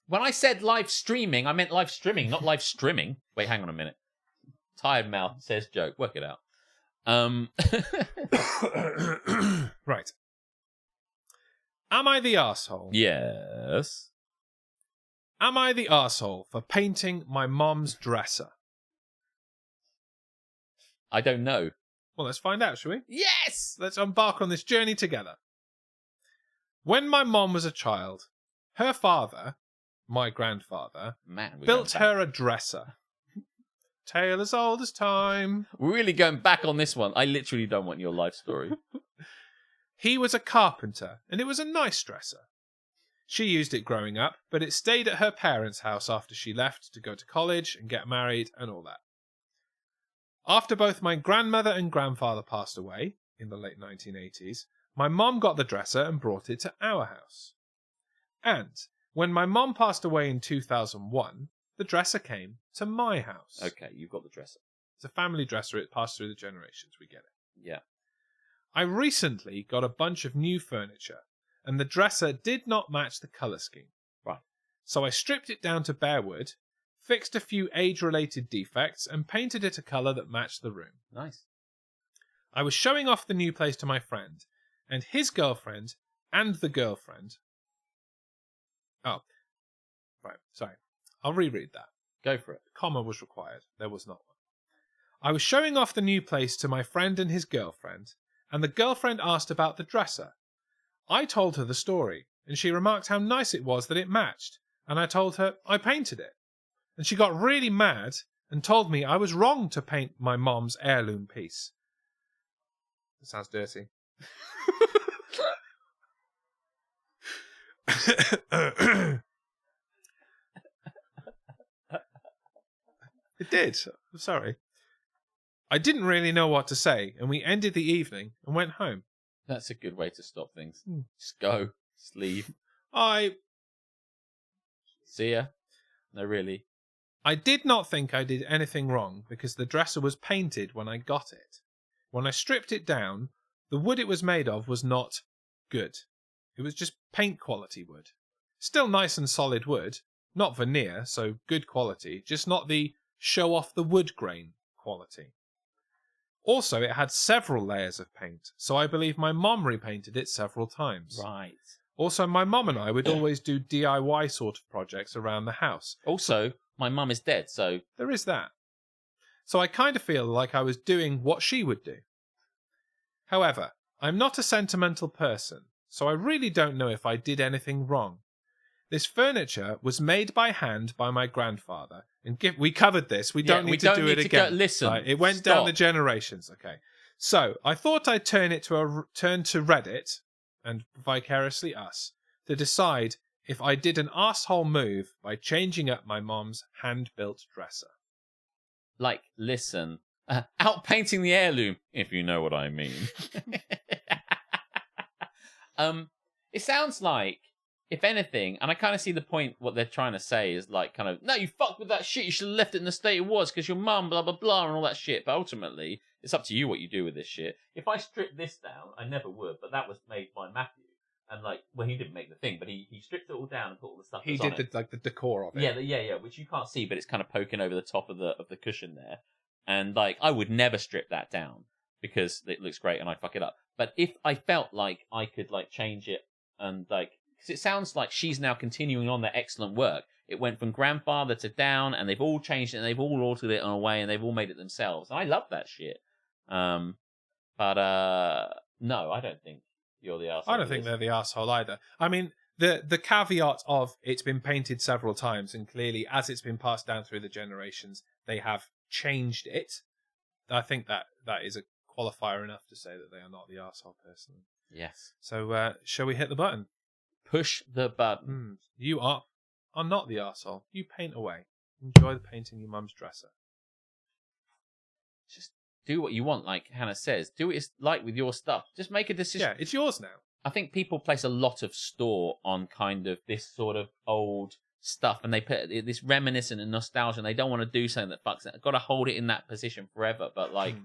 Speaker 2: When I said live streaming, I meant live streaming, not live streaming. Wait, hang on a minute. Tired mouth says joke. Work it out.
Speaker 1: Right. Am I the arsehole?
Speaker 2: Yes.
Speaker 1: Am I the arsehole for painting my mom's dresser?
Speaker 2: I don't know.
Speaker 1: Well, let's find out, shall we?
Speaker 2: Yes!
Speaker 1: Let's embark on this journey together. When my mom was a child, her father, my grandfather,
Speaker 2: Man, we're
Speaker 1: built
Speaker 2: going back.
Speaker 1: her a dresser. Tale as old as time.
Speaker 2: We're really going back on this one. I literally don't want your life story.
Speaker 1: He was a carpenter, and it was a nice dresser. She used it growing up, but it stayed at her parents' house after she left to go to college and get married and all that. After both my grandmother and grandfather passed away in the late 1980s, my mom got the dresser and brought it to our house. And when my mom passed away in 2001, the dresser came to my house.
Speaker 2: Okay, you've got the dresser.
Speaker 1: It's a family dresser. It passed through the generations. We get it.
Speaker 2: Yeah.
Speaker 1: I recently got a bunch of new furniture, and the dresser did not match the colour scheme.
Speaker 2: Right.
Speaker 1: So I stripped it down to bare wood, fixed a few age-related defects, and painted it a colour that matched the room.
Speaker 2: Nice.
Speaker 1: I was showing off the new place to my friend, and his girlfriend, and the girlfriend... Oh. Right, sorry. I'll reread that.
Speaker 2: Go for it.
Speaker 1: A comma was required. There was not one. I was showing off the new place to my friend and his girlfriend, and the girlfriend asked about the dresser. I told her the story, and she remarked how nice it was that it matched, and I told her I painted it. And she got really mad and told me I was wrong to paint my mom's heirloom piece. That sounds dirty. It did. I'm sorry. I didn't really know what to say, and we ended the evening and went home.
Speaker 2: That's a good way to stop things. Just go. Just leave. See ya. No, really.
Speaker 1: I did not think I did anything wrong because the dresser was painted when I got it. When I stripped it down, the wood it was made of was not good. It was just paint quality wood. Still nice and solid wood, not veneer, so good quality, just not the show off the wood grain quality. Also, it had several layers of paint, so I believe my mom repainted it several times.
Speaker 2: Right.
Speaker 1: Also, my mom and I would always do DIY sort of projects around the house.
Speaker 2: Also, my mum is dead, so...
Speaker 1: There is that. So I kind of feel like I was doing what she would do. However, I'm not a sentimental person, so I really don't know if I did anything wrong. This furniture was made by hand by my grandfather. And we covered this. We don't need to do it again.
Speaker 2: Listen.
Speaker 1: Right, it went down the generations. Okay. So I thought I'd turn to Reddit and vicariously us to decide if I did an arsehole move by changing up my mom's hand-built dresser.
Speaker 2: Like, listen. Outpainting the heirloom, if you know what I mean. It sounds like, if anything, and I kind of see the point, what they're trying to say is like, kind of, no, you fucked with that shit, you should have left it in the state it was, because your mum, blah, blah, blah, and all that shit. But ultimately, it's up to you what you do with this shit. If I strip this down, I never would, but that was made by Matthew. And like, well, he didn't make the thing, but he stripped it all down and put all the stuff
Speaker 1: He did the decor of it.
Speaker 2: Yeah, which you can't see, but it's kind of poking over the top of the cushion there. And like, I would never strip that down because it looks great and I fuck it up. But if I felt like I could like change it and like, because it sounds like she's now continuing on their excellent work. It went from grandfather to down, and they've all changed it, and they've all altered it in a way, and they've all made it themselves. I love that shit. But no, I don't think you're the arsehole.
Speaker 1: I don't think they're the arsehole either. I mean, the caveat of it's been painted several times, and clearly, as it's been passed down through the generations, they have changed it. I think that is a qualifier enough to say that they are not the arsehole person.
Speaker 2: Yes.
Speaker 1: So, shall we hit the button?
Speaker 2: Push the button.
Speaker 1: You are not the arsehole. You paint away. Enjoy the painting your mum's dresser.
Speaker 2: Just do what you want, like Hannah says. Do what it's like with your stuff. Just make a decision.
Speaker 1: Yeah, it's yours now.
Speaker 2: I think people place a lot of store on kind of this sort of old stuff, and they put this reminiscent and nostalgia, and they don't want to do something that fucks it. I've got to hold it in that position forever, but like...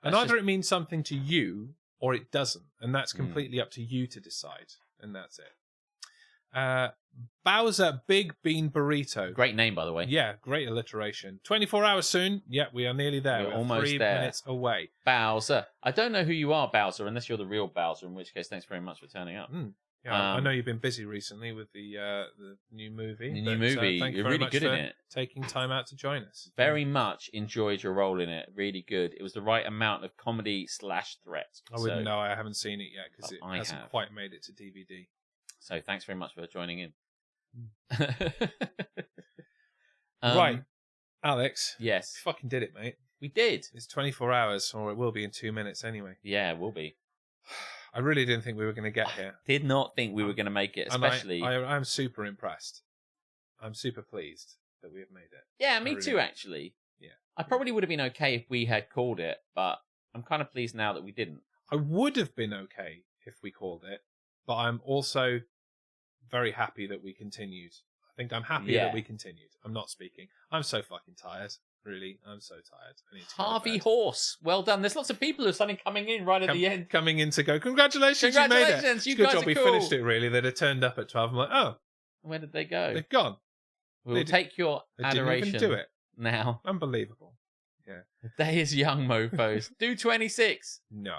Speaker 1: And either it means something to you, or it doesn't, and that's completely up to you to decide, and that's it. Bowser Big Bean Burrito.
Speaker 2: Great name, by the way.
Speaker 1: Yeah, great alliteration. 24 hours soon. Yeah, we are nearly there.
Speaker 2: We're
Speaker 1: We're
Speaker 2: almost
Speaker 1: 3
Speaker 2: there.
Speaker 1: minutes away.
Speaker 2: Bowser. I don't know who you are, Bowser, unless you're the real Bowser, in which case, thanks very much for turning up.
Speaker 1: Yeah, I know you've been busy recently with the new movie.
Speaker 2: The new movie.
Speaker 1: Thank you
Speaker 2: You're
Speaker 1: very
Speaker 2: really
Speaker 1: much
Speaker 2: good
Speaker 1: for
Speaker 2: in it.
Speaker 1: taking time out to join us.
Speaker 2: Very much enjoyed your role in it. Really good. It was the right amount of comedy / threat.
Speaker 1: I wouldn't know. I haven't seen it yet because it
Speaker 2: I
Speaker 1: hasn't
Speaker 2: have.
Speaker 1: quite made it to DVD.
Speaker 2: So thanks very much for joining in.
Speaker 1: Right, Alex.
Speaker 2: Yes.
Speaker 1: We fucking did it, mate.
Speaker 2: We did.
Speaker 1: It's 24 hours, or it will be in 2 minutes anyway.
Speaker 2: Yeah, it will be.
Speaker 1: I really didn't think we were going to get here.
Speaker 2: Did not think we were going to make it, especially.
Speaker 1: I'm super impressed. I'm super pleased that we have made it.
Speaker 2: Yeah, me too, actually.
Speaker 1: Yeah.
Speaker 2: I probably would have been okay if we had called it, but I'm kind of pleased now that we didn't.
Speaker 1: I would have been okay if we called it, but I'm also very happy that we continued. I think I'm happy that we continued. I'm not speaking. I'm so fucking tired. Really, I'm so tired. I need to go to
Speaker 2: Harvey
Speaker 1: bed.
Speaker 2: Horse. Well done. There's lots of people who are suddenly coming in right at the end.
Speaker 1: Coming in to go, congratulations, you made it.
Speaker 2: Congratulations, you
Speaker 1: Good
Speaker 2: guys
Speaker 1: job
Speaker 2: are
Speaker 1: we
Speaker 2: cool.
Speaker 1: finished it, really. They'd have turned up at 12. I'm like, oh,
Speaker 2: Where did they go?
Speaker 1: they've gone.
Speaker 2: We'll take your
Speaker 1: They
Speaker 2: adoration
Speaker 1: didn't even do it.
Speaker 2: now.
Speaker 1: Unbelievable. Yeah.
Speaker 2: The day is young, mofos. Do 26.
Speaker 1: No.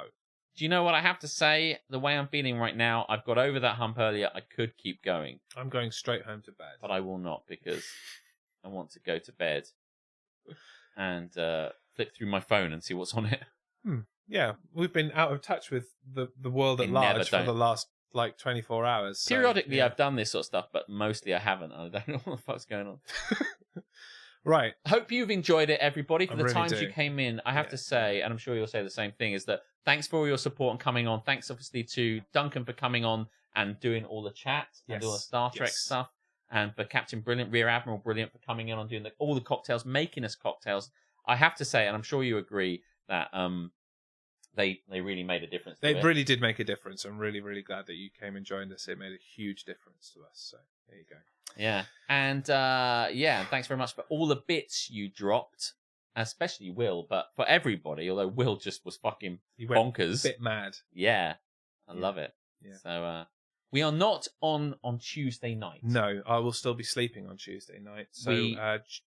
Speaker 2: Do you know what I have to say? The way I'm feeling right now, I've got over that hump earlier. I could keep going,
Speaker 1: I'm going straight home to bed.
Speaker 2: but I will not because I want to go to bed and flick through my phone and see what's on it.
Speaker 1: Yeah, we've been out of touch with the world at
Speaker 2: We never
Speaker 1: large for
Speaker 2: don't.
Speaker 1: the last, 24 hours. So,
Speaker 2: Periodically,
Speaker 1: yeah.
Speaker 2: I've done this sort of stuff, but mostly I haven't. I don't know what the fuck's going on.
Speaker 1: Right.
Speaker 2: Hope you've enjoyed it, everybody. For
Speaker 1: I
Speaker 2: the
Speaker 1: really
Speaker 2: times
Speaker 1: do.
Speaker 2: you came in, I have to say, and I'm sure you'll say the same thing, is that thanks for all your support and coming on. Thanks, obviously, to Duncan for coming on and doing all the chat and
Speaker 1: Yes.
Speaker 2: all the Star Trek
Speaker 1: Yes.
Speaker 2: stuff, and for Captain Brilliant, Rear Admiral Brilliant for coming in on doing all the cocktails, making us cocktails. I have to say, and I'm sure you agree, that they really made a difference.
Speaker 1: They
Speaker 2: to it.
Speaker 1: really did make a difference. I'm really, really glad that you came and joined us. It made a huge difference to us. So there you go.
Speaker 2: Yeah. And yeah, thanks very much for all the bits you dropped, especially Will, but for everybody, although Will just was fucking
Speaker 1: You went
Speaker 2: bonkers.
Speaker 1: a bit mad.
Speaker 2: Yeah. I love it.
Speaker 1: Yeah.
Speaker 2: So we are not on Tuesday night.
Speaker 1: No, I will still be sleeping on Tuesday night. So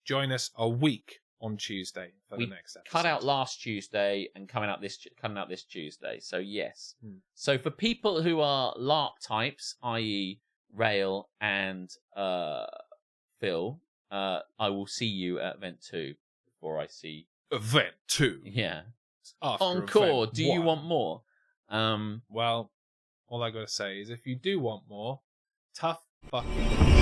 Speaker 1: join us a week on Tuesday for the next episode.
Speaker 2: Cut out last Tuesday and coming out this Tuesday. So yes. So for people who are LARP types, i.e. Rail and Phil, I will see you at Event 2 before I see
Speaker 1: Event 2.
Speaker 2: Yeah.
Speaker 1: After
Speaker 2: Encore.
Speaker 1: Event
Speaker 2: Do you
Speaker 1: 1.
Speaker 2: want more?
Speaker 1: Well, all I gotta say is if you do want more, tough fucking